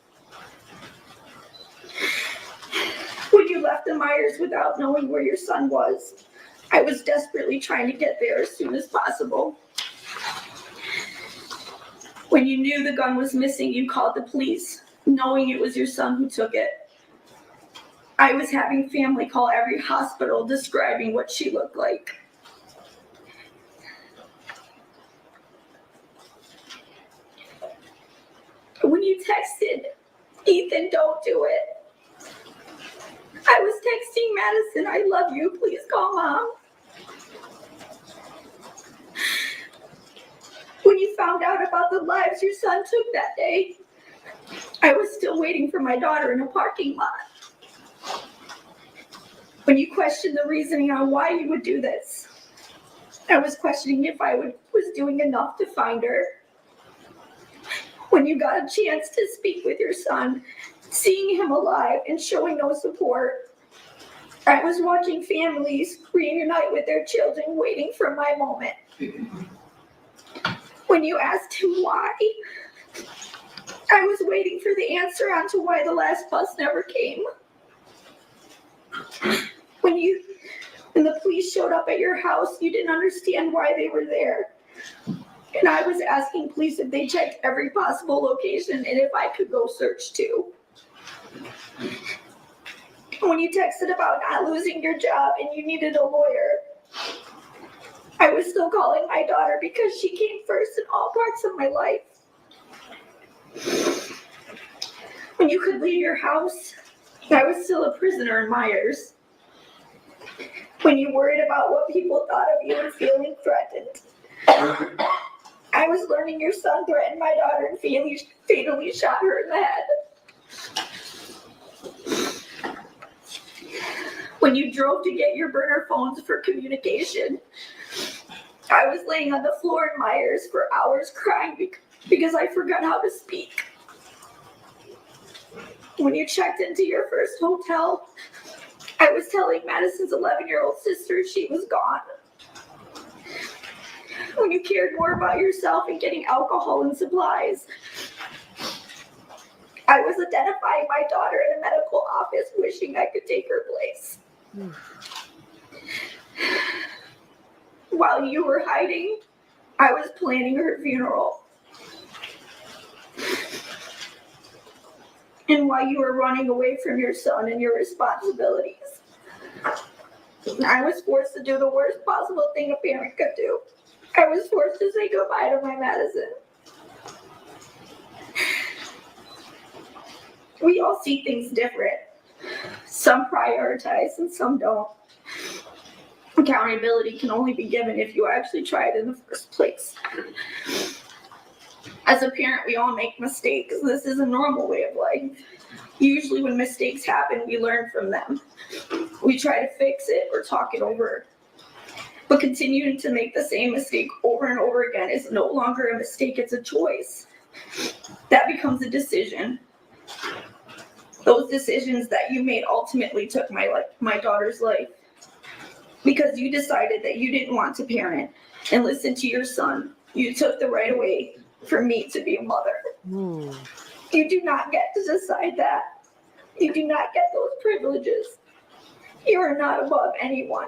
When you left the Myers without knowing where your son was, I was desperately trying to get there as soon as possible. When you knew the gun was missing, you called the police, knowing it was your son who took it. I was having family call every hospital describing what she looked like. When you texted, Ethan, don't do it. I was texting Madison, I love you, please call mom. When you found out about the lives your son took that day, I was still waiting for my daughter in a parking lot. When you questioned the reasoning on why you would do this, I was questioning if I was doing enough to find her. When you got a chance to speak with your son, seeing him alive and showing no support, I was watching families reunite with their children, waiting for my moment. When you asked him why, I was waiting for the answer onto why the last bus never came. When the police showed up at your house, you didn't understand why they were there. And I was asking police if they checked every possible location and if I could go search too. When you texted about not losing your job and you needed a lawyer, I was still calling my daughter because she came first in all parts of my life. When you could leave your house, I was still a prisoner in Myers. When you worried about what people thought of you and feeling threatened, I was learning your son threatened my daughter and fatally shot her in the head. When you drove to get your burner phones for communication, I was laying on the floor in Myers for hours crying because I forgot how to speak. When you checked into your first hotel, I was telling Madison's 11-year-old sister she was gone. When you cared more about yourself and getting alcohol and supplies, I was identifying my daughter in a medical office wishing I could take her place. While you were hiding, I was planning her funeral. And while you were running away from your son and your responsibilities, I was forced to do the worst possible thing a parent could do. I was forced to say goodbye to my Madison. We all see things different. Some prioritize and some don't. Accountability can only be given if you actually try it in the first place. As a parent, we all make mistakes. This is a normal way of life. Usually when mistakes happen, we learn from them. We try to fix it or talk it over. But continuing to make the same mistake over and over again is no longer a mistake, it's a choice. That becomes a decision. Those decisions that you made ultimately took my daughter's life. Because you decided that you didn't want to parent and listen to your son. You took the right away for me to be a mother. You do not get to decide that. You do not get those privileges. You are not above anyone.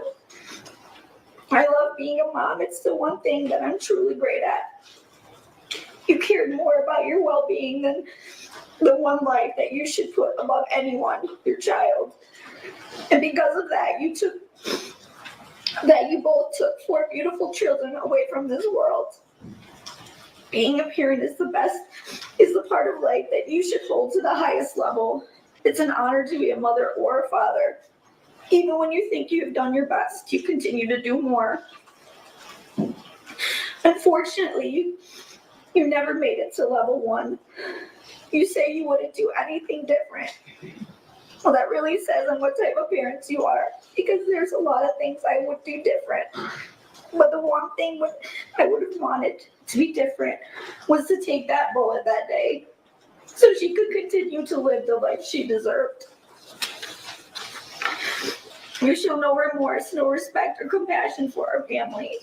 I love being a mom. It's the one thing that I'm truly great at. You cared more about your well-being than the one life that you should put above anyone, your child. And because of that, you both took 4 beautiful children away from this world. Being a parent is the part of life that you should hold to the highest level. It's an honor to be a mother or a father. Even when you think you have done your best, you continue to do more. Unfortunately, you never made it to level 1. You say you wouldn't do anything different. Well, that really says on what type of parents you are, because there's a lot of things I would do different. But the one thing I would have wanted to be different was to take that bullet that day so she could continue to live the life she deserved. You show no remorse, no respect or compassion for our family.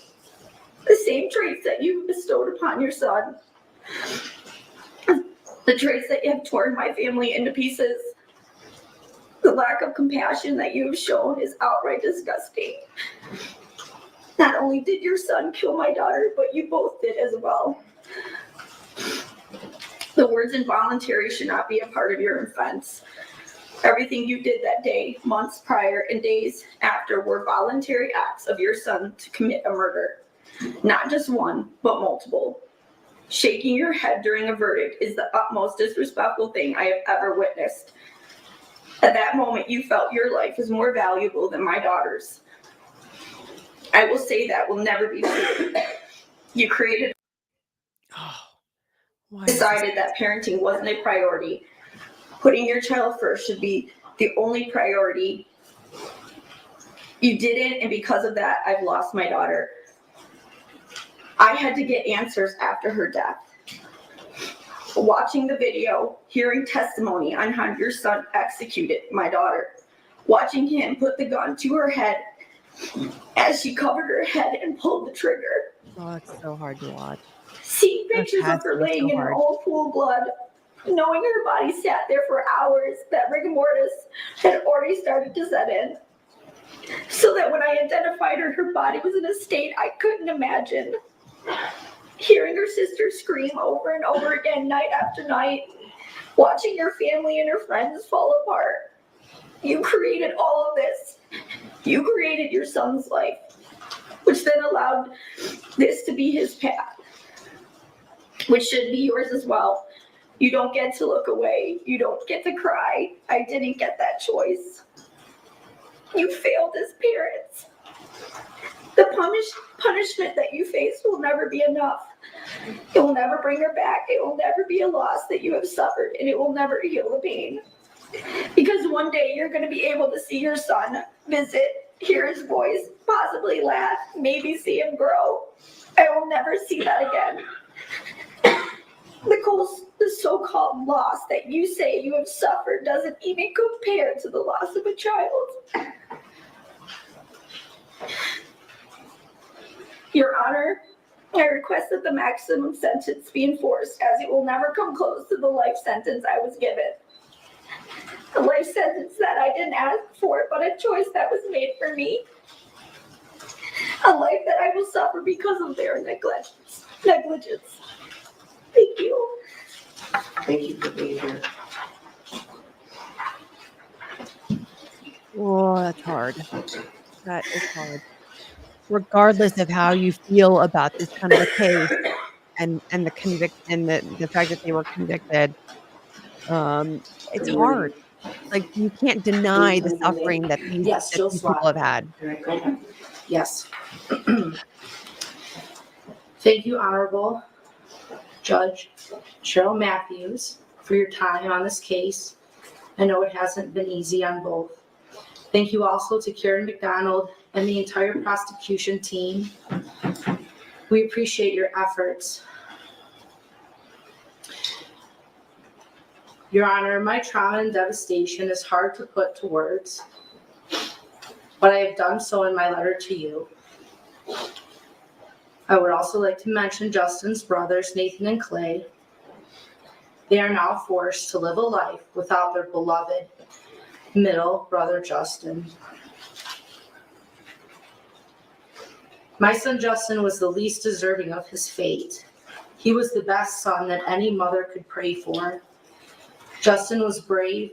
The same traits that you bestowed upon your son. The traits that you have torn my family into pieces. The lack of compassion that you have shown is outright disgusting. Not only did your son kill my daughter, but you both did as well. The words involuntary should not be a part of your offense. Everything you did that day, months prior, and days after were voluntary acts of your son to commit a murder. Not just one, but multiple. Shaking your head during a verdict is the utmost disrespectful thing I have ever witnessed. At that moment, you felt your life is more valuable than my daughter's. I will say that will never be true. You decided that parenting wasn't a priority. Putting your child first should be the only priority. You didn't, and because of that, I've lost my daughter. I had to get answers after her death. Watching the video, hearing testimony on how your son executed my daughter, watching him put the gun to her head as she covered her head and pulled the trigger. Oh, it's so hard to watch. Seeing That pictures has of her to be laying so in her hard. own pool of blood, knowing her body sat there for hours, that rigor mortis had already started to set in. So that when I identified her, her body was in a state I couldn't imagine. Hearing her sister scream over and over again night after night, watching her family and her friends fall apart. You created all of this. You created your son's life, which then allowed this to be his path, which should be yours as well. You don't get to look away. You don't get to cry. I didn't get that choice. You failed as parents. The punishment that you face will never be enough. It will never bring her back. It will never be a loss that you have suffered, and it will never heal the pain. Because one day you're going to be able to see your son, visit, hear his voice, possibly laugh, maybe see him grow. I will never see that again. The so-called loss that you say you have suffered doesn't even compare to the loss of a child. Your Honor, I request that the maximum sentence be enforced, as it will never come close to the life sentence I was given. A life sentence that I didn't ask for, but a choice that was made for me. A life that I will suffer because of their negligence. Thank you. Thank you for being here. Oh, that's hard. That is hard. Regardless of how you feel about this kind of a case and the fact that they were convicted, it's hard. Like, you can't deny the suffering that these people have had. Yes. Thank you, Honorable Judge Cheryl Matthews, for your time on this case. I know it hasn't been easy on both. Thank you also to Karen McDonald and the entire prosecution team. We appreciate your efforts. Your Honor, my trauma and devastation is hard to put to words, but I have done so in my letter to you. I would also like to mention Justin's brothers, Nathan and Clay. They are now forced to live a life without their beloved middle brother, Justin. My son Justin was the least deserving of his fate. He was the best son that any mother could pray for. Justin was brave,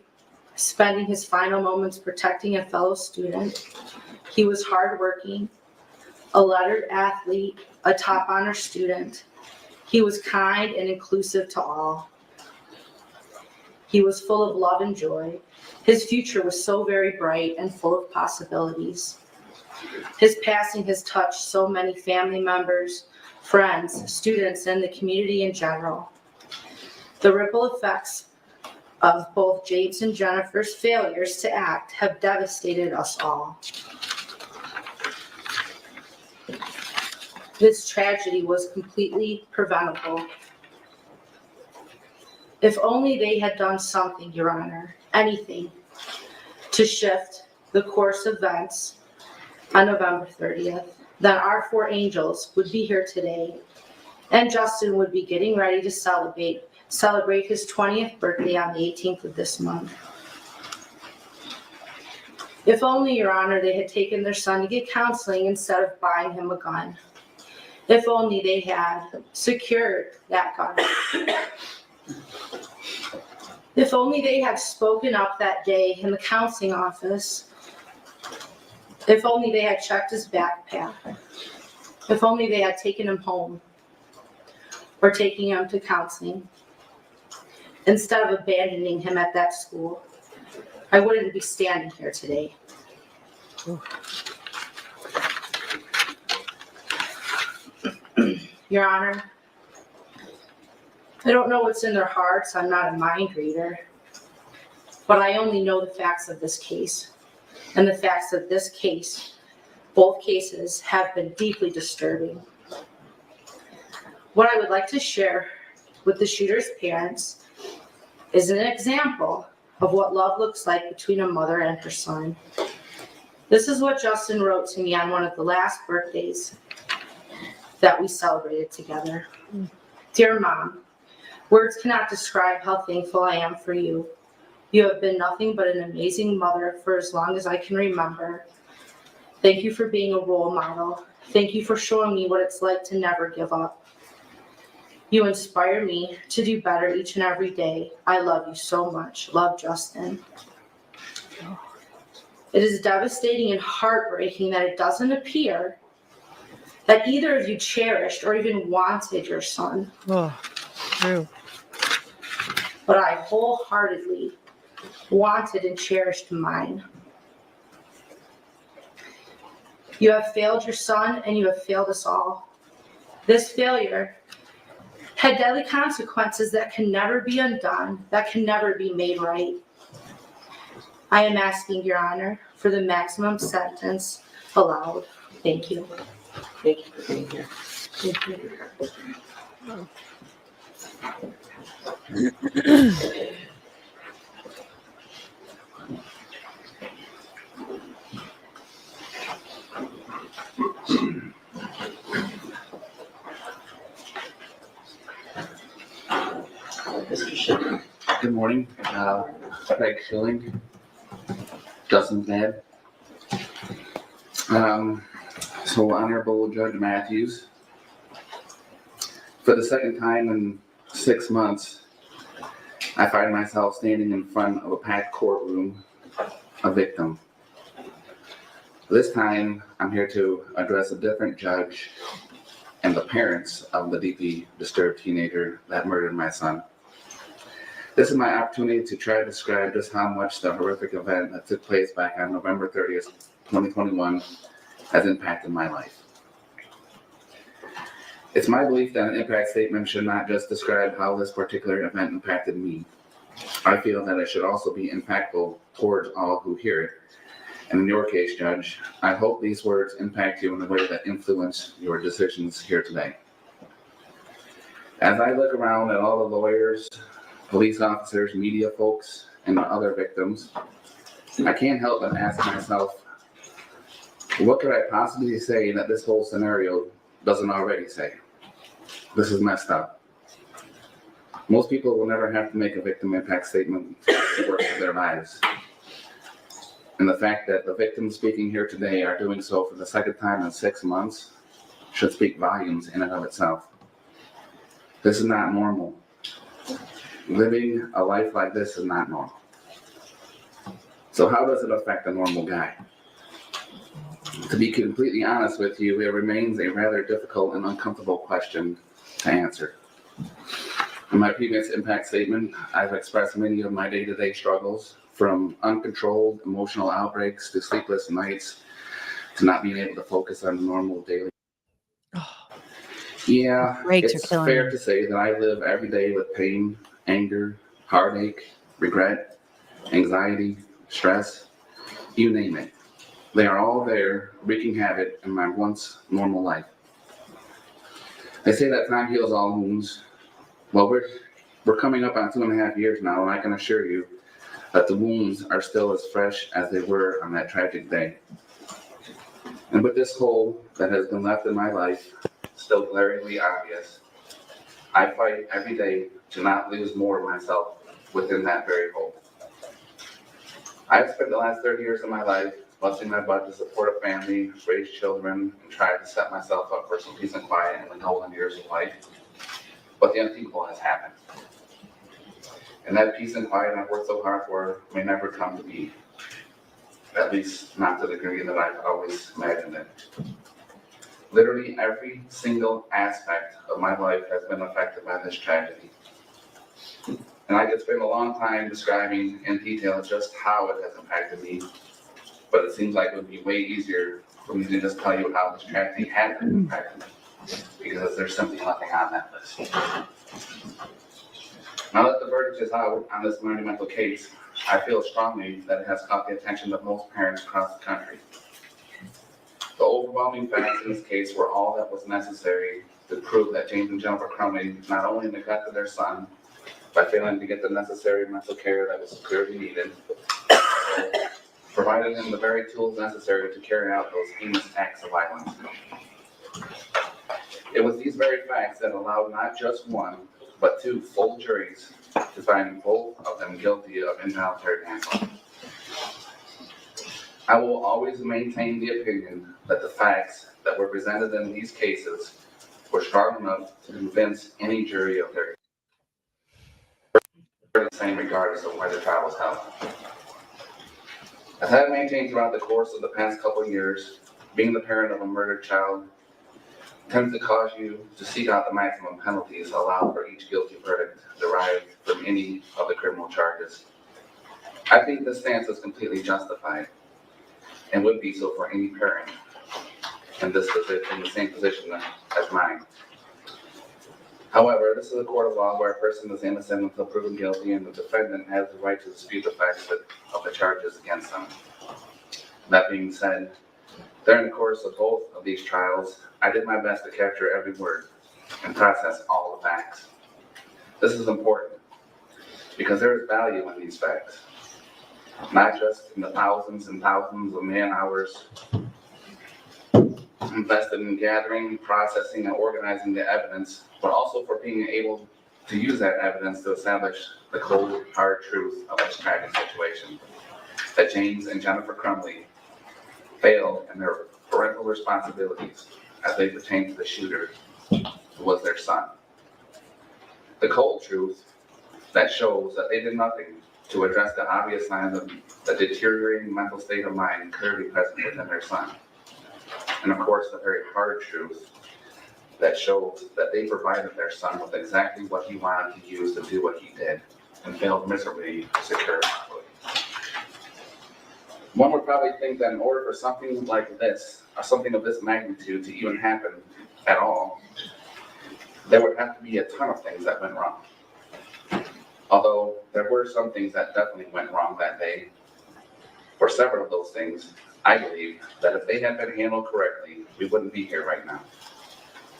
spending his final moments protecting a fellow student. He was hardworking, a lettered athlete, a top honor student. He was kind and inclusive to all. He was full of love and joy. His future was so very bright and full of possibilities. His passing has touched so many family members, friends, students, and the community in general. The ripple effects of both James and Jennifer's failures to act have devastated us all. This tragedy was completely preventable. If only they had done something, Your Honor, anything, to shift the course of events on November 30th, then our four angels would be here today, and Justin would be getting ready to celebrate his 20th birthday on the 18th of this month. If only, Your Honor, they had taken their son to get counseling instead of buying him a gun. If only they had secured that gun. If only they had spoken up that day in the counseling office. If only they had checked his backpack. If only they had taken him home or taking him to counseling instead of abandoning him at that school. I wouldn't be standing here today. Your Honor, I don't know what's in their hearts. I'm not a mind reader, but I only know the facts of this case. And the facts of this case, both cases, have been deeply disturbing. What I would like to share with the shooter's parents is an example of what love looks like between a mother and her son. This is what Justin wrote to me on one of the last birthdays that we celebrated together. Dear Mom, words cannot describe how thankful I am for you. You have been nothing but an amazing mother for as long as I can remember. Thank you for being a role model. Thank you for showing me what it's like to never give up. You inspire me to do better each and every day. I love you so much. Love, Justin. It is devastating and heartbreaking that it doesn't appear that either of you cherished or even wanted your son. Oh, true. But I wholeheartedly wanted and cherished mine. You have failed your son and you have failed us all. This failure had deadly consequences that can never be undone, that can never be made right. I am asking Your Honor for the maximum sentence allowed. Thank you. Thank you for being here. Thank you. Mr. Schindler. Good morning, Craig Schilling, Justin's dad. So Honorable Judge Matthews, for the second time in 6 months, I find myself standing in front of a packed courtroom, a victim. This time, I'm here to address a different judge and the parents of the deeply disturbed teenager that murdered my son. This is my opportunity to try to describe just how much the horrific event that took place back on November 30th, 2021 has impacted my life. It's my belief that an impact statement should not just describe how this particular event impacted me. I feel that it should also be impactful towards all who hear it. And in your case, Judge, I hope these words impact you in a way that influence your decisions here today. As I look around at all the lawyers, police officers, media folks, and the other victims, I can't help but ask myself, what could I possibly say that this whole scenario doesn't already say? This is messed up. Most people will never have to make a victim impact statement for the rest of their lives. And the fact that the victims speaking here today are doing so for the second time in 6 months should speak volumes in and of itself. This is not normal. Living a life like this is not normal. So how does it affect a normal guy? To be completely honest with you, it remains a rather difficult and uncomfortable question to answer. In my previous impact statement, I've expressed many of my day-to-day struggles, from uncontrolled emotional outbreaks to sleepless nights to not being able to focus on the normal daily. Yeah, Breaks are it's killing fair me. to say that I live every day with pain, anger, heartache, regret, anxiety, stress, you name it. They are all there, wreaking havoc in my once normal life. They say that time heals all wounds. Well, we're coming up on 2.5 years now, and I can assure you that the wounds are still as fresh as they were on that tragic day. And with this hole that has been left in my life still glaringly obvious, I fight every day to not lose more of myself within that very hole. I've spent the last 30 years of my life busting my butt to support a family, raise children, and try to set myself up for some peace and quiet in the golden years of life. But the unthinkable has happened. And that peace and quiet I've worked so hard for may never come to be. At least not to the degree that I've always imagined it. Literally every single aspect of my life has been affected by this tragedy. And I could spend a long time describing in detail just how it has impacted me, but it seems like it would be way easier for me to just tell you how this tragedy has impacted me, because there's simply nothing on that list. Now that the verdict is out on this monumental case, I feel strongly that it has caught the attention of most parents across the country. The overwhelming facts in this case were all that was necessary to prove that James and Jennifer Crumbley not only neglected their son, by failing to get the necessary mental care that was clearly needed, providing him the very tools necessary to carry out those heinous acts of violence. It was these very facts that allowed not just one, but 2 full juries to find both of them guilty of involuntary manslaughter. I will always maintain the opinion that the facts that were presented in these cases were strong enough to convince any jury of their the same regardless of where the trial was held. As I have maintained throughout the course of the past couple of years, being the parent of a murdered child tends to cause you to seek out the maximum penalties allowed for each guilty verdict derived from any of the criminal charges. I think this stance is completely justified and would be so for any parent in the same position as mine. However, this is a court of law where a person is innocent until proven guilty, and the defendant has the right to dispute the facts of the charges against them. That being said, during the course of both of these trials, I did my best to capture every word and process all the facts. This is important because there is value in these facts, not just in the thousands and thousands of man-hours invested in gathering, processing, and organizing the evidence, but also for being able to use that evidence to establish the cold, hard truth of this tragic situation, that James and Jennifer Crumbley failed in their parental responsibilities as they pertain to the shooter, who was their son. The cold truth that shows that they did nothing to address the obvious signs of the deteriorating mental state of mind clearly present within their son. And of course, the very hard truth that shows that they provided their son with exactly what he wanted to use to do what he did, and failed miserably to secure properly. One would probably think that in order for something like this, or something of this magnitude to even happen at all, there would have to be a ton of things that went wrong. Although there were some things that definitely went wrong that day. For several of those things, I believe that if they had been handled correctly, we wouldn't be here right now.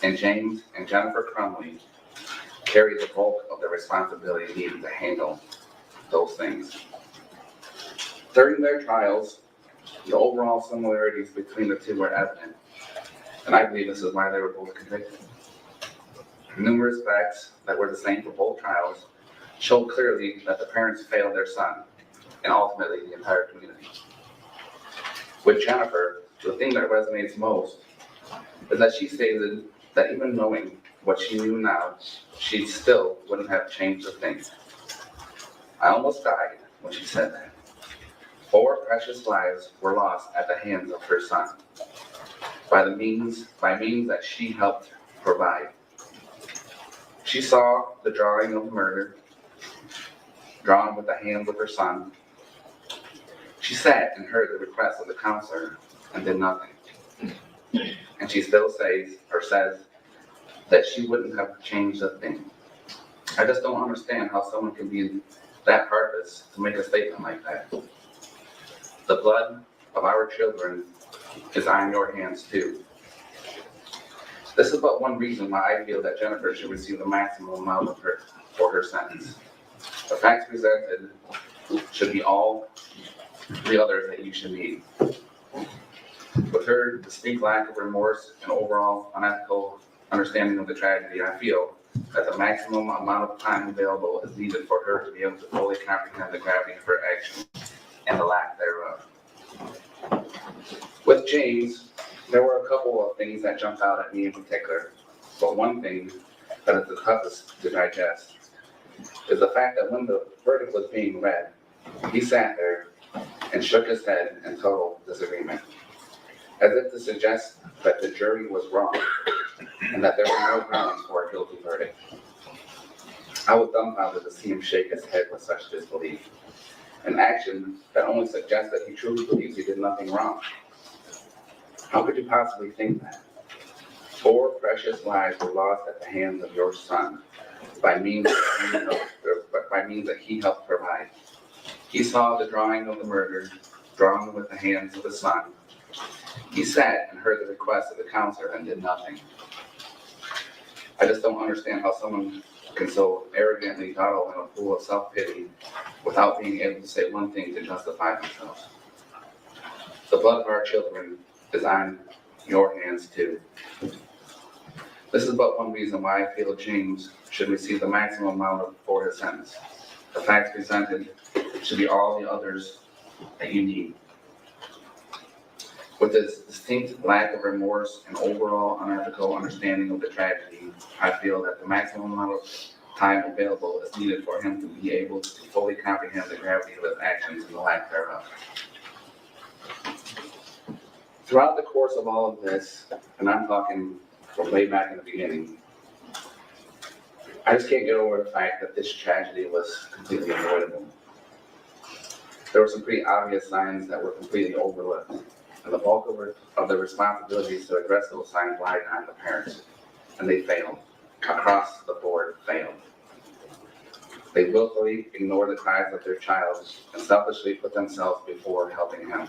And James and Jennifer Crumbley carried the bulk of the responsibility needed to handle those things. During their trials, the overall similarities between the two were evident, and I believe this is why they were both convicted. Numerous facts that were the same for both trials showed clearly that the parents failed their son, and ultimately the entire community. With Jennifer, the thing that resonates most is that she stated that even knowing what she knew now, she still wouldn't have changed a thing. I almost died when she said that. 4 precious lives were lost at the hands of her son, by means that she helped provide. She saw the drawing of murder, drawn with the hands of her son. She sat and heard the request of the counselor and did nothing. And she still says that she wouldn't have changed a thing. I just don't understand how someone can be that heartless to make a statement like that. The blood of our children is on your hands too. This is but one reason why I feel that Jennifer should receive the maximum amount for her sentence. The facts presented should be all the others that you should need. With her distinct lack of remorse and overall unethical understanding of the tragedy, I feel that the maximum amount of time available is needed for her to be able to fully comprehend the gravity of her actions and the lack thereof. With James, there were a couple of things that jumped out at me in particular, but one thing that is the toughest to digest is the fact that when the verdict was being read, he sat there and shook his head in total disagreement, as if to suggest that the jury was wrong and that there were no grounds for a guilty verdict. I was dumbfounded to see him shake his head with such disbelief, an action that only suggests that he truly believes he did nothing wrong. How could you possibly think that? 4 precious lives were lost at the hands of your son by means that he helped provide. He saw the drawing of the murder, drawn with the hands of his son. He sat and heard the request of the counselor and did nothing. I just don't understand how someone can so arrogantly dawdle in a pool of self-pity without being able to say one thing to justify themselves. The blood of our children is on your hands too. This is but one reason why I feel James should receive the maximum amount for his sentence. The facts presented should be all the others that you need. With this distinct lack of remorse and overall unethical understanding of the tragedy, I feel that the maximum amount of time available is needed for him to be able to fully comprehend the gravity of his actions and the lack thereof. Throughout the course of all of this, and I'm talking from way back in the beginning, I just can't get over the fact that this tragedy was completely avoidable. There were some pretty obvious signs that were completely overlooked, and the bulk of the responsibilities to address those signs lied on the parents, and they failed. Across the board, failed. They willfully ignored the cries of their child and selfishly put themselves before helping him.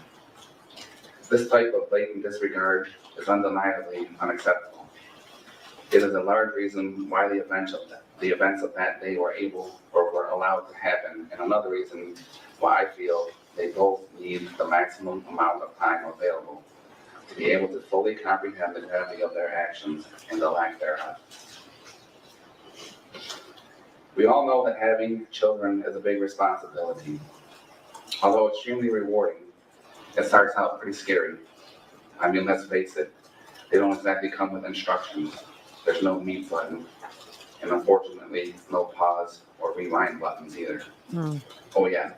This type of blatant disregard is undeniably unacceptable. It is a large reason why the events of that day were able or were allowed to happen, and another reason why I feel they both need the maximum amount of time available to be able to fully comprehend the gravity of their actions and the lack thereof. We all know that having children is a big responsibility. Although extremely rewarding, it starts out pretty scary. I mean, let's face it, they don't exactly come with instructions. There's no mute button, and unfortunately, no pause or rewind buttons either. Oh yeah.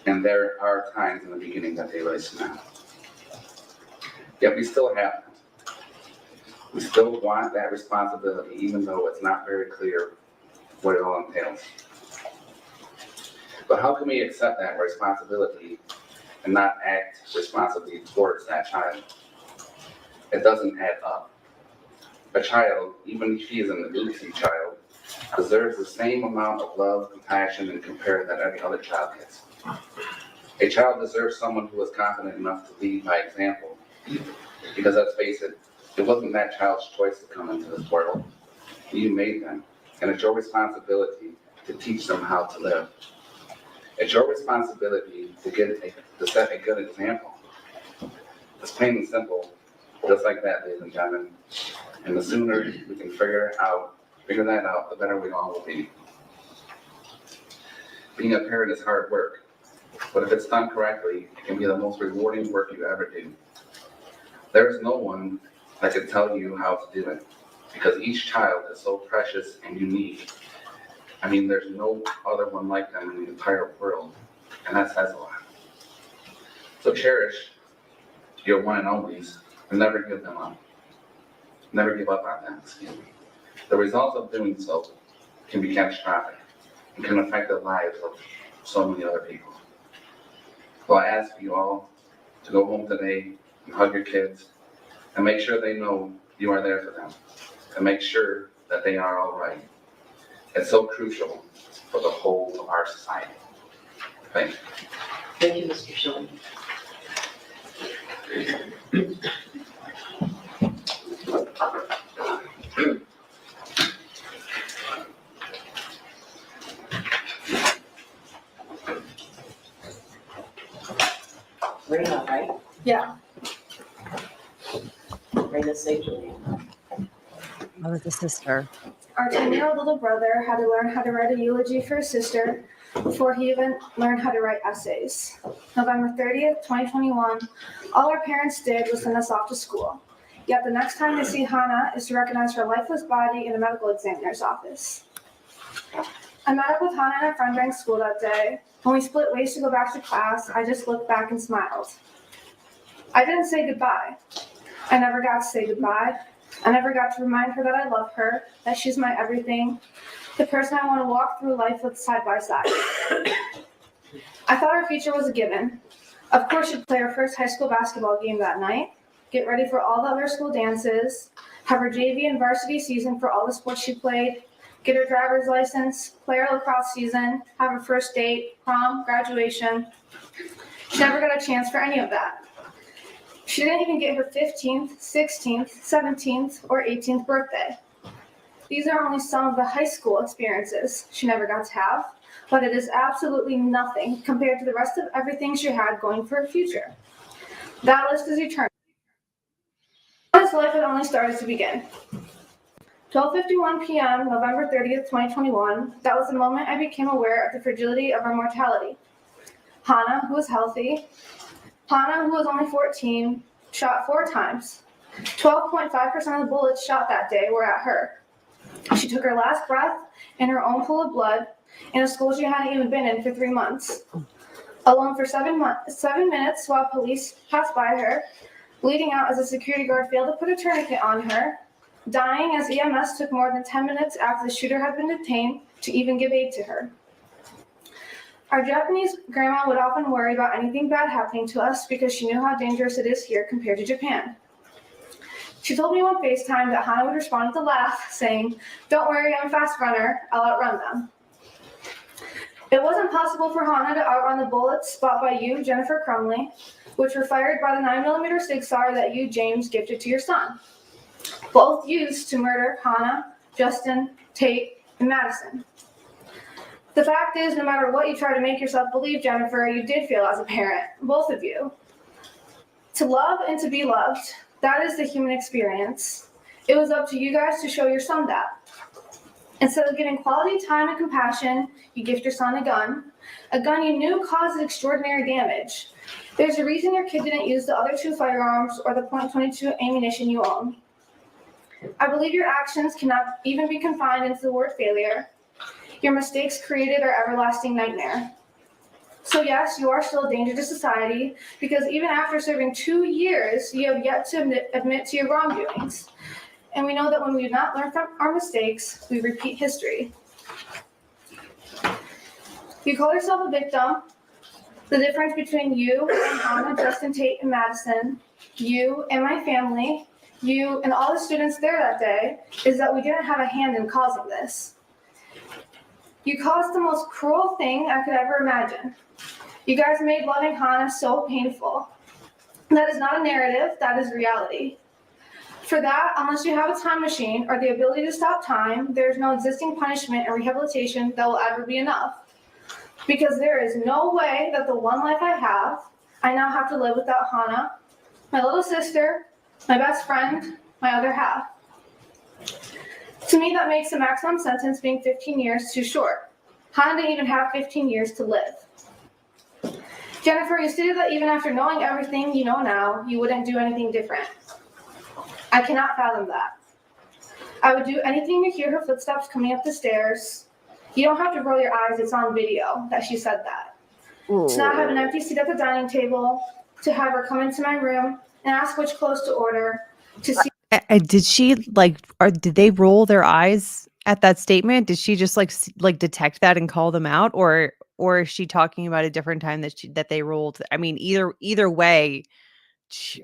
And there are times in the beginning that they really smell. Yet we still have them. We still want that responsibility, even though it's not very clear what it all entails. But how can we accept that responsibility and not act responsibly towards that child? It doesn't add up. A child, even if he is an oopsie child, deserves the same amount of love, compassion, and care that every other child gets. A child deserves someone who is confident enough to lead by example. Because let's face it, it wasn't that child's choice to come into this world. You made them, and it's your responsibility to teach them how to live. It's your responsibility to set a good example. It's plain and simple, just like that, ladies and gentlemen. And the sooner we can figure that out, the better we all will be. Being a parent is hard work, but if it's done correctly, it can be the most rewarding work you ever do. There is no one that can tell you how to do it, because each child is so precious and unique. I mean, there's no other one like them in the entire world, and that says a lot. So cherish your one and onlys and never give them up. Never give up on them, excuse me. The results of doing so can be catastrophic and can affect the lives of so many other people. So I ask you all to go home today and hug your kids and make sure they know you are there for them and make sure that they are all right. It's so crucial for the whole of our society. Thank you. Thank you, Mr. Schilling. Raina, right? Yeah. Raina, say your name. I was a sister. Our 10-year-old little brother had to learn how to write a eulogy for his sister before he even learned how to write essays. November 30th, 2021, all our parents did was send us off to school. Yet the next time they see Hannah is to recognize her lifeless body in a medical examiner's office. I met up with Hannah and a friend during school that day. When we split ways to go back to class, I just looked back and smiled. I didn't say goodbye. I never got to say goodbye. I never got to remind her that I love her, that she's my everything, the person I want to walk through life with side by side. I thought our future was a given. Of course, she'd play her first high school basketball game that night, get ready for all the other school dances, have her JV and varsity season for all the sports she played, get her driver's license, play her lacrosse season, have her first date, prom, graduation. She never got a chance for any of that. She didn't even get her 15th, 16th, 17th, or 18th birthday. These are only some of the high school experiences she never got to have, but it is absolutely nothing compared to the rest of everything she had going for her future. That list is eternal. His life had only started to begin. 12:51 p.m., November 30th, 2021, that was the moment I became aware of the fragility of our mortality. Hannah, who was healthy, Hannah, who was only 14, shot 4 times. 12.5% of the bullets shot that day were at her. She took her last breath in her own pool of blood in a school she hadn't even been in for 3 months. Alone for 7 minutes while police passed by her, bleeding out as a security guard failed to put a tourniquet on her, dying as EMS took more than 10 minutes after the shooter had been detained to even give aid to her. Our Japanese grandma would often worry about anything bad happening to us because she knew how dangerous it is here compared to Japan. She told me on FaceTime that Hannah would respond with a laugh, saying, "Don't worry, I'm a fast runner, I'll outrun them." It wasn't possible for Hannah to outrun the bullets bought by you, Jennifer Crumbley, which were fired by the 9mm Sig Sauer that you, James, gifted to your son. Both used to murder Hannah, Justin, Tate, and Madison. The fact is, no matter what you try to make yourself believe, Jennifer, you did fail as a parent, both of you. To love and to be loved, that is the human experience. It was up to you guys to show your son that. Instead of giving quality time and compassion, you gift your son a gun you knew caused extraordinary damage. There's a reason your kid didn't use the other 2 firearms or the .22 ammunition you own. I believe your actions cannot even be confined into the word failure. Your mistakes created our everlasting nightmare. So yes, you are still a danger to society because even after serving 2 years, you have yet to admit to your wrongdoings. And we know that when we do not learn from our mistakes, we repeat history. You call yourself a victim. The difference between you and Hannah, Justin, Tate, and Madison, you and my family, you and all the students there that day, is that we didn't have a hand in causing this. You caused the most cruel thing I could ever imagine. You guys made loving Hannah so painful. That is not a narrative, that is reality. For that, unless you have a time machine or the ability to stop time, there is no existing punishment or rehabilitation that will ever be enough. Because there is no way that the one life I have, I now have to live without Hannah, my little sister, my best friend, my other half. To me, that makes the maximum sentence being 15 years too short. Hannah didn't even have 15 years to live. Jennifer, you stated that even after knowing everything you know now, you wouldn't do anything different. I cannot fathom that. I would do anything to hear her footsteps coming up the stairs. You don't have to roll your eyes, it's on video that she said that. To not have an empty seat at the dining table, to have her come into my room and ask which clothes to order, to see. Did she did they roll their eyes at that statement? Did she just like detect that and call them out, or is she talking about a different time that they rolled? I mean, either way. See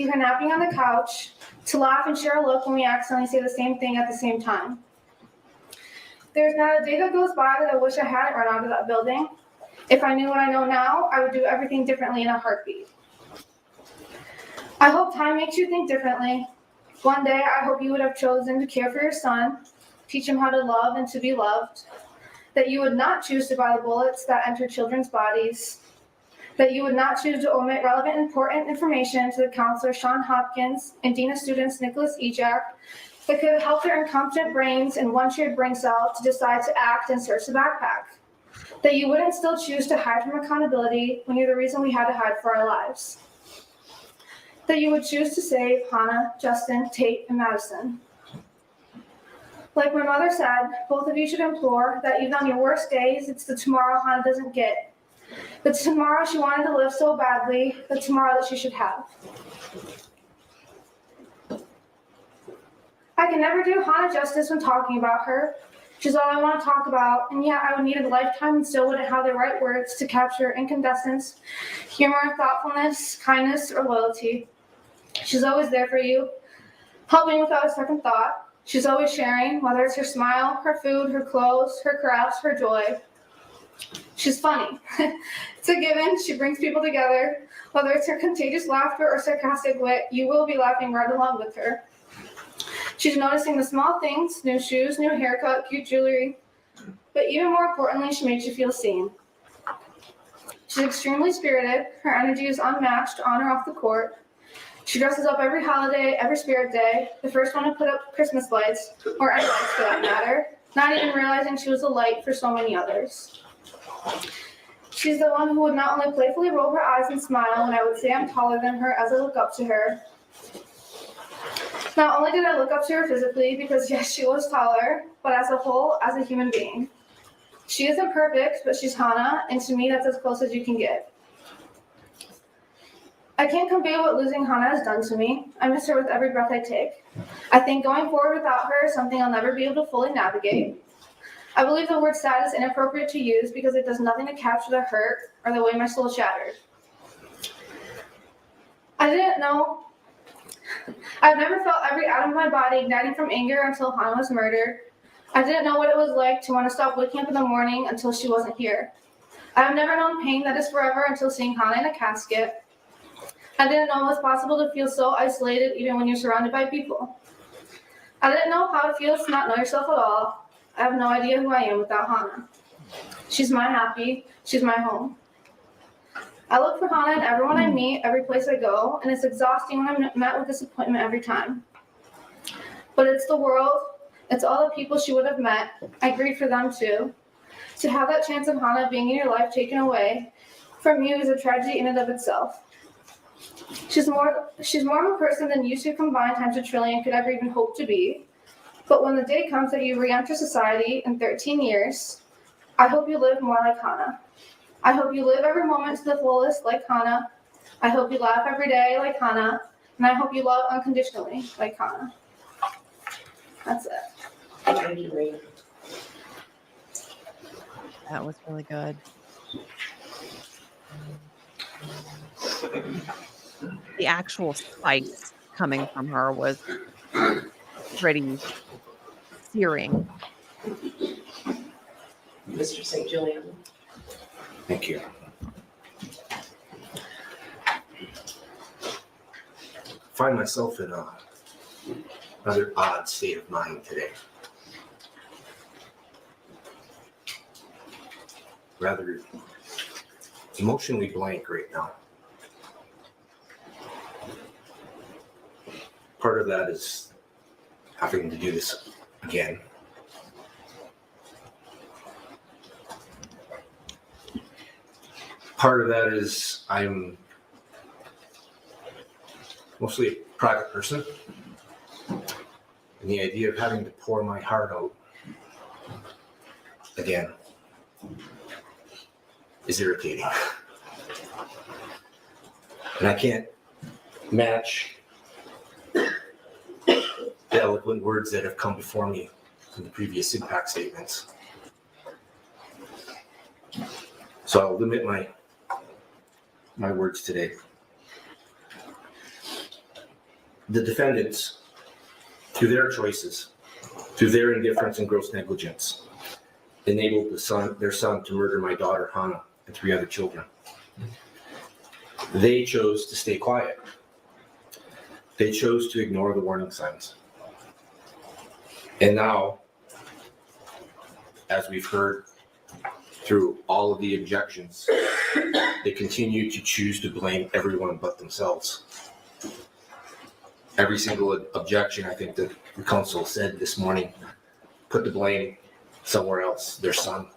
her napping on the couch, to laugh and share a look when we accidentally say the same thing at the same time. There's not a day that goes by that I wish I hadn't run out of that building. If I knew what I know now, I would do everything differently in a heartbeat. I hope time makes you think differently. One day, I hope you would have chosen to care for your son, teach him how to love and to be loved, that you would not choose to buy the bullets that enter children's bodies, that you would not choose to omit relevant important information to the counselor Sean Hopkins and Dean of Students Nicholas Ejak that could have helped their incompetent brains in one shared brain cell to decide to act and search the backpack, that you wouldn't still choose to hide from accountability when you're the reason we had to hide for our lives, that you would choose to save Hannah, Justin, Tate, and Madison. Like my mother said, both of you should implore that even on your worst days, it's the tomorrow Hannah doesn't get. The tomorrow she wanted to live so badly, the tomorrow that she should have. I can never do Hannah justice when talking about her. She's all I want to talk about, and yet I would need a lifetime and still wouldn't have the right words to capture incandescence, humor, thoughtfulness, kindness, or loyalty. She's always there for you, helping without a second thought. She's always sharing, whether it's her smile, her food, her clothes, her crafts, her joy. She's funny. It's a given. She brings people together. Whether it's her contagious laughter or sarcastic wit, you will be laughing right along with her. She's noticing the small things, new shoes, new haircut, cute jewelry, but even more importantly, she makes you feel seen. She's extremely spirited. Her energy is unmatched on or off the court. She dresses up every holiday, every spirit day, the first one to put up Christmas lights, or any lights for that matter, not even realizing she was a light for so many others. She's the one who would not only playfully roll her eyes and smile when I would say I'm taller than her as I look up to her. Not only did I look up to her physically, because yes, she was taller, but as a whole, as a human being. She isn't perfect, but she's Hannah, and to me, that's as close as you can get. I can't convey what losing Hannah has done to me. I miss her with every breath I take. I think going forward without her is something I'll never be able to fully navigate. I believe the word sad is inappropriate to use because it does nothing to capture the hurt or the way my soul shattered. I've never felt every atom of my body igniting from anger until Hannah was murdered. I didn't know what it was like to want to stop waking up in the morning until she wasn't here. I have never known pain that is forever until seeing Hannah in a casket. I didn't know it was possible to feel so isolated even when you're surrounded by people. I didn't know how it feels to not know yourself at all. I have no idea who I am without Hannah. She's my happy, she's my home. I look for Hannah in everyone I meet, every place I go, and it's exhausting when I'm met with disappointment every time. But it's the world, it's all the people she would have met. I grieve for them too. To have that chance of Hannah being in your life taken away from you is a tragedy in and of itself. She's more of a person than you two combined times a trillion could ever even hope to be. But when the day comes that you re-enter society in 13 years, I hope you live more like Hannah. I hope you live every moment to the fullest like Hannah. I hope you laugh every day like Hannah. And I hope you love unconditionally like Hannah. That's it. Thank you, Rena. That was really good. The actual spice coming from her was pretty searing. Mr. St. Julian. Thank you. Find myself in a rather odd state of mind today. Rather emotionally blank right now. Part of that is having to do this again. Part of that is I'm mostly a private person, and the idea of having to pour my heart out again is irritating. And I can't match the eloquent words that have come before me from the previous impact statements. So I'll limit my words today. The defendants, through their choices, through their indifference and gross negligence, enabled their son to murder my daughter, Hannah, and 3 other children. They chose to stay quiet. They chose to ignore the warning signs. And now, as we've heard through all of the objections, they continue to choose to blame everyone but themselves. Every single objection, I think, that the council said this morning, put the blame somewhere else, their son,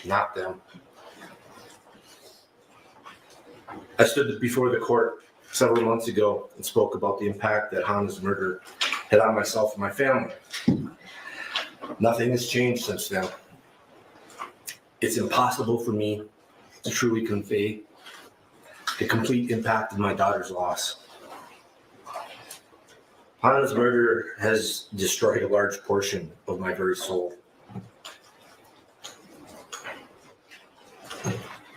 not them. I stood before the court several months ago and spoke about the impact that Hannah's murder had on myself and my family. Nothing has changed since then. It's impossible for me to truly convey the complete impact of my daughter's loss. Hannah's murder has destroyed a large portion of my very soul.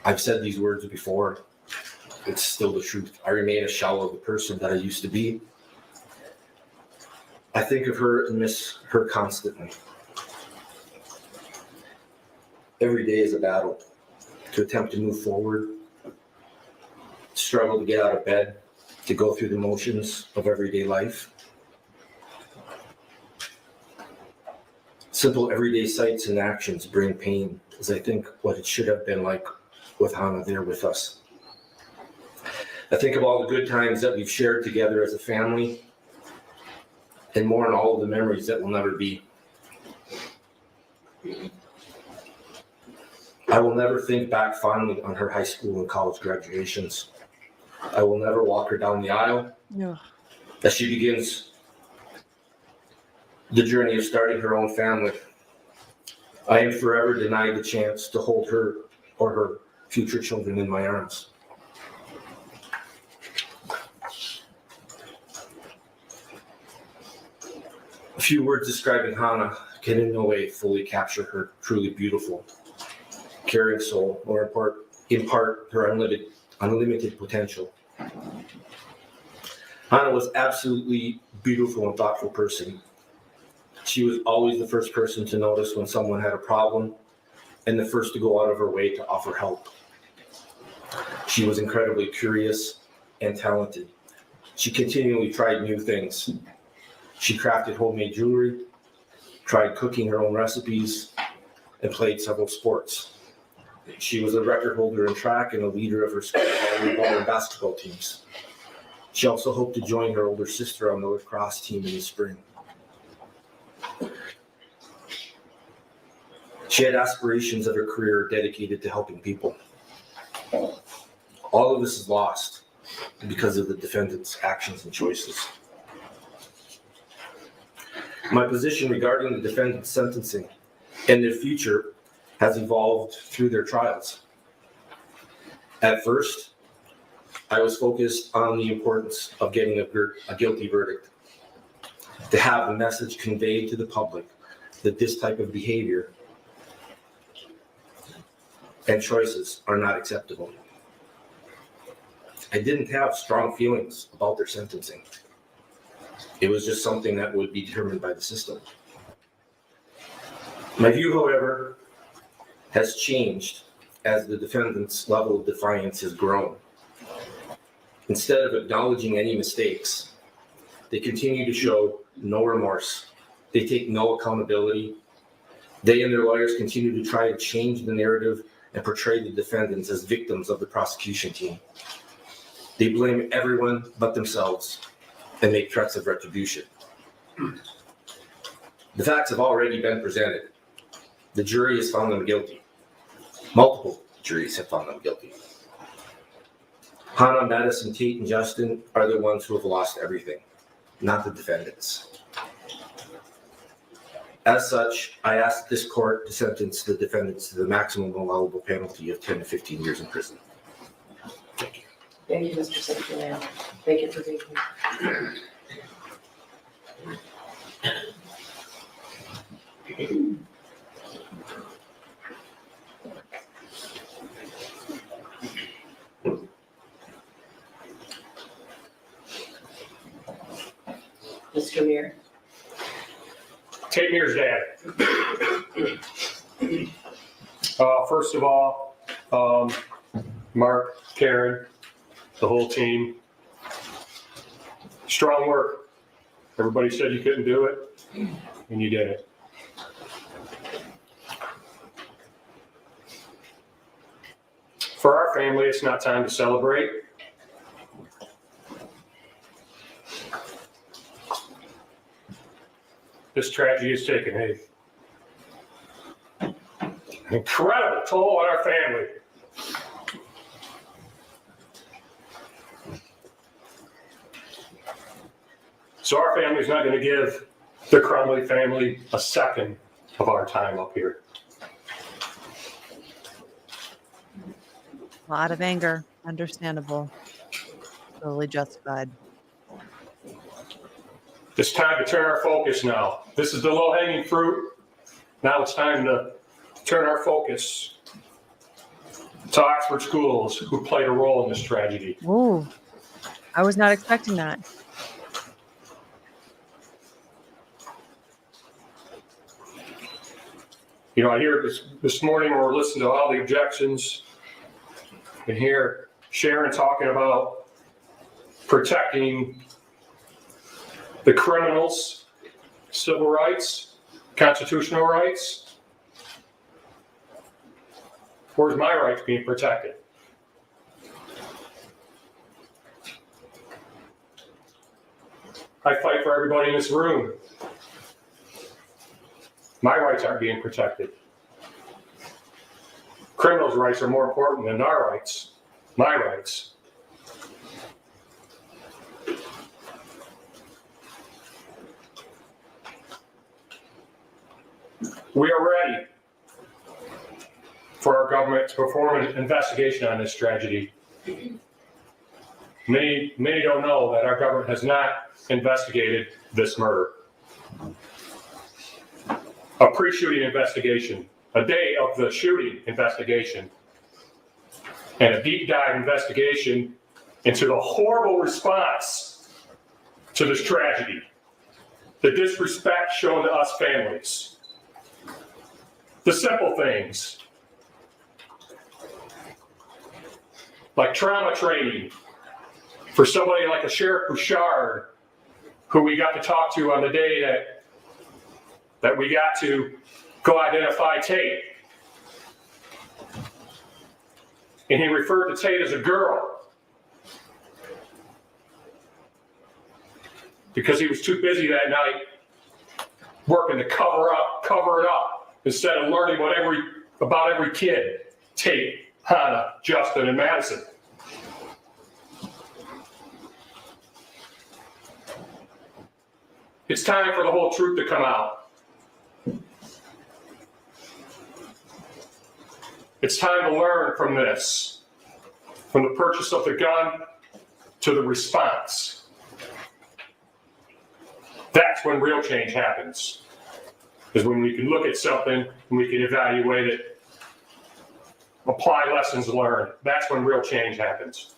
I've said these words before. It's still the truth. I remain a shell of the person that I used to be. I think of her and miss her constantly. Every day is a battle to attempt to move forward, struggle to get out of bed, to go through the motions of everyday life. Simple everyday sights and actions bring pain, as I think what it should have been like with Hannah there with us. I think of all the good times that we've shared together as a family, and more on all of the memories that will never be. I will never think back fondly on her high school and college graduations. I will never walk her down the aisle No. as she begins the journey of starting her own family. I am forever denied the chance to hold her or her future children in my arms. A few words describing Hannah can in no way fully capture her truly beautiful, caring soul, or impart her unlimited potential. Hannah was absolutely beautiful and thoughtful person. She was always the first person to notice when someone had a problem and the first to go out of her way to offer help. She was incredibly curious and talented. She continually tried new things. She crafted homemade jewelry, tried cooking her own recipes, and played several sports. She was a record holder in track and a leader of her school volleyball and basketball teams. She also hoped to join her older sister on the lacrosse team in the spring. She had aspirations of her career dedicated to helping people. All of this is lost because of the defendant's actions and choices. My position regarding the defendant's sentencing and their future has evolved through their trials. At first, I was focused on the importance of getting a guilty verdict, to have the message conveyed to the public that this type of behavior and choices are not acceptable. I didn't have strong feelings about their sentencing. It was just something that would be determined by the system. My view, however, has changed as the defendant's level of defiance has grown. Instead of acknowledging any mistakes, they continue to show no remorse. They take no accountability. They and their lawyers continue to try to change the narrative and portray the defendants as victims of the prosecution team. They blame everyone but themselves and make threats of retribution. The facts have already been presented. The jury has found them guilty. Multiple juries have found them guilty. Hannah, Madison, Tate, and Justin are the ones who have lost everything, not the defendants. As such, I ask this court to sentence the defendants to the maximum allowable penalty of 10 to 15 years in prison. Thank you. Thank you, Mr. Secretary. Thank you for being here. Mr. Muir. Tate Muir's dad. First of all, Mark, Karen, the whole team, strong work. Everybody said you couldn't do it, and you did it. For our family, it's not time to celebrate. This tragedy has taken an incredible toll on our family. So our family's not going to give the Crumbley family a second of our time up here. A lot of anger, understandable, totally justified. It's time to turn our focus now. This is the low-hanging fruit. Now it's time to turn our focus to Oxford schools who played a role in this tragedy. Ooh, I was not expecting that. You know, I hear this morning when we're listening to all the objections and hear Sharon talking about protecting the criminals' civil rights. constitutional rights? Where's my rights being protected? I fight for everybody in this room. My rights aren't being protected. Criminals' rights are more important than our rights, my rights. We are ready for our government to perform an investigation on this tragedy. Many don't know that our government has not investigated this murder. A pre-shooting investigation, a day of the shooting investigation, and a deep dive investigation into the horrible response to this tragedy, the disrespect shown to us families, the simple things like trauma training for somebody like a Sheriff Bouchard, who we got to talk to on the day that we got to go identify Tate. And he referred to Tate as a girl because he was too busy that night working to cover it up, instead of learning about every kid, Tate, Hannah, Justin, and Madison. It's time for the whole truth to come out. It's time to learn from this, from the purchase of the gun to the response. That's when real change happens, is when we can look at something and we can evaluate it, apply lessons learned. That's when real change happens.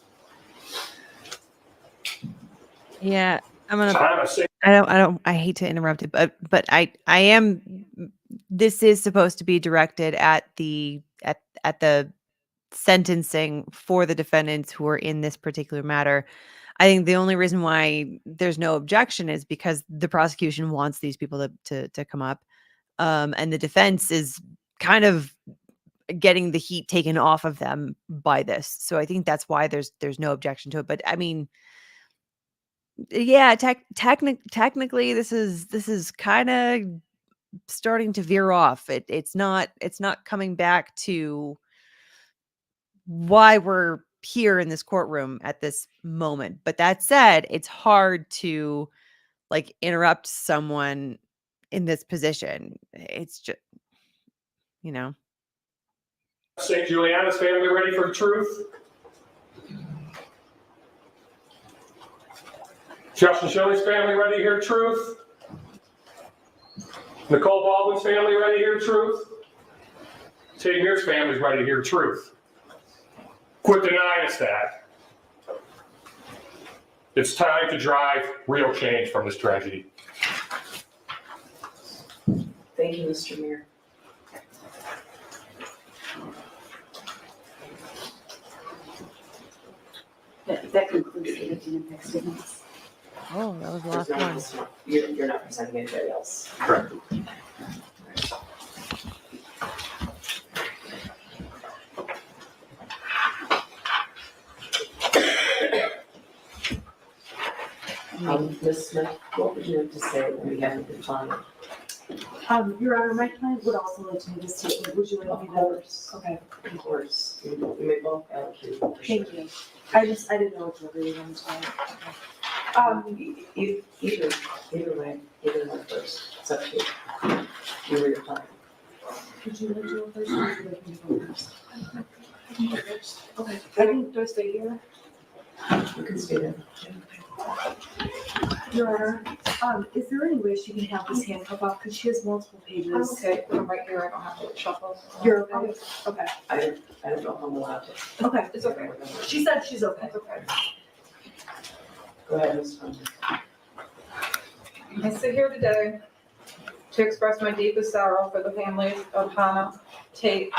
Yeah, I hate to interrupt it, but I am, this is supposed to be directed at the sentencing for the defendants who are in this particular matter. I think the only reason why there's no objection is because the prosecution wants these people to come up. And the defense is kind of getting the heat taken off of them by this. So I think that's why there's no objection to it. But I mean, yeah, technically this is kind of starting to veer off. It's not coming back to why we're here in this courtroom at this moment. But that said, it's hard to like interrupt someone in this position. It's just, you know. St. Juliana's family ready for the truth? Justin Shoney's family ready to hear the truth? Nicole Baldwin's family ready to hear the truth? Tate Mears' family's ready to hear the truth. Quit denying us that. It's time to drive real change from this tragedy. Thank you, Mr. Mayor. That concludes the independent statements. Oh, that was the last There's no one. one else. You're not presenting anybody else. Correct. Ms. Smith, what would you have to say when we haven't been fine? Your Honor, my client would also like to make a statement. Would you like me to? Okay. Of course, you may both allocate. Thank you. I didn't know which order you wanted to. Either way first. It's up to you. You reply. Would you like to go first or would you like me to go first? I can go first. Okay. Do I stay here? You can stay there. Your Honor, is there any way she can have this handcuff off? Because she has multiple pages. Okay, I'm right here, I don't have to shuffle. You're okay? Okay. I don't know if I'm allowed to. Okay, it's okay. She said she's okay. It's okay. Go ahead, Ms. Hunter. I sit here today to express my deepest sorrow for the families of Hannah, Tate,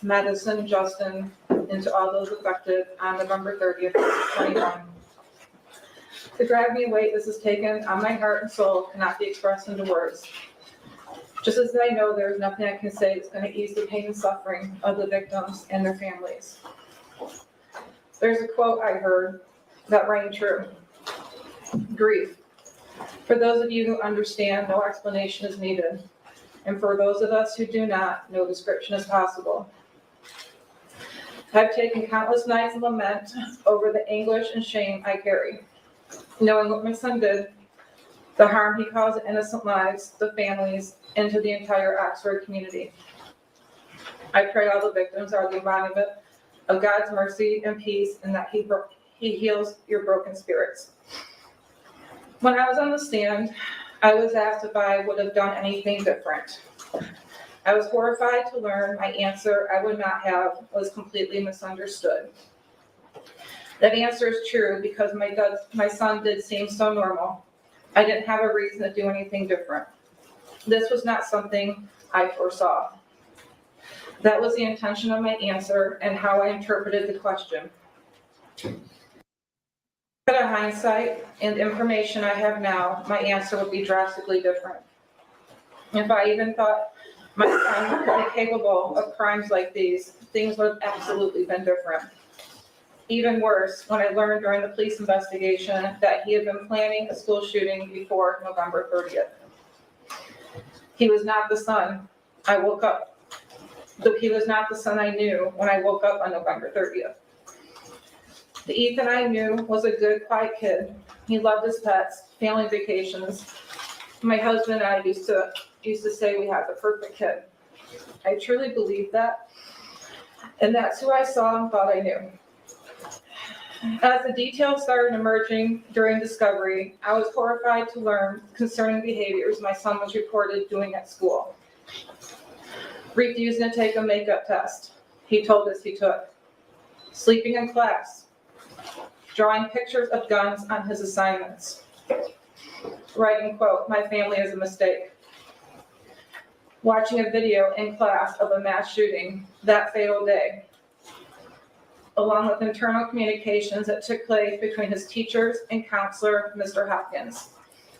Madison, Justin, and to all those affected on November 30th, 2021. The gravity and weight this has taken on my heart and soul cannot be expressed into words. Just as I know there's nothing I can say that's going to ease the pain and suffering of the victims and their families. There's a quote I heard that rang true. Grief. For those of you who understand, no explanation is needed. And for those of us who do not, no description is possible. I've taken countless nights of lament over the anguish and shame I carry, knowing what my son did, the harm he caused innocent lives, the families, and to the entire Oxford community. I pray all the victims are the embodiment of God's mercy and peace, and that He heals your broken spirits. When I was on the stand, I was asked if I would have done anything different. I was horrified to learn my answer I would not have was completely misunderstood. That answer is true because my son did seem so normal. I didn't have a reason to do anything different. This was not something I foresaw. That was the intention of my answer and how I interpreted the question. With the hindsight and information I have now, my answer would be drastically different. If I even thought my son could be capable of crimes like these, things would have absolutely been different. Even worse, when I learned during the police investigation that he had been planning a school shooting before November 30th. He was not the son I woke up. He was not the son I knew when I woke up on November 30th. The Ethan I knew was a good, quiet kid. He loved his pets, family vacations. My husband and I used to say we had the perfect kid. I truly believed that, and that's who I saw and thought I knew. As the details started emerging during discovery, I was horrified to learn concerning behaviors my son was reported doing at school. Refusing to take a makeup test he told us he took. Sleeping in class. Drawing pictures of guns on his assignments. Writing, quote, "My family is a mistake." Watching a video in class of a mass shooting that fatal day, along with internal communications that took place between his teachers and counselor, Mr. Hopkins.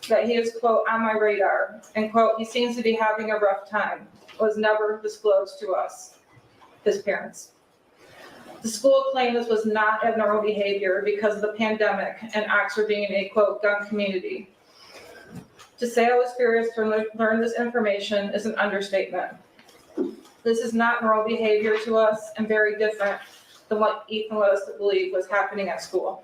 That he is, quote, "on my radar," and, quote, "he seems to be having a rough time," was never disclosed to us, his parents. The school claimed this was not abnormal behavior because of the pandemic and Oxford being a, quote, "gun community." To say I was furious to learn this information is an understatement. This is not normal behavior to us and very different than what Ethan led us to believe was happening at school.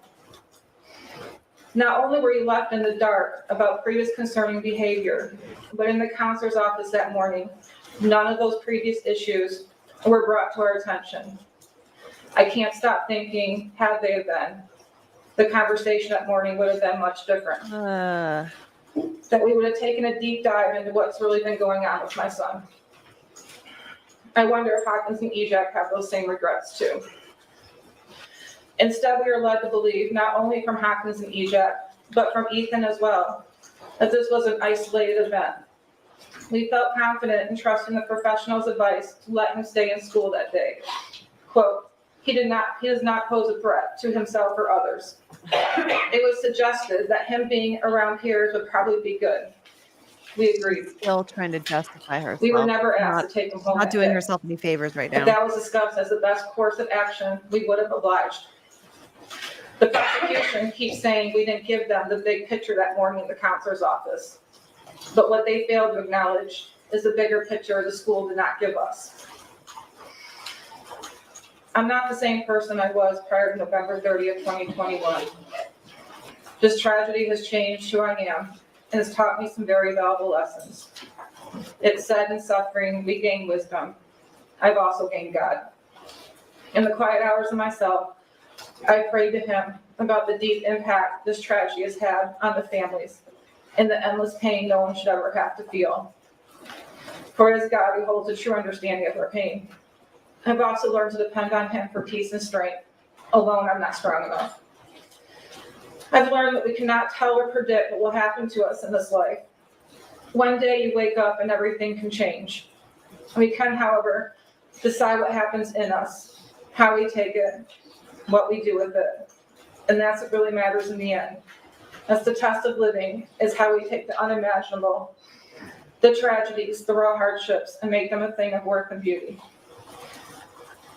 Not only were you left in the dark about previous concerning behavior, but in the counselor's office that morning, none of those previous issues were brought to our attention. I can't stop thinking, had they been, the conversation that morning would have been much different. That we would have taken a deep dive into what's really been going on with my son. I wonder if Hopkins and EJAC have those same regrets too. Instead, we are led to believe, not only from Hopkins and EJAC, but from Ethan as well, that this was an isolated event. We felt confident in trusting the professional's advice to let him stay in school that day. Quote, he does not pose a threat to himself or others. It was suggested that him being around peers would probably be good. We agreed. Still trying to justify herself. We were never asked to take him home. Not doing herself any favors right now. If that was discussed as the best course of action, we would have obliged. The prosecution keeps saying we didn't give them the big picture that morning in the counselor's office. But what they failed to acknowledge is the bigger picture the school did not give us. I'm not the same person I was prior to November 30th, 2021. This tragedy has changed who I am and has taught me some very valuable lessons. It said in suffering, we gain wisdom. I've also gained God. In the quiet hours of myself, I prayed to him about the deep impact this tragedy has had on the families and the endless pain no one should ever have to feel. For it is God who holds a true understanding of our pain. I've also learned to depend on him for peace and strength. Alone, I'm not strong enough. I've learned that we cannot tell or predict what will happen to us in this life. One day you wake up and everything can change. We can, however, decide what happens in us, how we take it, what we do with it. And that's what really matters in the end. That's the test of living, is how we take the unimaginable, the tragedies, the raw hardships, and make them a thing of worth and beauty.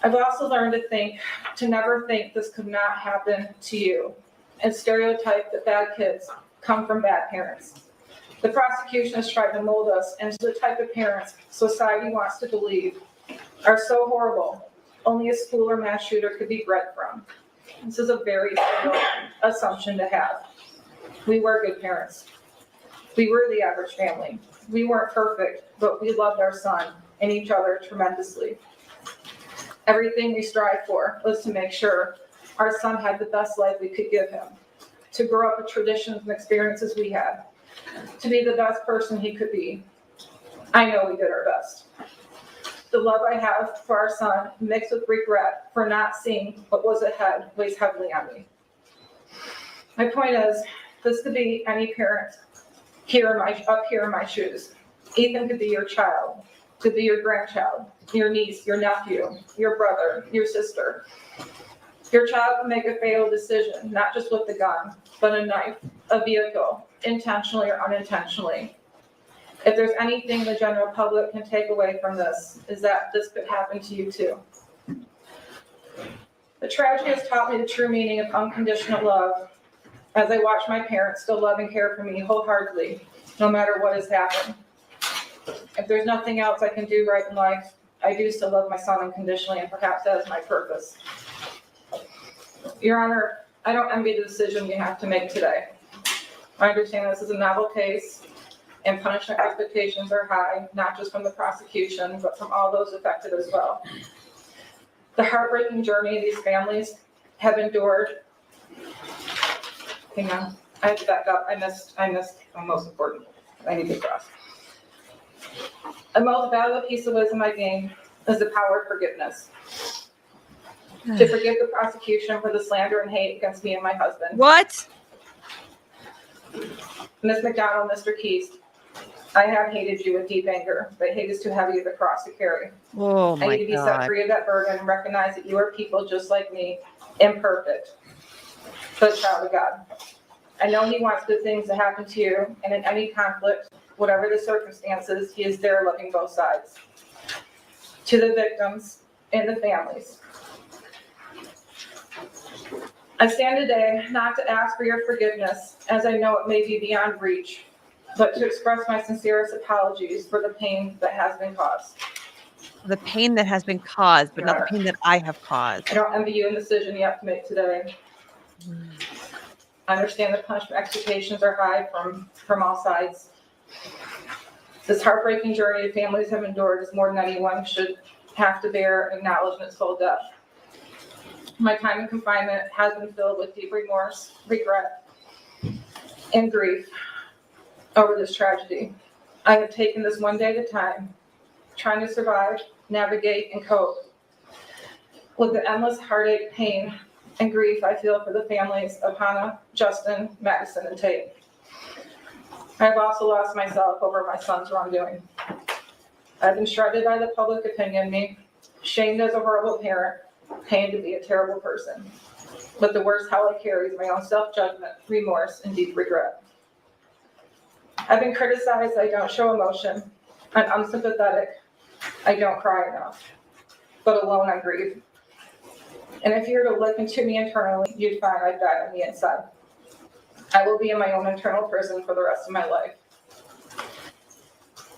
I've also learned to never think this could not happen to you, and stereotype that bad kids come from bad parents. The prosecution has tried to mold us into the type of parents society wants to believe are so horrible, only a school or mass shooter could be bred from. This is a very fatal assumption to have. We were good parents. We were the average family. We weren't perfect, but we loved our son and each other tremendously. Everything we strived for was to make sure our son had the best life we could give him, to grow up with traditions and experiences we had, to be the best person he could be. I know we did our best. The love I have for our son, mixed with regret for not seeing what was ahead, weighs heavily on me. My point is, this could be any parent up here in my shoes. Ethan could be your child, could be your grandchild, your niece, your nephew, your brother, your sister. Your child can make a fatal decision, not just with the gun, but a knife, a vehicle, intentionally or unintentionally. If there's anything the general public can take away from this, is that this could happen to you too. The tragedy has taught me the true meaning of unconditional love, as I watch my parents still love and care for me wholeheartedly, no matter what has happened. If there's nothing else I can do right in life, I do still love my son unconditionally, and perhaps that is my purpose. Your Honor, I don't envy the decision you have to make today. I understand this is a novel case, and punishment expectations are high, not just from the prosecution, but from all those affected as well. The heartbreaking journey these families have endured. Hang on, I have to back up. I missed the most important. I need to cross. The most valuable piece of wisdom I gained is the power of forgiveness. To forgive the prosecution for the slander and hate against me and my husband. What? Ms. McDonald, Mr. Keys, I have hated you with deep anger, but hate is too heavy of a cross to carry. Oh I my need to be set God. free of that burden and recognize that you are people just like me, imperfect, but a child of God. I know He wants good things to happen to you, and in any conflict, whatever the circumstances, He is there loving both sides. To the victims and the families, I stand today not to ask for your forgiveness, as I know it may be beyond reach, but to express my sincerest apologies for the pain that has been caused. The pain that has been caused, but not the pain that I have caused. I don't envy you in the decision you have to make today. I understand that punishment expectations are high from all sides. This heartbreaking journey families have endured is more than anyone should have to bear and acknowledge in its full depth. My time in confinement has been filled with deep remorse, regret, and grief over this tragedy. I have taken this one day at a time, trying to survive, navigate, and cope with the endless heartache, pain, and grief I feel for the families of Hannah, Justin, Madison, and Tate. I have also lost myself over my son's wrongdoing. I've been shredded by the public opinion of me, shamed as a horrible parent, pained to be a terrible person. But the worst hell I carry is my own self-judgment, remorse, and deep regret. I've been criticized I don't show emotion. I'm unsympathetic. I don't cry enough. But alone I grieve. And if you were to look into me internally, you'd find I've died on the inside. I will be in my own internal prison for the rest of my life.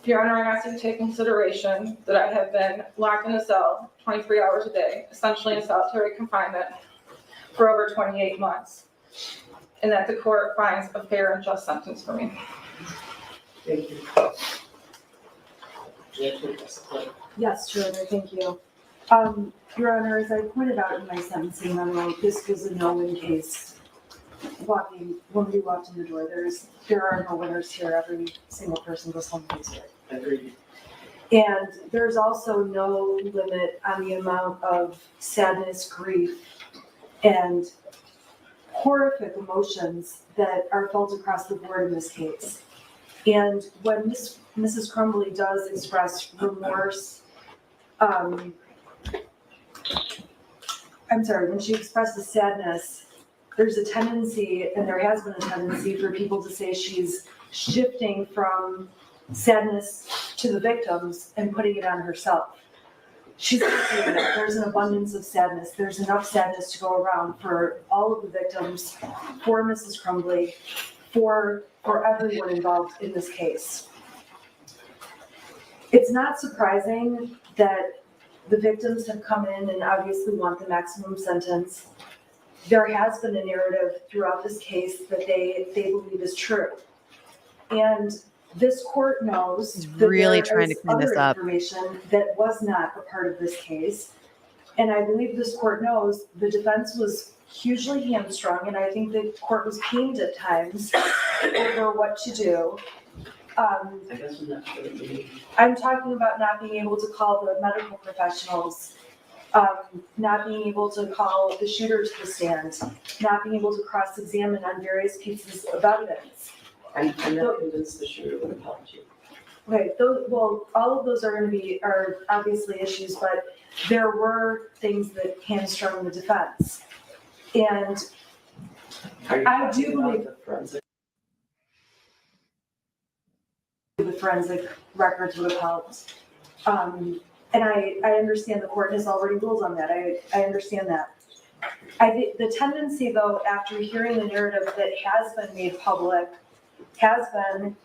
Your Honor, I ask you to take consideration that I have been locked in a cell 23 hours a day, essentially in solitary confinement, for over 28 months, and that the court finds a fair and just sentence for me. Thank you. Yes, Your Honor, thank you. Your Honor, as I pointed out in my sentencing memo, this was a no-win case. When we walked in the door, there are no winners here. Every single person goes home here. Agreed. And there's also no limit on the amount of sadness, grief, and horrific emotions that are felt across the board in this case. And when Mrs. Crumbley does express remorse, when she expresses sadness, there's a tendency, and there has been a tendency for people to say she's shifting from sadness to the victims and putting it on herself. She's not doing that. There's an abundance of sadness. There's enough sadness to go around for all of the victims, for Mrs. Crumbley, for everyone involved in this case. It's not surprising that the victims have come in and obviously want the maximum sentence. There has been a narrative throughout this case that they believe is true. And this court knows that really there trying to is clean this other up. information that was not a part of this case. And I believe this court knows the defense was hugely hamstrung, and I think the court was pained at times over what to do. I'm talking about not being able to call the medical professionals, not being able to call the shooter to the stand, not being able to cross-examine on various pieces of evidence. I'm not convinced the shooter would have helped you. Okay, well, all of those are obviously issues, but there were things that hamstrung the defense. And I do believe the forensic records would have helped. And I understand the court has already ruled on that. I understand that. I think the tendency, though, after hearing the narrative that has been made public, has been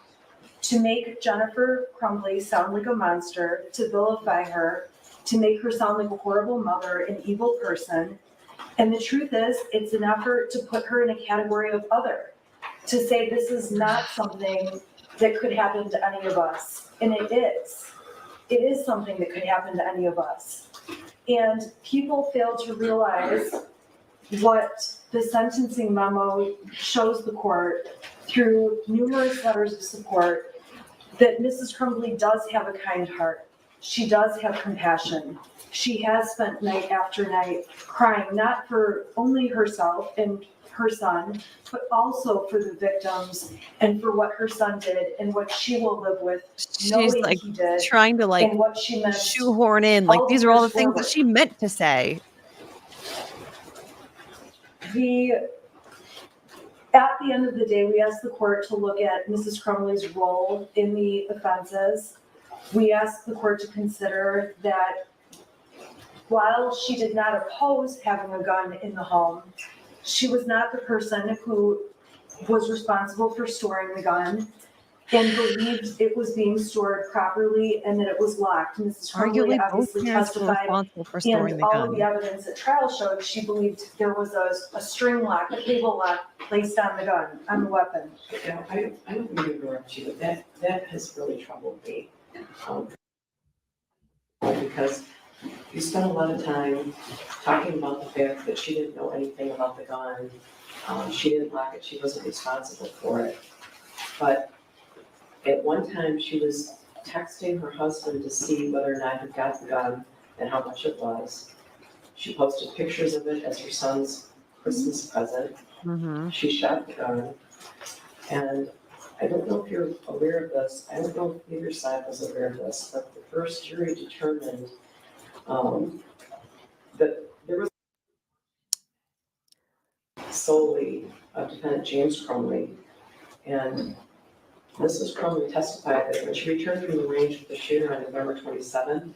to make Jennifer Crumbley sound like a monster, to vilify her, to make her sound like a horrible mother, an evil person. And the truth is, it's an effort to put her in a category of other, to say this is not something that could happen to any of us. And it is. It is something that could happen to any of us. And people fail to realize what the sentencing memo shows the court through numerous letters of support, that Mrs. Crumbley does have a kind heart. She does have compassion. She has spent night after night crying, not for only herself and her son, but also for the victims and for what her son did and what she will live with, She's like he did, trying to like and what she meant shoehorn in, like these are all the things that she meant to say. At the end of the day, we asked the court to look at Mrs. Crumbley's role in the offenses. We asked the court to consider that while she did not oppose having a gun in the home, she was not the person who was responsible for storing the gun and believed it was being stored properly and that it was locked. Mrs. Crumbley obviously testified, and all of the evidence at trial showed she believed there was a string lock, a cable lock placed on the gun, on the weapon. Yeah, I don't mean to interrupt you, but that has really troubled me. Because you spent a lot of time talking about the fact that she didn't know anything about the gun. She didn't lock it, she wasn't responsible for it. But at one time, she was texting her husband to see whether or not he got the gun and how much it was. She posted pictures of it as her son's Christmas present. Mm-hmm. She shot the gun. And I don't know if you're aware of this. I don't know if either side was aware of this, but the first jury determined that there was solely defendant James Crumbley. And Mrs. Crumbley testified that when she returned from the range with the shooter on November 27th,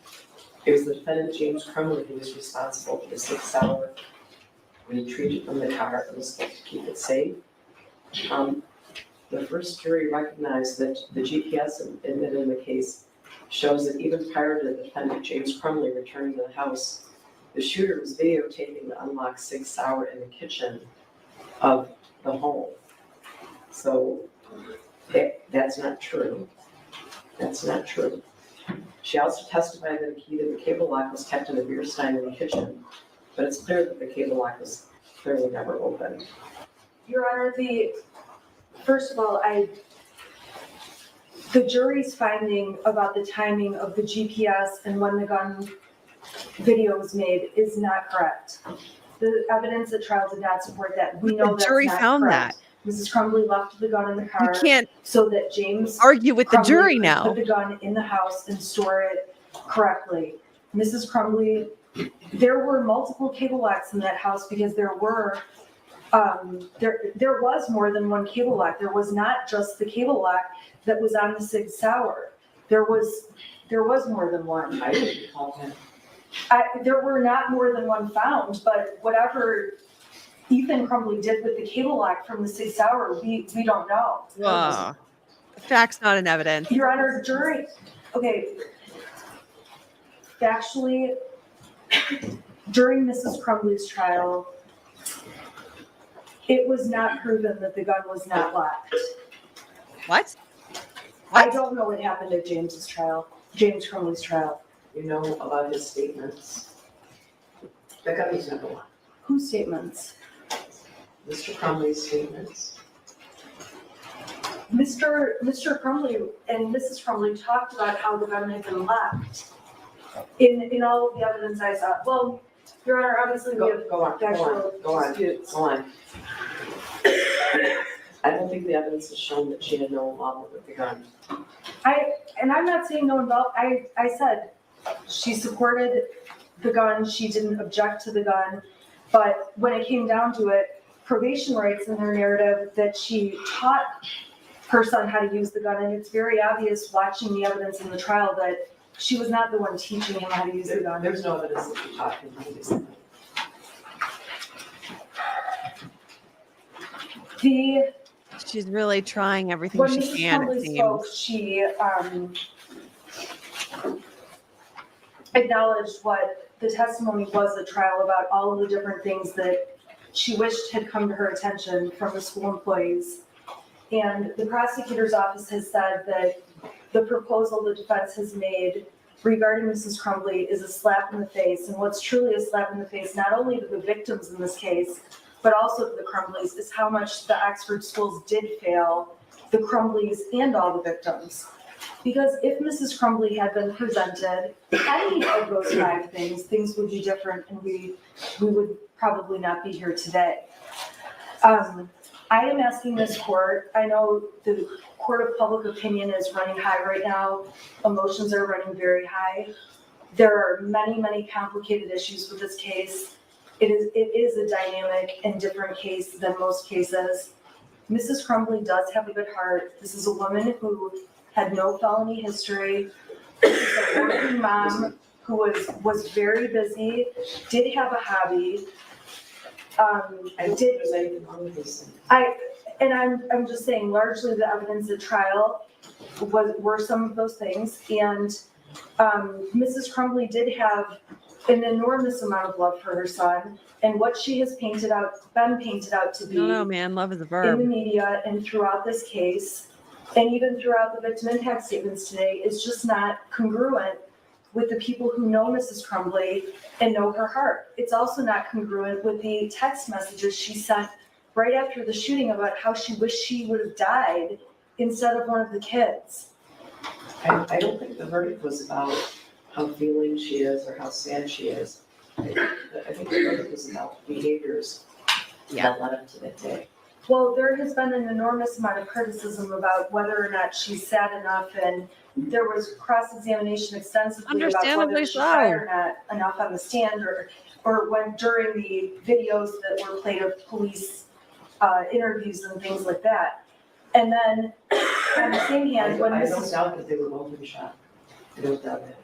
it was the defendant James Crumbley who was responsible for the 6-hour retrieve from the car and was supposed to keep it safe. The first jury recognized that the GPS admitted in the case shows that even prior to the defendant James Crumbley returning to the house, the shooter was videotaping the unlocked SIG Sauer in the kitchen of the home. So that's not true. That's not true. She also testified that the key to the cable lock was kept in the beer stein in the kitchen, but it's clear that the cable lock was clearly never opened. Your Honor, first of all, the jury's finding about the timing of the GPS and when the gun video was made is not correct. The evidence at trial did not support that. We know the jury found correct. Mrs. Crumbley left the gun in the car. You can't so that James argue with the jury now. Put the gun in the house and store it correctly. Mrs. Crumbley, there were multiple cable locks in that house because there were There was more than one cable lock. There was not just the cable lock that was on the Sig Sauer. There was more than one. I didn't recall him. There were not more than one found, but whatever Ethan Crumbley did with the cable lock from the Sig Sauer, we don't know. Wow. Facts not in evidence. Your Honor, factually, during Mrs. Crumbley's trial, it was not proven that the gun was not locked. What? I don't know what happened at James Crumbley's trial. You know about his statements. The gun was never locked. Whose statements? Mr. Crumbley's statements. Mr. Crumbley and Mrs. Crumbley talked about how the gun had been locked. In all of the evidence I saw. Well, Your Honor, obviously we have factual disputes. Go on. I don't think the evidence has shown that she had no involvement with the gun. I'm not saying no involvement. I said she supported the gun, she didn't object to the gun, but when it came down to it, probation writes in their narrative that she taught her son how to use the gun, and it's very obvious watching the evidence in the trial that she was not the one teaching him how to use the gun. There's no evidence that she taught him how to use the gun. She's really trying everything When she Mrs. can, it Crumbley seems. spoke, she acknowledged what the testimony was at trial about all of the different things that she wished had come to her attention from the school employees. And the prosecutor's office has said that the proposal the defense has made regarding Mrs. Crumbley is a slap in the face. And what's truly a slap in the face, not only to the victims in this case, but also to the Crumbleys, is how much the Oxford schools did fail the Crumbleys and all the victims. Because if Mrs. Crumbley had been presented any of those 5 things, things would be different and we would probably not be here today. I am asking this court, I know the court of public opinion is running high right now, emotions are running very high. There are many, many complicated issues with this case. It is a dynamic and different case than most cases. Mrs. Crumbley does have a good heart. This is a woman who had no felony history. She's a working mom who was very busy, did have a hobby. I don't think there's anything wrong with these things. I'm just saying, largely the evidence at trial were some of those things. And Mrs. Crumbley did have an enormous amount of love for her son, and what she has been painted out to be. No, man, love is a In verb. the media and throughout this case, and even throughout the victim impact statements today, is just not congruent with the people who know Mrs. Crumbley and know her heart. It's also not congruent with the text messages she sent right after the shooting about how she wished she would have died instead of one of the kids. I don't think the verdict was about how feeling she is or how sad she is. I think the verdict was about behaviors that led up to that day. Well, there has been an enormous amount of criticism about whether or not she's sad enough, and there was cross-examination extensively about whether she cried or not enough on the stand, or when during the videos that were played of police interviews and things like that. And then, on the same hand, when I don't Mrs. doubt that they were both in shock. I don't doubt that.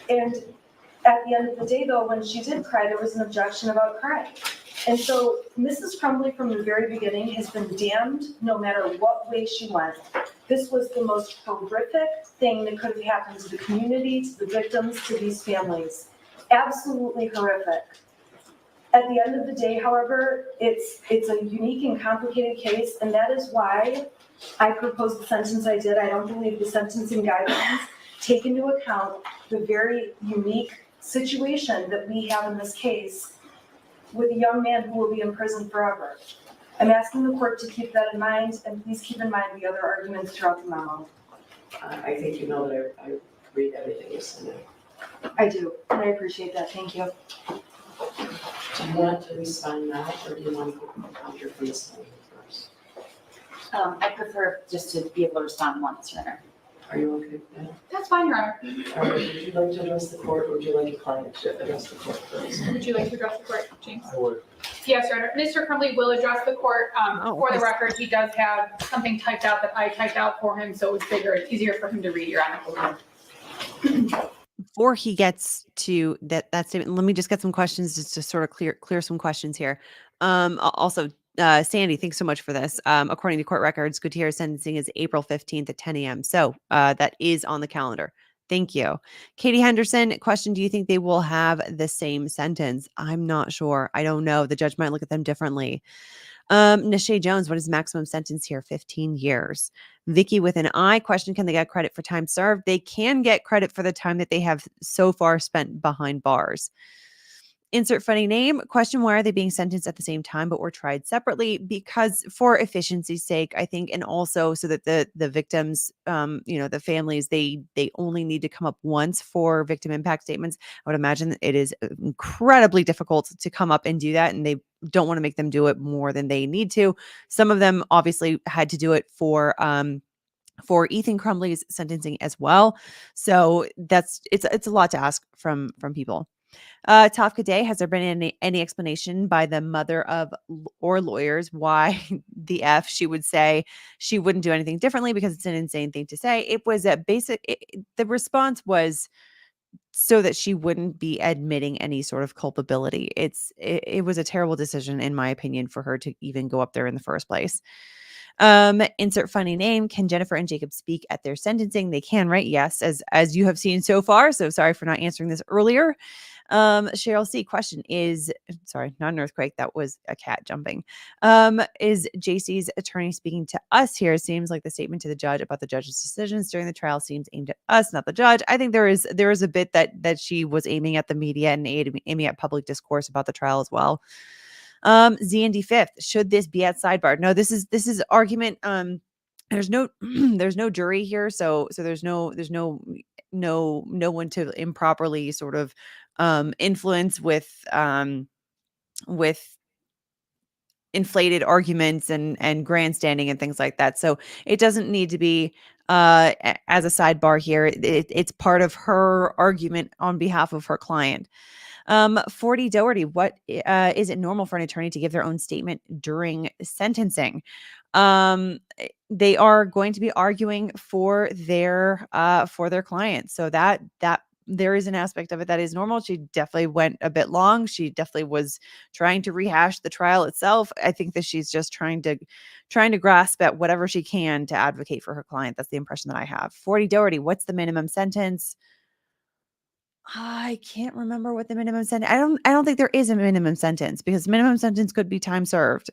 And at the end of the day, though, when she did cry, there was an objection about crying. And so Mrs. Crumbley from the very beginning has been damned no matter what way she went. This was the most horrific thing that could have happened to the community, to the victims, to these families. Absolutely horrific. At the end of the day, however, it's a unique and complicated case, and that is why I proposed the sentence I did. I don't believe the sentencing guidelines take into account the very unique situation that we have in this case with a young man who will be in prison forever. I'm asking the court to keep that in mind, and please keep in mind the other arguments throughout the memo. I think you know that I read everything you send me. I do, and I appreciate that. Thank you. Do you want to respond now, or do you want to go your face first? I prefer just to be able to respond once, Your Honor. Are you okay with that? That's fine, Your Honor. Would you like to address the court, or would you like your client to address the court first? Would you like to address the court, James? I would. Yes, Your Honor. Mr. Crumbley will address the court. For the okay. record, he does have something typed out that I typed out for him, so it was bigger. It's easier for him to read, Your Honor. Before he gets to that statement, let me just get some questions just to sort of clear some questions here. Also, Sandy, thanks so much for this. According to court records, Gutierrez sentencing is April 15th at 10 a.m. So that is on the calendar. Thank you. Katie Henderson, question, do you think they will have the same sentence? I'm not sure. I don't know. The judge might look at them differently. Nishay Jones, what is maximum sentence here? 15 years. Vicky with an I, question, can they get credit for time served? They can get credit for the time that they have so far spent behind bars. Insert funny name, question, why are they being sentenced at the same time but were tried separately? Because for efficiency's sake, I think, and also so that the victims, the families, they only need to come up once for victim impact statements. I would imagine that it is incredibly difficult to come up and do that, and they don't want to make them do it more than they need to. Some of them obviously had to do it for Ethan Crumbley's sentencing as well. So it's a lot to ask from people. Tafka Day, has there been any explanation by the mother of or lawyers why the F she would say she wouldn't do anything differently because it's an insane thing to say? It was a the response was so that she wouldn't be admitting any sort of culpability. It was a terrible decision, in my opinion, for her to even go up there in the first place. Insert funny name. Can Jennifer and Jacob speak at their sentencing? They can, right? Yes, as you have seen so far. So sorry for not answering this earlier. Cheryl C, question is, sorry, not an earthquake. That was a cat jumping. Is JC's attorney speaking to us here? It seems like the statement to the judge about the judge's decisions during the trial seems aimed at us, not the judge. I think there is a bit that she was aiming at the media and aiming at public discourse about the trial as well. Z&D fifth, should this be at sidebar? No, this is argument. There's no there's no jury here, so there's no one to improperly sort of influence with inflated arguments and grandstanding and things like that. So it doesn't need to be as a sidebar here. It's part of her argument on behalf of her client. 40 Doherty, what is it normal for an attorney to give their own statement during sentencing? They are going to be arguing for their client. So that there is an aspect of it that is normal. She definitely went a bit long. She definitely was trying to rehash the trial itself. I think that she's just trying to grasp at whatever she can to advocate for her client. That's the impression that I have. 40 Doherty, what's the minimum sentence? I can't remember what the minimum sentence. I don't think there is a minimum sentence because minimum sentence could be time served.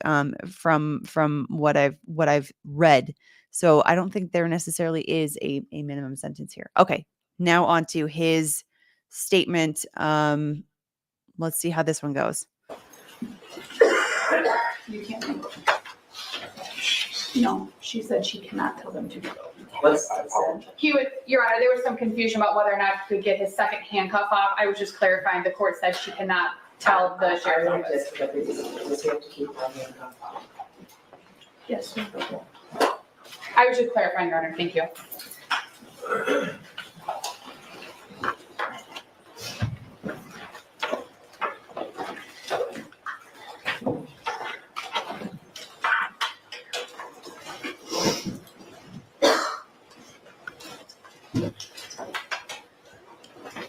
From what I've read, so I don't think there necessarily is a minimum sentence here. Okay, now on to his statement. Let's see how this one goes. You can't. No, she said she cannot tell them to go. He would, Your Honor, there was some confusion about whether or not he could get his second handcuff off. I was just clarifying. The court said she cannot tell the sheriff's office. Yes. I was just clarifying, Your Honor. Thank you.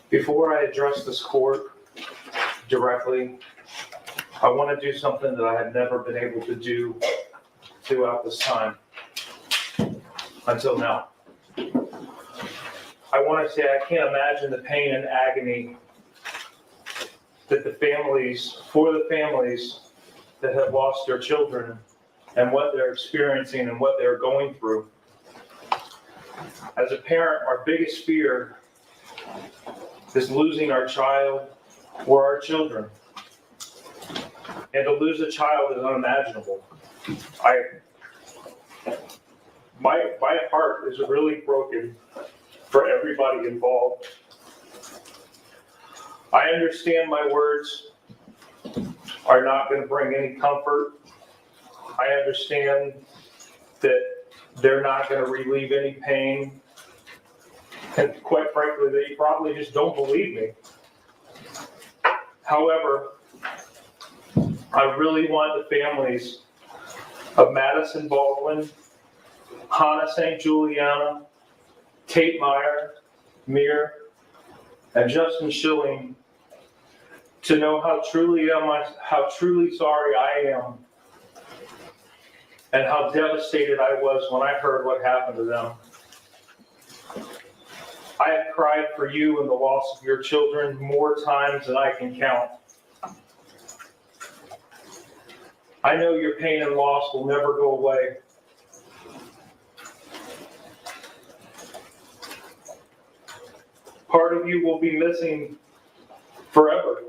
Before I address this court directly, I want to do something that I had never been able to do throughout this time until now. I want to say I can't imagine the pain and agony that for the families that have lost their children and what they're experiencing and what they're going through. As a parent, our biggest fear is losing our child or our children. And to lose a child is unimaginable. My heart is really broken for everybody involved. I understand my words are not going to bring any comfort. I understand that they're not going to relieve any pain. And quite frankly, they probably just don't believe me. However, I really want the families of Madison Baldwin, Hannah St. Juliana, Kate Meyer, Mir, and Justin Schilling to know how truly sorry I am and how devastated I was when I heard what happened to them. I have cried for you and the loss of your children more times than I can count. I know your pain and loss will never go away. Part of you will be missing forever.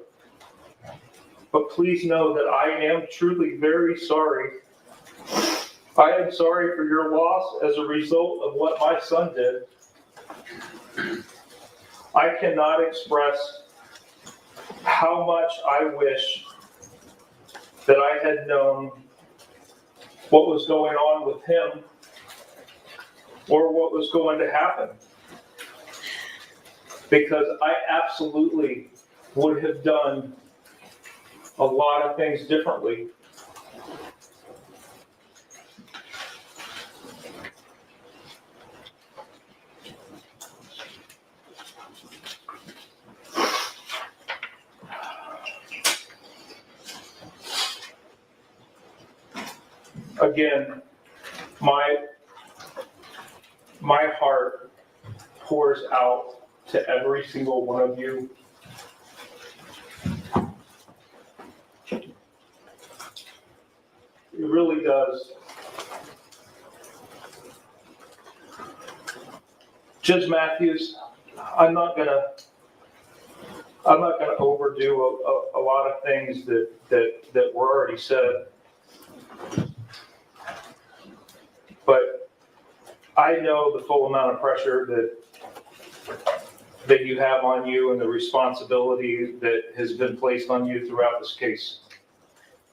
But please know that I am truly very sorry. I am sorry for your loss as a result of what my son did. I cannot express how much I wish that I had known what was going on with him or what was going to happen. Because I absolutely would have done a lot of things differently. Again, my heart pours out to every single one of you. It really does. Judge Matthews, I'm not gonna overdo a lot of things that were already said. But I know the full amount of pressure that you have on you and the responsibility that has been placed on you throughout this case.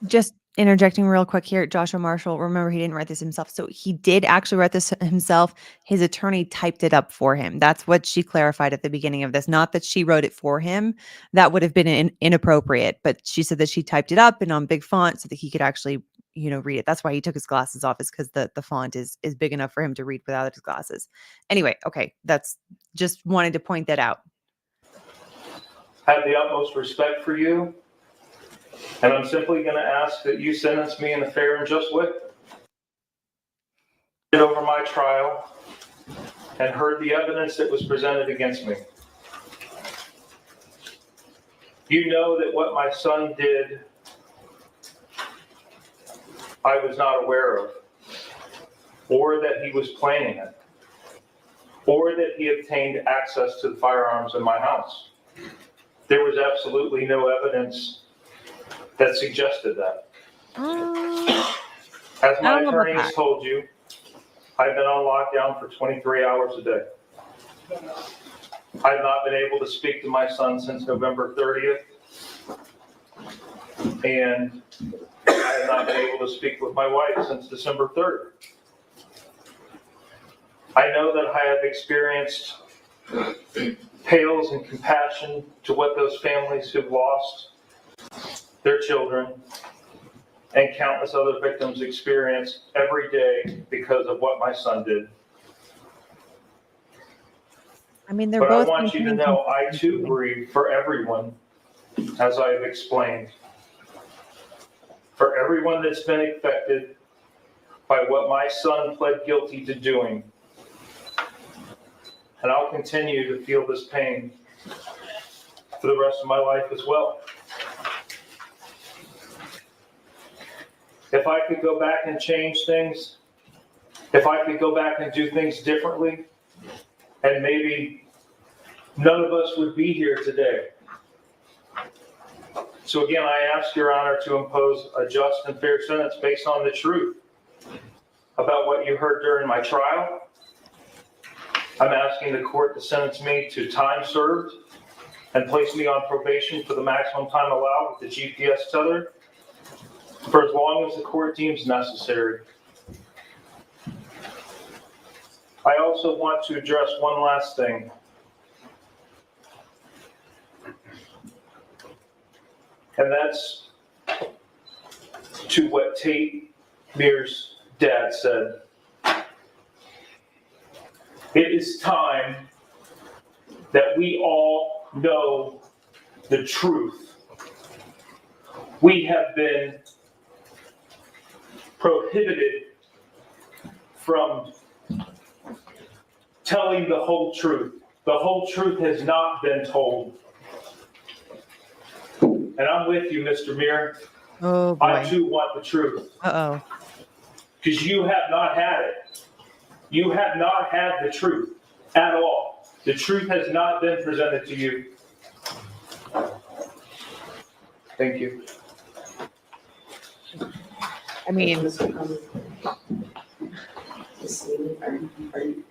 Just interjecting real quick here, Joshua Marshall, remember he didn't write this himself. So he did actually write this himself. His attorney typed it up for him. That's what she clarified at the beginning of this. Not that she wrote it for him. That would have been inappropriate. But she said that she typed it up and on big font so that he could actually, read it. That's why he took his glasses off, is because the font is big enough for him to read without his glasses. Anyway, okay, that's just wanted to point that out. I have the utmost respect for you, and I'm simply going to ask that you sentence me in a fair and just way. Over my trial and heard the evidence that was presented against me. You know that what my son did, I was not aware of, or that he was planning it, or that he obtained access to the firearms in my house. There was absolutely no evidence that suggested that. As my attorney has told you, I've been on lockdown for 23 hours a day. I've not been able to speak to my son since November 30th. And I have not been able to speak with my wife since December 3rd. I know that I have experienced pales in compassion to what those families who've lost their children and countless other victims experience every day because of what my son did. I mean, they're but both. I want you to know I too grieve for everyone, as I have explained. For everyone that's been affected by what my son pled guilty to doing. And I'll continue to feel this pain for the rest of my life as well. If I could go back and change things, if I could go back and do things differently, and maybe none of us would be here today. So again, I ask Your Honor to impose a just and fair sentence based on the truth about what you heard during my trial. I'm asking the court to sentence me to time served and place me on probation for the maximum time allowed with the GPS tether for as long as the court deems necessary. I also want to address one last thing. And that's to what Tate Mears' dad said. It is time that we all know the truth. We have been prohibited from telling the whole truth. The whole truth has not been told. And I'm with you, Mr. Meir. Oh, boy. I too want the truth. Uh-oh. Because you have not had it. You have not had the truth at all. The truth has not been presented to you. Thank you. I mean, Mr. Crumbley,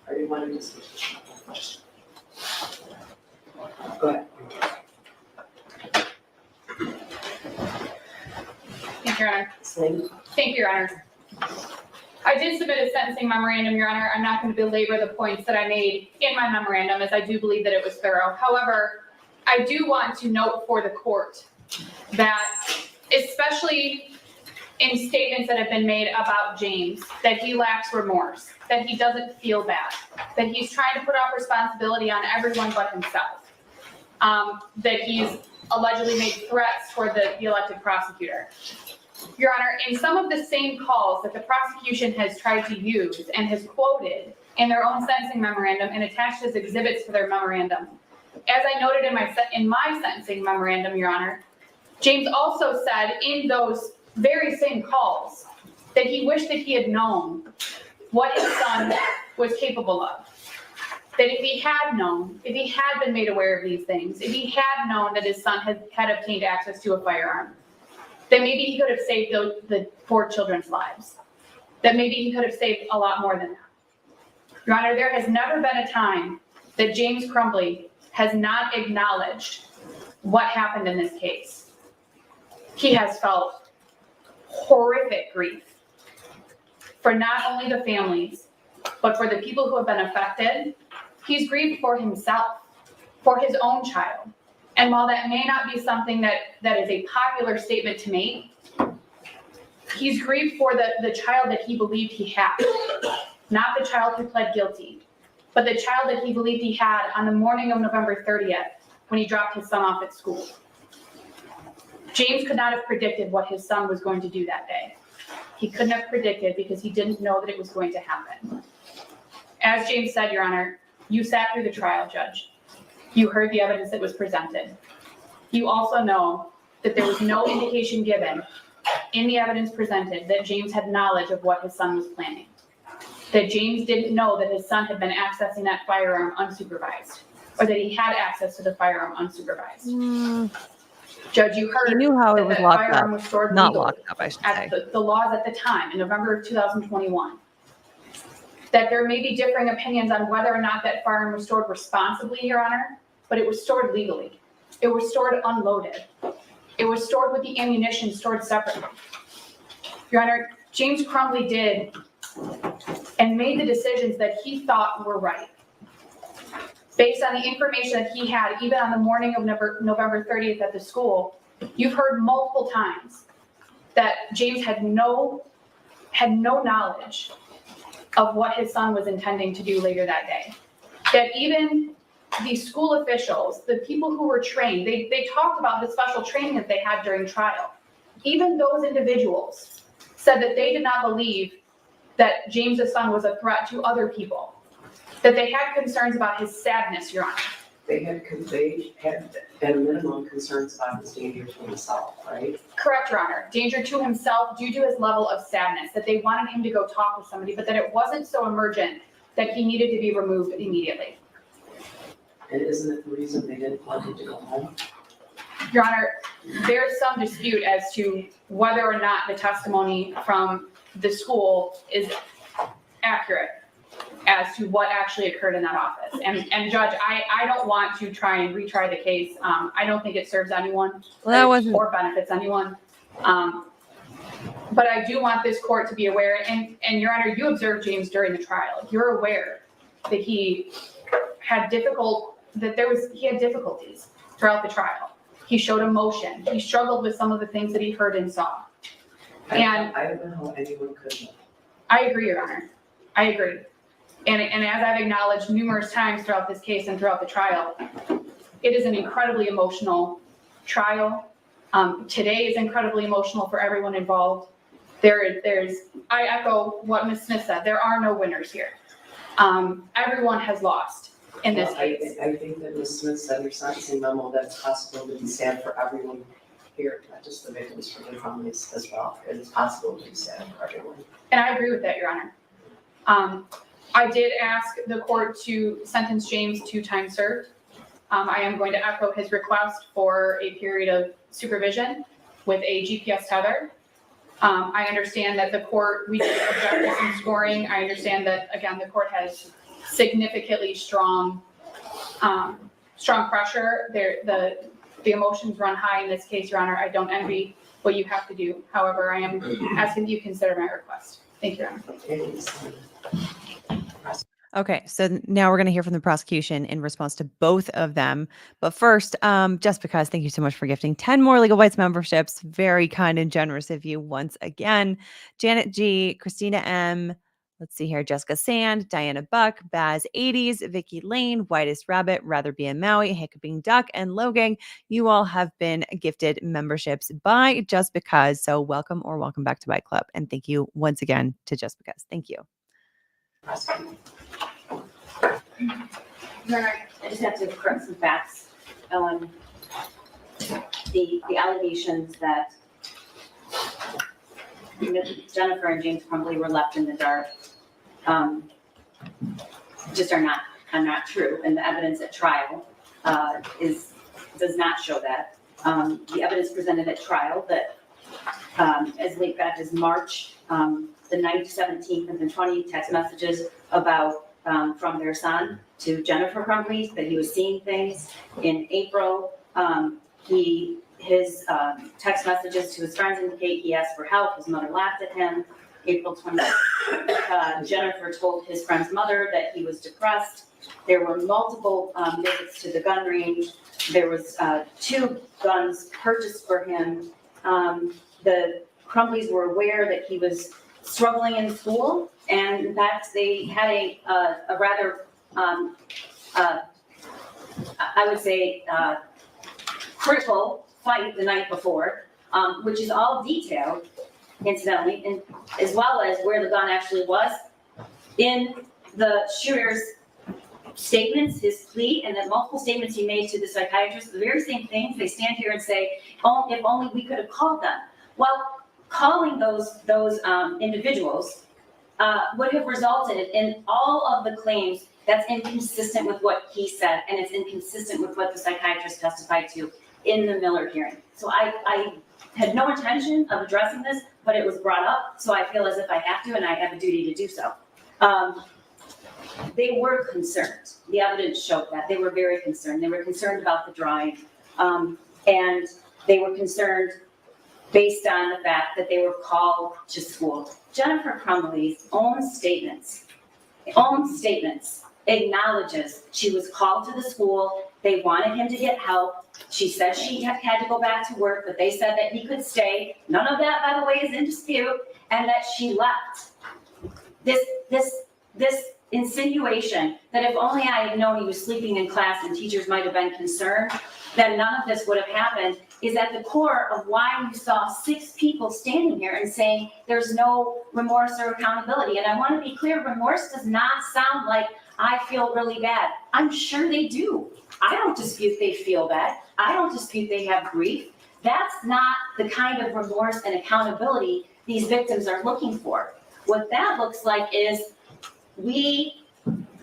are you wanting to speak? Go ahead. Thank you, Your Honor. Same. Thank you, Your Honor. I did submit a sentencing memorandum, Your Honor. I'm not going to belabor the points that I made in my memorandum, as I do believe that it was thorough. However, I do want to note for the court that, especially in statements that have been made about James, that he lacks remorse, that he doesn't feel bad, that he's trying to put off responsibility on everyone but himself, that he's allegedly made threats toward the elected prosecutor. Your Honor, in some of the same calls that the prosecution has tried to use and has quoted in their own sentencing memorandum and attached as exhibits to their memorandum, as I noted in my sentencing memorandum, Your Honor, James also said in those very same calls that he wished that he had known what his son was capable of. That if he had known, if he had been made aware of these things, if he had known that his son had obtained access to a firearm, then maybe he could have saved the 4 children's lives. That maybe he could have saved a lot more than that. Your Honor, there has never been a time that James Crumbley has not acknowledged what happened in this case. He has felt horrific grief for not only the families, but for the people who have been affected. He's grieved for himself, for his own child. And while that may not be something that is a popular statement to make, he's grieved for the child that he believed he had. Not the child who pled guilty, but the child that he believed he had on the morning of November 30th when he dropped his son off at school. James could not have predicted what his son was going to do that day. He couldn't have predicted because he didn't know that it was going to happen. As James said, Your Honor, you sat through the trial, Judge. You heard the evidence that was presented. You also know that there was no indication given in the evidence presented that James had knowledge of what his son was planning. That James didn't know that his son had been accessing that firearm unsupervised, or that he had access to the firearm unsupervised. Judge, you heard he knew how it was locked firearm up. was stored Not legally locked up, I should say. at the laws at the time, in November of 2021. That there may be differing opinions on whether or not that firearm was stored responsibly, Your Honor, but it was stored legally. It was stored unloaded. It was stored with the ammunition stored separately. Your Honor, James Crumbley did and made the decisions that he thought were right. Based on the information that he had, even on the morning of November 30th at the school, you've heard multiple times that James had no knowledge of what his son was intending to do later that day. That even the school officials, the people who were trained, they talked about the special training that they had during trial. Even those individuals said that they did not believe that James's son was a threat to other people. That they had concerns about his sadness, Your Honor. They had at a minimum concerns about his danger to himself, right? Correct, Your Honor. Danger to himself due to his level of sadness, that they wanted him to go talk with somebody, but that it wasn't so emergent that he needed to be removed immediately. And isn't it the reason they didn't want him to go home? Your Honor, there's some dispute as to whether or not the testimony from the school is accurate as to what actually occurred in that office. And Judge, I don't want to try and retry the case. I don't think it serves anyone or benefits anyone. But I do want this court to be aware, and Your Honor, you observed James during the trial. You're aware that he had difficulties throughout the trial. He showed emotion. He struggled with some of the things that he heard and saw. And I don't know how anyone could. I agree, Your Honor. I agree. And as I've acknowledged numerous times throughout this case and throughout the trial, it is an incredibly emotional trial. Today is incredibly emotional for everyone involved. I echo what Ms. Smith said. There are no winners here. Everyone has lost in this case. I think that Ms. Smith said in her sentencing memo that it's possible to be sad for everyone here, not just the victims, for their families as well. It is possible to be sad for everyone. And I agree with that, Your Honor. I did ask the court to sentence James to time served. I am going to echo his request for a period of supervision with a GPS tether. I understand that the court, we did object to some scoring. I understand that, again, the court has significantly strong pressure. The emotions run high in this case, Your Honor. I don't envy what you have to do. However, I am asking that you consider my request. Thank you, Your Honor. Okay, so now we're going to hear from the prosecution in response to both of them. But first, just because, thank you so much for gifting 10 more Legalbytes memberships. Very kind and generous of you once again. Janet G, Christina M, let's see here, Jessica Sand, Diana Buck, Baz 80s, Vicky Lane, Whitest Rabbit, Rather Be a Maui, Hiccuping Duck, and Logang. You all have been gifted memberships by Just Because. So welcome or welcome back to Bite Club. And thank you once again to Just Because. Thank you. Your Honor, I just have to correct some facts. The allegations that Jennifer and James Crumbley were left in the dark just are not true, and the evidence at trial does not show that. The evidence presented at trial that as late back as March, the 9th, 17th, and the 20th text messages about from their son to Jennifer Crumbley, that he was seeing things. In April, his text messages to his friends indicate he asked for help. His mother laughed at him. April 20th, Jennifer told his friend's mother that he was depressed. There were multiple visits to the gun range. There was 2 guns purchased for him. The Crumbleys were aware that he was struggling in school, and in fact, they had a rather, I would say, critical fight the night before, which is all detailed, incidentally, and as well as where the gun actually was in the shooter's statements, his plea, and then multiple statements he made to the psychiatrist, the very same things. They stand here and say, "Oh, if only we could have called them." Well, calling those individuals would have resulted in all of the claims that's inconsistent with what he said, and it's inconsistent with what the psychiatrist testified to in the Miller hearing. So I had no intention of addressing this, but it was brought up, so I feel as if I have to, and I have a duty to do so. They were concerned. The evidence showed that. They were very concerned. They were concerned about the drawing, and they were concerned based on the fact that they were called to school. Jennifer Crumbley's own statements acknowledges she was called to the school. They wanted him to get help. She said she had to go back to work, but they said that he could stay. None of that, by the way, is in dispute, and that she left. This insinuation that if only I had known he was sleeping in class and teachers might have been concerned, then none of this would have happened, is at the core of why you saw 6 people standing here and saying there's no remorse or accountability. And I want to be clear, remorse does not sound like I feel really bad. I'm sure they do. I don't dispute they feel bad. I don't dispute they have grief. That's not the kind of remorse and accountability these victims are looking for. What that looks like is we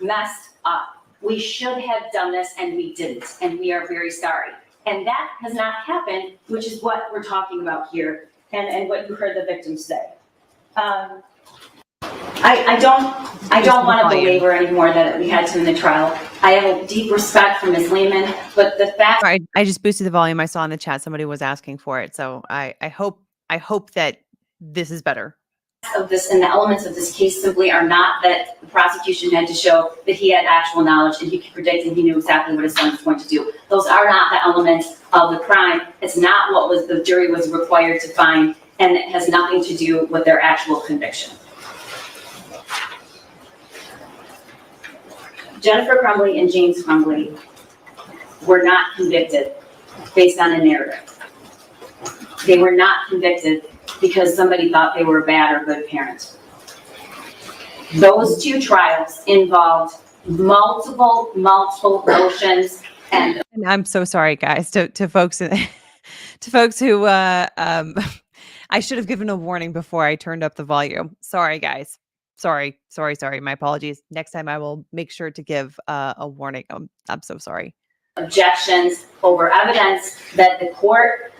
messed up. We should have done this and we didn't, and we are very sorry. And that has not happened, which is what we're talking about here and what you heard the victims say. I don't want to belabor any more that we had to in the trial. I have a deep respect for Ms. Lehman, but the fact— I just boosted the volume. I saw in the chat somebody was asking for it, so I hope that this is better. Of this and the elements of this case simply are not that the prosecution had to show that he had actual knowledge and he could predict and he knew exactly what his son was going to do. Those are not the elements of the crime. It's not what the jury was required to find. and it has nothing to do with their actual conviction. Jennifer Crumbley and James Crumbley were not convicted based on a narrative. They were not convicted because somebody thought they were a bad or good parent. Those two trials involved multiple motions, and I'm so sorry, guys, to folks to folks who I should have given a warning before I turned up the volume. Sorry, guys. Sorry. My apologies. Next time I will make sure to give a warning. I'm so sorry. Objections over evidence that the court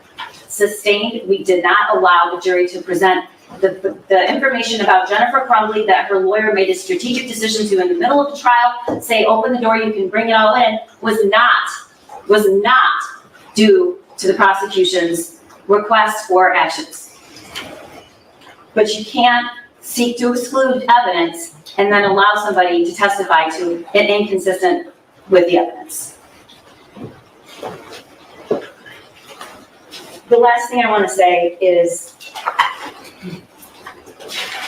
sustained. We did not allow the jury to present the information about Jennifer Crumbley that her lawyer made a strategic decision to in the middle of the trial, say, open the door, you can bring it all in, was not due to the prosecution's request or actions. But you can't seek to exclude evidence and then allow somebody to testify to it inconsistent with the evidence. The last thing I want to say is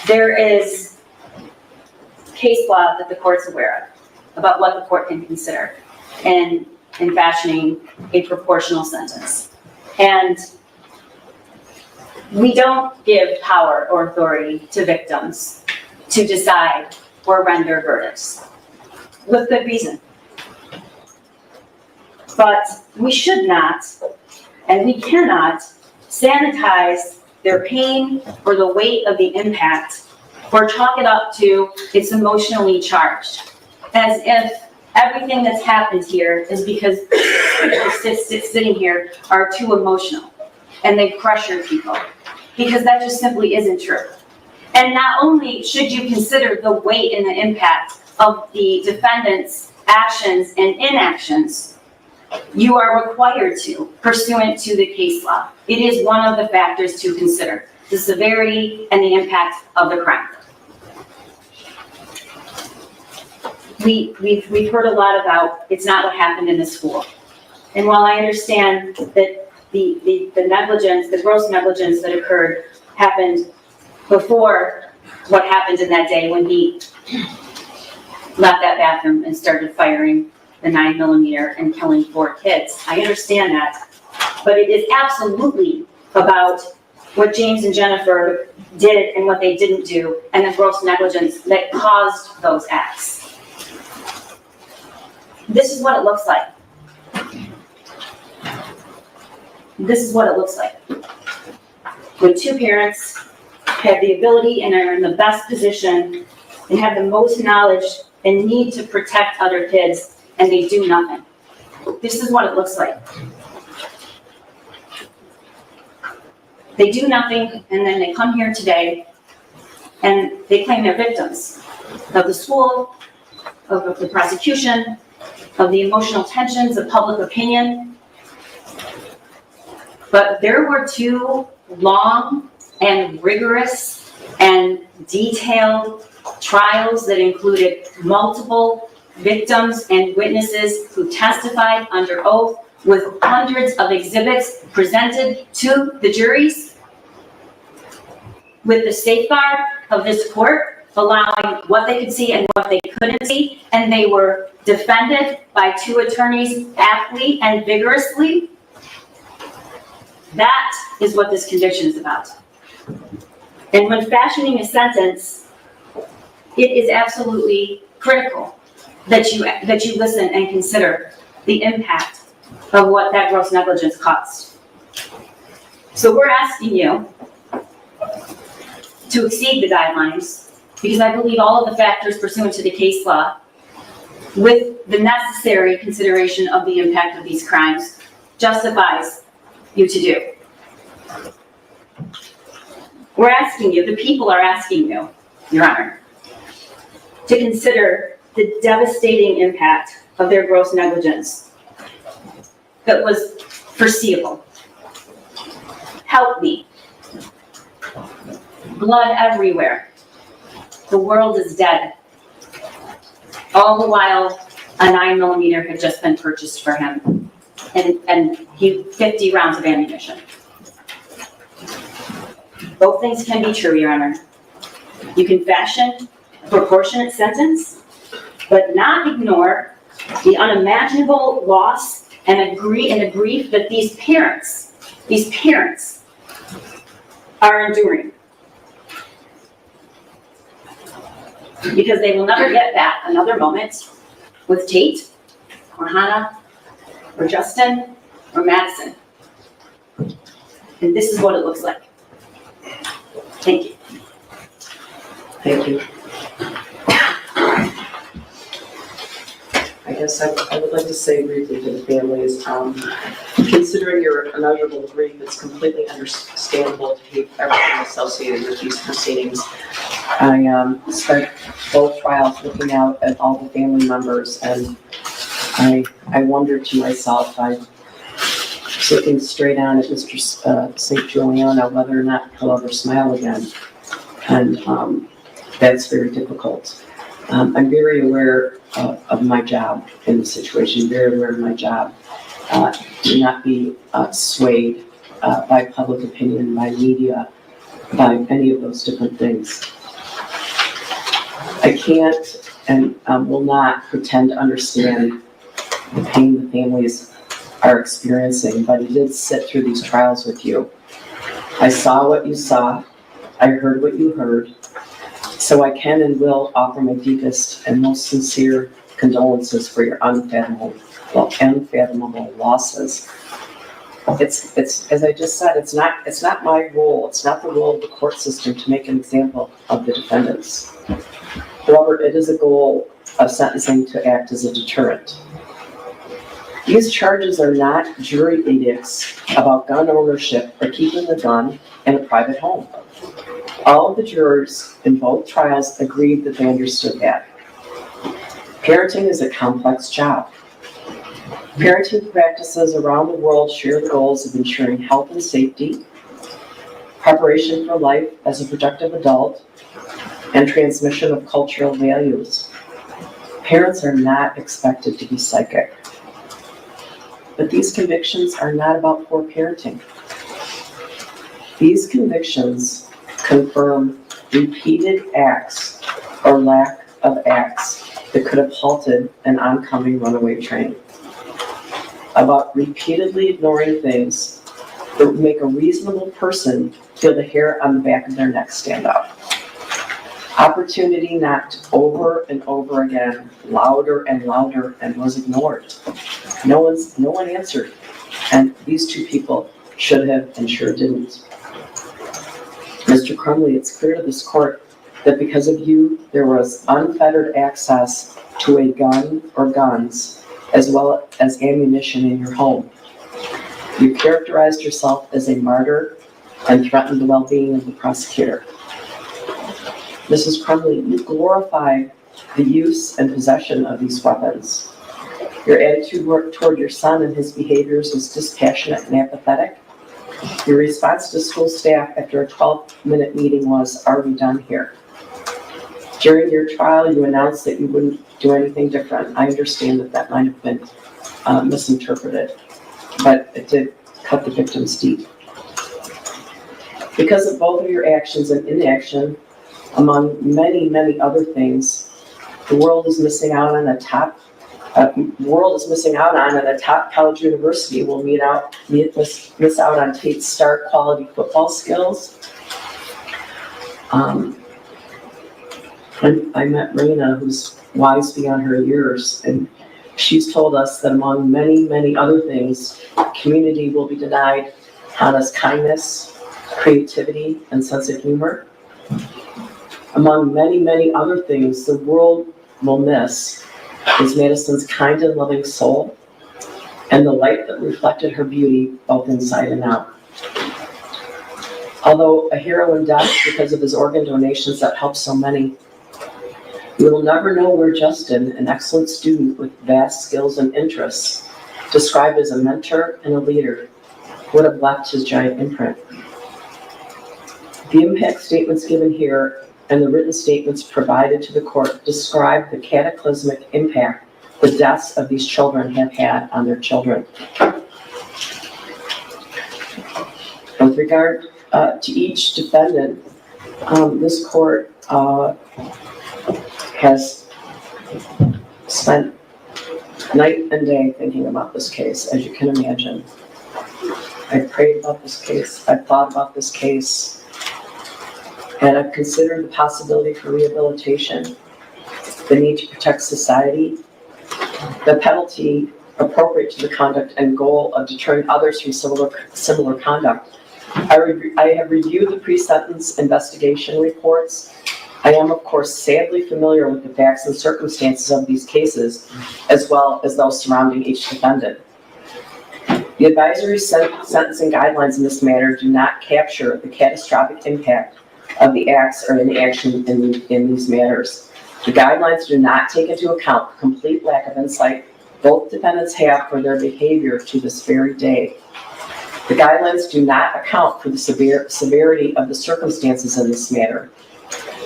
there is case law that the court's aware of about what the court can consider in fashioning a proportional sentence. And we don't give power or authority to victims to decide or render verdicts with good reason. But we should not, and we cannot, sanitize their pain or the weight of the impact or chalk it up to it's emotionally charged, as if everything that's happened here is because people sitting here are too emotional and they pressure people, because that just simply isn't true. And not only should you consider the weight and the impact of the defendant's actions and inactions, you are required to, pursuant to the case law. It is one of the factors to consider, the severity and the impact of the crime. We've heard a lot about it's not what happened in the school. And while I understand that the negligence, the gross negligence that occurred happened before what happened in that day when he left that bathroom and started firing the 9mm and killing 4 kids. I understand that. But it is absolutely about what James and Jennifer did and what they didn't do, and the gross negligence that caused those acts. This is what it looks like. This is what it looks like. When two parents have the ability and are in the best position and have the most knowledge and need to protect other kids, and they do nothing. This is what it looks like. They do nothing, and then they come here today, and they claim they're victims of the school, of the prosecution, of the emotional tensions of public opinion. But there were 2 long and rigorous and detailed trials that included multiple victims and witnesses who testified under oath with hundreds of exhibits presented to the juries, with the safeguard of this court allowing what they could see and what they couldn't see, and they were defended by 2 attorneys aptly and vigorously. That is what this conviction is about. And when fashioning a sentence, it is absolutely critical that you listen and consider the impact of what that gross negligence caused. So we're asking you to exceed the guidelines, because I believe all of the factors pursuant to the case law, with the necessary consideration of the impact of these crimes, justifies you to do. We're asking you, the people are asking you, Your Honor, to consider the devastating impact of their gross negligence that was foreseeable. Help me. Blood everywhere. The world is dead. All the while, a 9mm had just been purchased for him, and 50 rounds of ammunition. Both things can be true, Your Honor. You can fashion a proportionate sentence, but not ignore the unimaginable loss and a grief that these parents are enduring. Because they will never get back another moment with Tate, or Hannah, or Justin, or Madison. And this is what it looks like. Thank you. Thank you. I guess I would like to say briefly to the families, considering your unutterable grief, it's completely understandable to hate everything associated with these proceedings. I spent both trials looking out at all the family members, and I wondered to myself, I was looking straight on at Mr. St. Juliana, whether or not he'll ever smile again. And that's very difficult. I'm very aware of my job in the situation, very aware of my job. Do not be swayed by public opinion, by media, by any of those different things. I can't and will not pretend to understand the pain the families are experiencing, but I did sit through these trials with you. I saw what you saw, I heard what you heard, so I can and will offer my deepest and most sincere condolences for your unfathomable losses. It's as I just said, it's not my role, it's not the role of the court system to make an example of the defendants. However, it is a goal of sentencing to act as a deterrent. These charges are not jury edicts about gun ownership or keeping the gun in a private home. All of the jurors in both trials agreed that they understood that. Parenting is a complex job. Parenting practices around the world share the goals of ensuring health and safety, preparation for life as a productive adult, and transmission of cultural values. Parents are not expected to be psychic. But these convictions are not about poor parenting. These convictions confirm repeated acts or lack of acts that could have halted an oncoming runaway train. About repeatedly ignoring things that would make a reasonable person feel the hair on the back of their neck stand up. Opportunity knocked over and over again, louder and louder, and was ignored. No one answered, and these two people should have and sure didn't. Mr. Crumbley, it's clear to this court that because of you, there was unfettered access to a gun or guns, as well as ammunition in your home. You characterized yourself as a martyr and threatened the well-being of the prosecutor. Mrs. Crumbley, you glorified the use and possession of these weapons. Your attitude toward your son and his behaviors was dispassionate and apathetic. Your response to school staff after a 12-minute meeting was, "Are we done here?" During your trial, you announced that you wouldn't do anything different. I understand that might have been misinterpreted, but it did cut the victims deep. Because of both of your actions and inaction, among many, many other things, the world is missing out on a top college university will miss out on Tate's star quality football skills. I met Raina, who's wise beyond her years, and she's told us that among many, many other things, community will be denied Hannah's kindness, creativity, and sense of humor. Among many, many other things, the world will miss is Madison's kind and loving soul and the light that reflected her beauty both inside and out. Although a hero in death because of his organ donations that helped so many, we will never know where Justin, an excellent student with vast skills and interests, described as a mentor and a leader, would have left his giant imprint. The impact statements given here and the written statements provided to the court describe the cataclysmic impact the deaths of these children have had on their children. With regard To each defendant, this court has spent night and day thinking about this case, as you can imagine. I've prayed about this case, I've thought about this case, and I've considered the possibility for rehabilitation, the need to protect society, the penalty appropriate to the conduct and goal of deterring others from similar conduct. I have reviewed the pre-sentence investigation reports. I am, of course, sadly familiar with the facts and circumstances of these cases, as well as those surrounding each defendant. The advisory sentencing guidelines in this matter do not capture the catastrophic impact of the acts or inaction in these matters. The guidelines do not take into account the complete lack of insight both defendants have for their behavior to this very day. The guidelines do not account for the severity of the circumstances in this matter.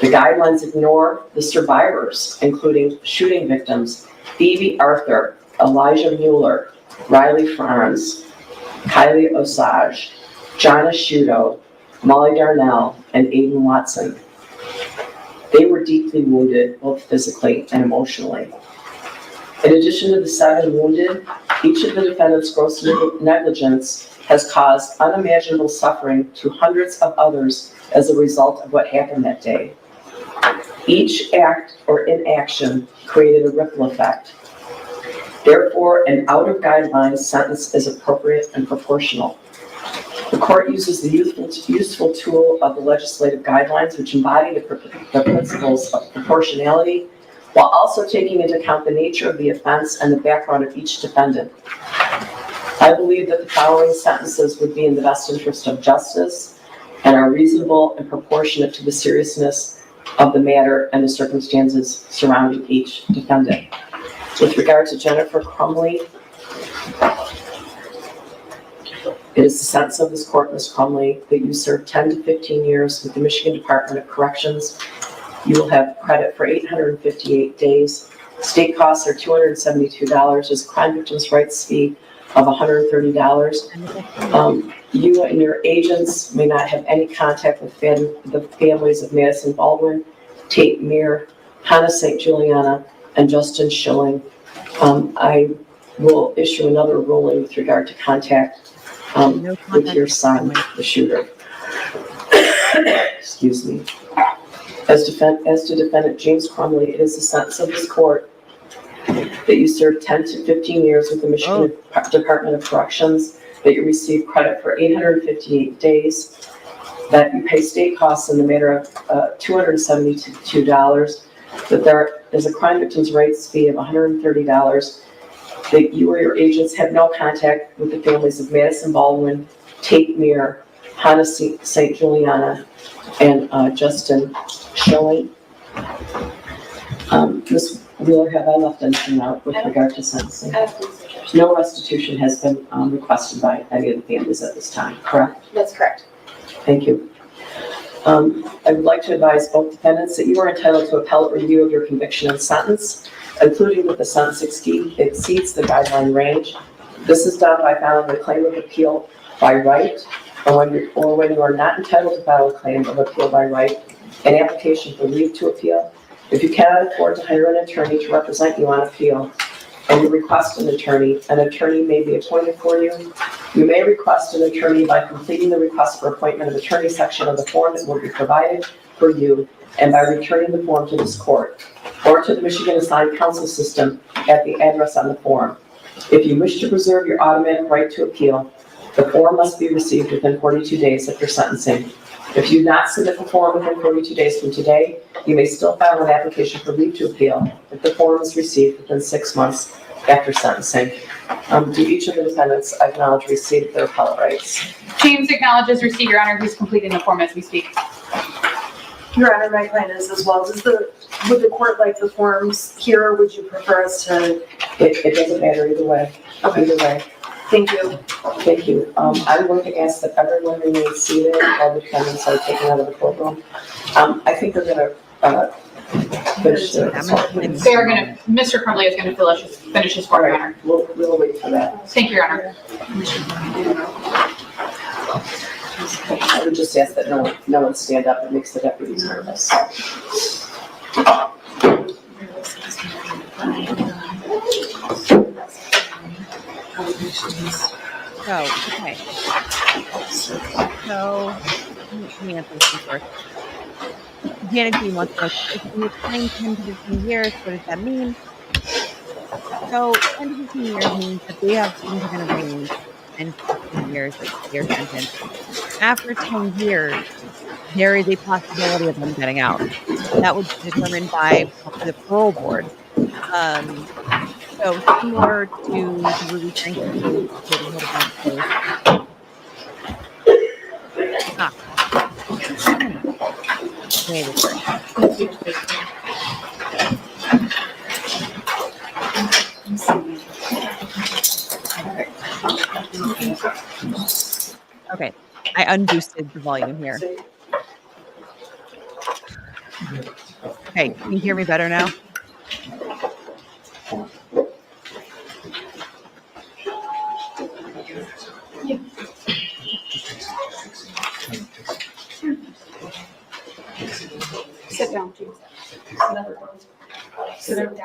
The guidelines ignore the survivors, including shooting victims, Phoebe Arthur, Elijah Mueller, Riley Franz, Kylie Osage, John Asciutto, Molly Darnell, and Aiden Watson. They were deeply wounded, both physically and emotionally. In addition to the 7 wounded, each of the defendants' gross negligence has caused unimaginable suffering to hundreds of others as a result of what happened that day. Each act or inaction created a ripple effect. Therefore, an out-of-guidelines sentence is appropriate and proportional. The court uses the useful tool of the legislative guidelines, which embody the principles of proportionality, while also taking into account the nature of the offense and the background of each defendant. I believe that the following sentences would be in the best interest of justice and are reasonable and proportionate to the seriousness of the matter and the circumstances surrounding each defendant. With regard to Jennifer Crumbley, it is the sentence of this court, Ms. Crumbley, that you serve 10 to 15 years with the Michigan Department of Corrections. You will have credit for 858 days. State costs are $272. There's a crime victims' rights fee of $130. You and your agents may not have any contact with the families of Madison Baldwin, Tate Meir, Hannah St. Juliana, and Justin Schilling. I will issue another ruling with regard to contact with your son, the shooter. Excuse me. As to defendant James Crumbley, it is the sentence of this court that you serve 10 to 15 years with the Michigan Department of Corrections, that you receive credit for 858 days, that you pay state costs in the matter of $272, that there is a crime victims' rights fee of $130, that you or your agents have no contact with the families of Madison Baldwin, Tate Meir, Hannah St. Juliana, and Justin Schilling. Ms. Wheeler, have I left anything out with regard to sentencing? No restitution has been requested by any of the families at this time, correct? That's correct. Thank you. I would like to advise both defendants that you are entitled to appellate review of your conviction and sentence, including that the sentence exceeds the guideline range. This is done by filing a claim of appeal by right, or when you are not entitled to file a claim of appeal by right, an application for leave to appeal. If you cannot afford to hire an attorney to represent you on appeal, and you request an attorney may be appointed for you. You may request an attorney by completing the request for appointment of attorney section of the form that will be provided for you, and by returning the form to this court, or to the Michigan Assigned Counsel System at the address on the form. If you wish to preserve your automatic right to appeal, the form must be received within 42 days after sentencing. If you do not submit the form within 42 days from today, you may still file an application for leave to appeal if the form is received within 6 months after sentencing. Do each of the defendants acknowledge receipt of their appellate rights? James acknowledges receipt, Your Honor. He's completing the form as we speak. Your Honor, my client is as well. Would the court like the forms here, or would you prefer us to? It doesn't matter either way. Okay. Either way. Thank you. Thank you. I'm going to ask that everyone remain seated while the defendants are taken out of the courtroom. I think they're going to finish their. Mr. Crumbley is going to finish his form, Your Honor. We'll wait for that. Thank you, Your Honor. I would just ask that no one stand up. It makes the deputies nervous. So, okay. So, let me answer this one first. Janet G wants to know, if you explain 10 to 15 years, what does that mean? So 10 to 15 years means that they have been given a range, and 15 years that they're sentenced. After 10 years, there is a possibility of them getting out. That would be determined by the parole board. So similar to the Ruby Franklin case, Jody Hildebrand case. Wait a second. Okay, I unboosted the volume here. Okay, can you hear me better now? Sit down, please. Sit down.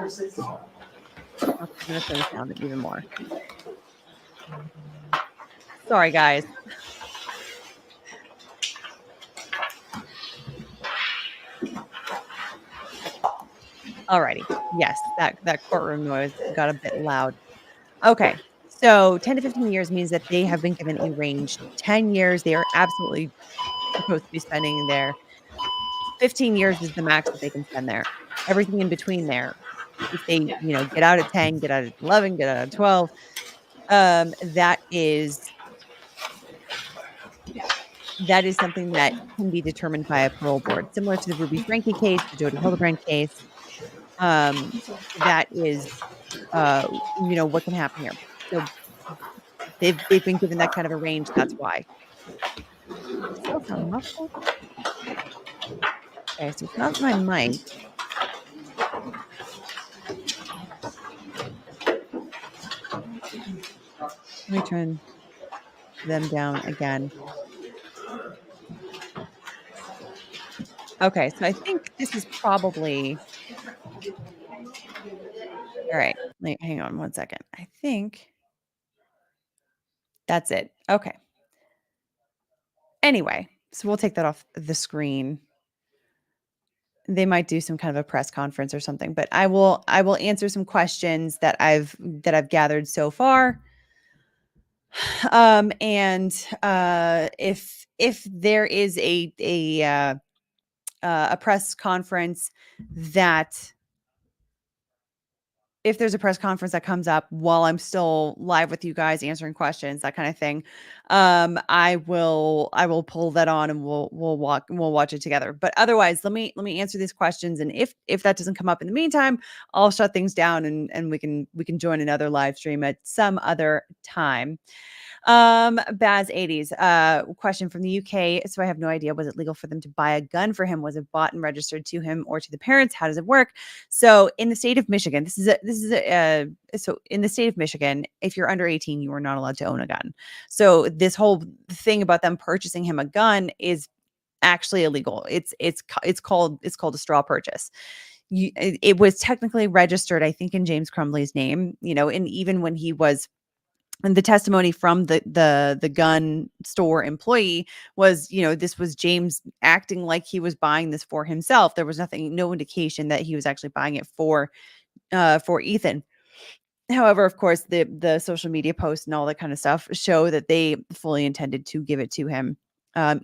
I'm gonna turn this down even more. Sorry, guys. Alrighty. Yes, that courtroom noise got a bit loud. Okay. So 10 to 15 years means that they have been given a range. 10 years, they are absolutely supposed to be spending there. 15 years is the max that they can spend there. Everything in between there. If they, get out at 10, get out at 11, get out at 12, that is something that can be determined by a parole board, similar to the Ruby Frankie case, the Jody Hildebrand case. That is, what can happen here. So they've been given that kind of a range. That's why. Still sound muffled. Okay, so it's not my mic. Let me turn them down again. Okay, so I think this is probably... All right, hang on one second. I think that's it. Okay. Anyway, so we'll take that off the screen. They might do some kind of a press conference or something, but I will answer some questions that I've gathered so far. And if there is a press conference if there's a press conference that comes up while I'm still live with you guys answering questions, that kind of thing, I will pull that on and we'll watch it together. But otherwise, let me answer these questions. And if that doesn't come up in the meantime, I'll shut things down and we can join another live stream at some other time. Baz 80s, question from the UK. So I have no idea. Was it legal for them to buy a gun for him? Was it bought and registered to him or to the parents? How does it work? So in the state of Michigan, so in the state of Michigan, if you're under 18, you are not allowed to own a gun. So this whole thing about them purchasing him a gun is actually illegal. It's called a straw purchase. It was technically registered, I think, in James Crumbley's name, and even when he was... And the testimony from the gun store employee was, this was James acting like he was buying this for himself. There was no indication that he was actually buying it for Ethan. However, of course, the social media posts and all that kind of stuff show that they fully intended to give it to him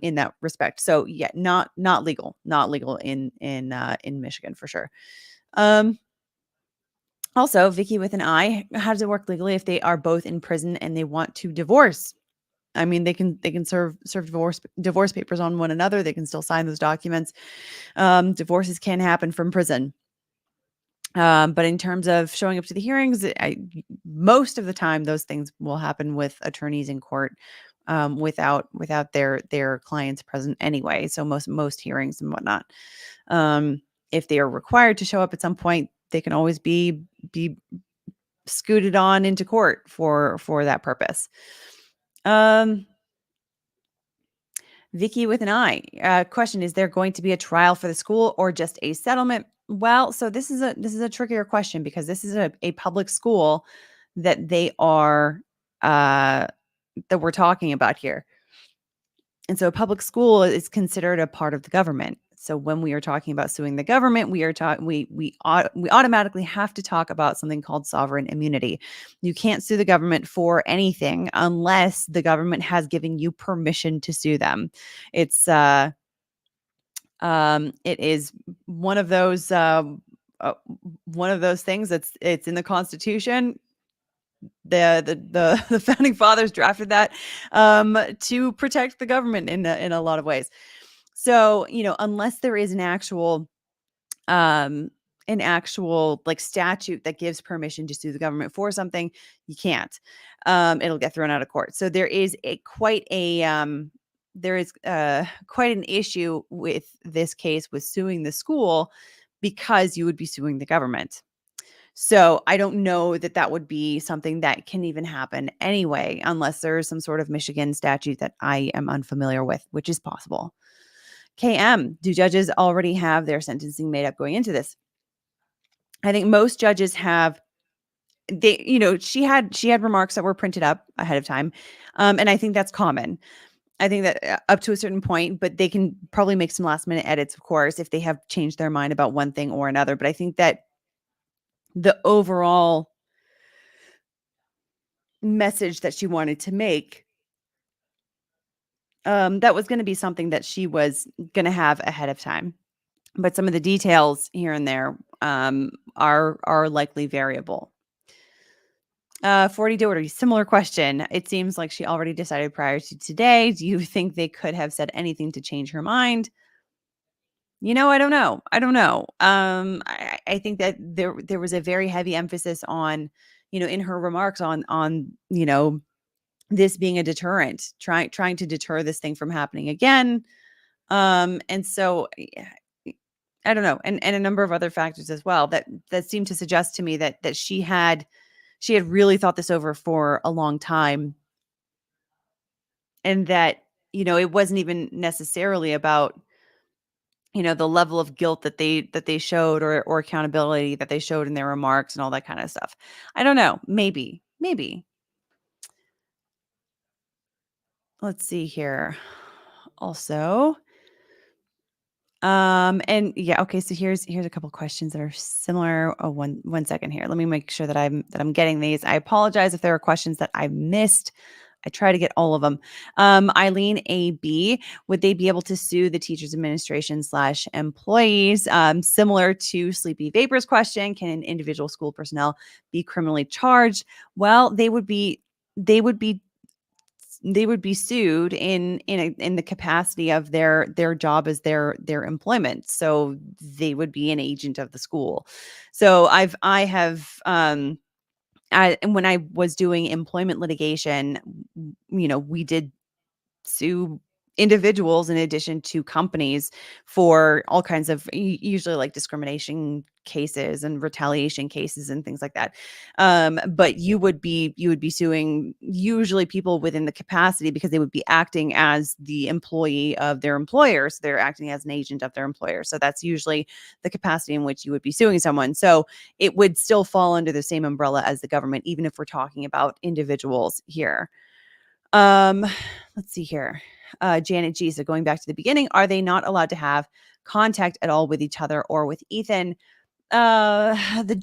in that respect. So yeah, not legal in Michigan for sure. Also, Vicky with an I, how does it work legally if they are both in prison and they want to divorce? I mean, they can serve divorce papers on one another. They can still sign those documents. Divorces can happen from prison. But in terms of showing up to the hearings, most of the time those things will happen with attorneys in court, without their clients present anyway. So most hearings and whatnot. If they are required to show up at some point, they can always be scooted on into court for that purpose. Vicky with an I. Question: is there going to be a trial for the school or just a settlement? Well, so this is a trickier question because this is a public school that they are that we're talking about here. And so a public school is considered a part of the government. So when we are talking about suing the government, we automatically have to talk about something called sovereign immunity. You can't sue the government for anything unless the government has given you permission to sue them. It is one of those things it's in the Constitution. The founding fathers drafted that to protect the government in a lot of ways. So, unless there is an actual like statute that gives permission to sue the government for something, you can't. It'll get thrown out of court. So there is quite an issue with this case with suing the school because you would be suing the government. So I don't know that would be something that can even happen anyway, unless there is some sort of Michigan statute that I am unfamiliar with, which is possible. KM, do judges already have their sentencing made up going into this? I think most judges have. She had remarks that were printed up ahead of time, and I think that's common. I think that up to a certain point, but they can probably make some last minute edits, of course, if they have changed their mind about one thing or another. But I think that the overall message that she wanted to make, that was going to be something that she was going to have ahead of time. But some of the details here and there are likely variable. 40 Doherty, similar question. It seems like she already decided prior to today. Do you think they could have said anything to change her mind? I don't know. I think that there was a very heavy emphasis on, in her remarks on this being a deterrent, trying to deter this thing from happening again. And so I don't know. And a number of other factors as well that seem to suggest to me that she had really thought this over for a long time. And that, it wasn't even necessarily about, the level of guilt that they showed or accountability that they showed in their remarks and all that kind of stuff. I don't know. Maybe. Let's see here. Also, and yeah, okay. So here's a couple questions that are similar. Oh, one second here. Let me make sure that I'm getting these. I apologize if there are questions that I missed. I try to get all of them. Eileen AB, would they be able to sue the teachers administration / employees? Similar to Sleepy Vapor's question, can an individual school personnel be criminally charged? Well, they would be sued in the capacity of their job as their employment. So they would be an agent of the school. So and when I was doing employment litigation, we did sue individuals in addition to companies for all kinds of usually like discrimination cases and retaliation cases and things like that. But you would be suing usually people within the capacity because they would be acting as the employee of their employer. So they're acting as an agent of their employer. So that's usually the capacity in which you would be suing someone. So it would still fall under the same umbrella as the government, even if we're talking about individuals here. Let's see here. Janet G. So going back to the beginning, are they not allowed to have contact at all with each other or with Ethan? The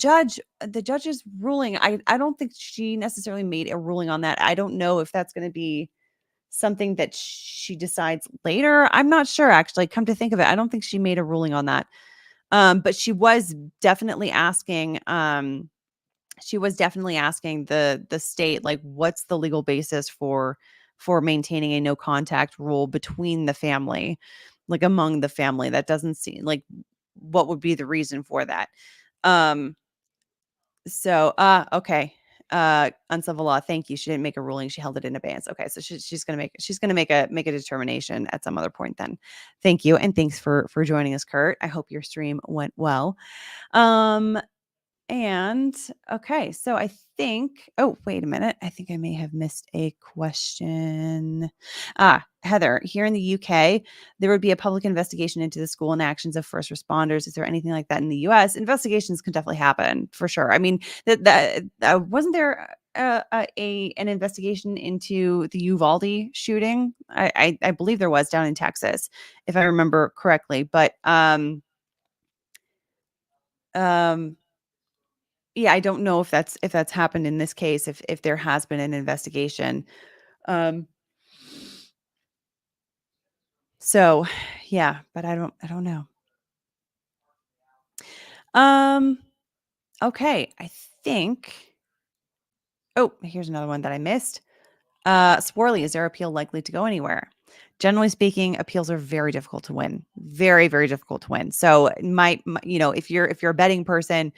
judge's ruling, I don't think she necessarily made a ruling on that. I don't know if that's going to be something that she decides later. I'm not sure, actually. Come to think of it, I don't think she made a ruling on that. But she was definitely asking the state, like, what's the legal basis for maintaining a no contact rule between the family, like among the family. That doesn't seem like what would be the reason for that. Okay. Uncivil law. Thank you. She didn't make a ruling. She held it in abeyance. Okay. So she's going to make a determination at some other point then. Thank you. And thanks for joining us, Kurt. I hope your stream went well. And okay, so I think, oh, wait a minute. I think I may have missed a question. Heather, here in the UK, there would be a public investigation into the school and actions of first responders. Is there anything like that in the US? Investigations can definitely happen for sure. I mean, wasn't there an investigation into the Uvalde shooting? I believe there was down in Texas, if I remember correctly. But yeah, I don't know if that's happened in this case, if there has been an investigation. So yeah, but I don't know. Okay, I think. Oh, here's another one that I missed. Swarley, is their appeal likely to go anywhere? Generally speaking, appeals are very difficult to win. Very, very difficult to win. So if you're a betting person,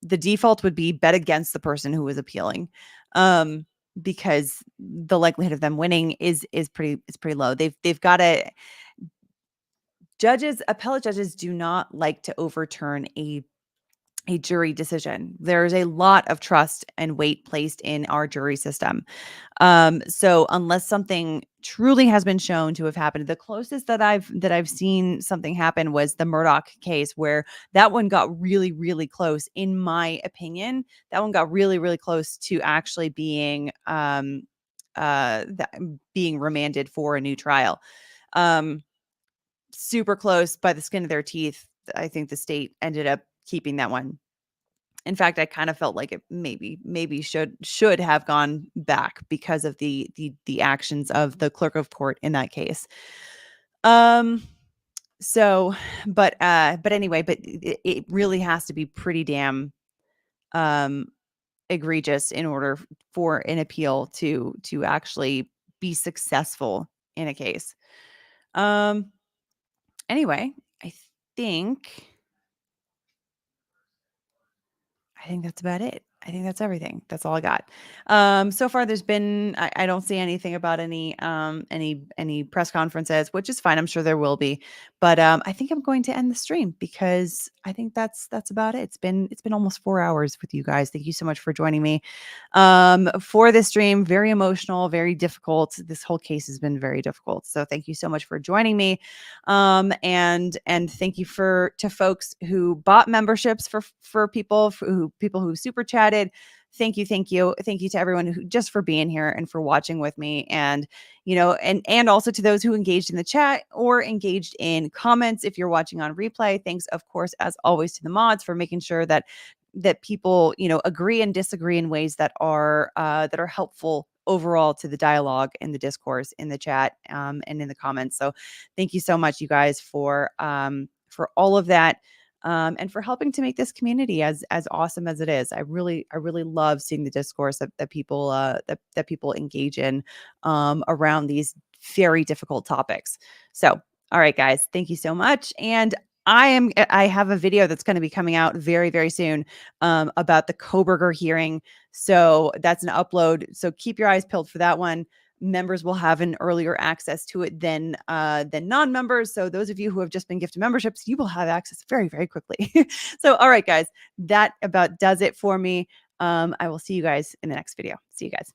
the default would be bet against the person who is appealing, because the likelihood of them winning is pretty low. They've got to. Appellate judges do not like to overturn a jury decision. There's a lot of trust and weight placed in our jury system. So unless something truly has been shown to have happened, the closest that I've seen something happen was the Murdoch case, where that one got really, really close. In my opinion, that one got really, really close to actually being being remanded for a new trial. Super close by the skin of their teeth. I think the state ended up keeping that one. In fact, I kind of felt like it maybe should have gone back because of the actions of the clerk of court in that case. So, but anyway, but it really has to be pretty damn egregious in order for an appeal to actually be successful in a case. Anyway, I think that's about it. I think that's everything. That's all I got. So far there's been, I don't see anything about any press conferences, which is fine. I'm sure there will be, but I think I'm going to end the stream because I think that's about it. It's been almost 4 hours with you guys. Thank you so much for joining me for this stream. Very emotional, very difficult. This whole case has been very difficult. So thank you so much for joining me. And thank you to folks who bought memberships for people who super chatted. Thank you to everyone who just for being here and for watching with me, and and also to those who engaged in the chat or engaged in comments. If you're watching on replay, thanks of course as always to the mods for making sure that people agree and disagree in ways that are helpful overall to the dialogue and the discourse in the chat and in the comments. So thank you so much, you guys, for all of that. And for helping to make this community as awesome as it is. I really love seeing the discourse that people that people engage in around these very difficult topics. So, all right, guys, thank you so much. And I have a video that's going to be coming out very, very soon about the Koberger hearing. So that's an upload. So keep your eyes peeled for that one. Members will have an earlier access to it than non-members. So those of you who have just been gifted memberships, you will have access very, very quickly. So, all right, guys, that about does it for me. I will see you guys in the next video. See you guys.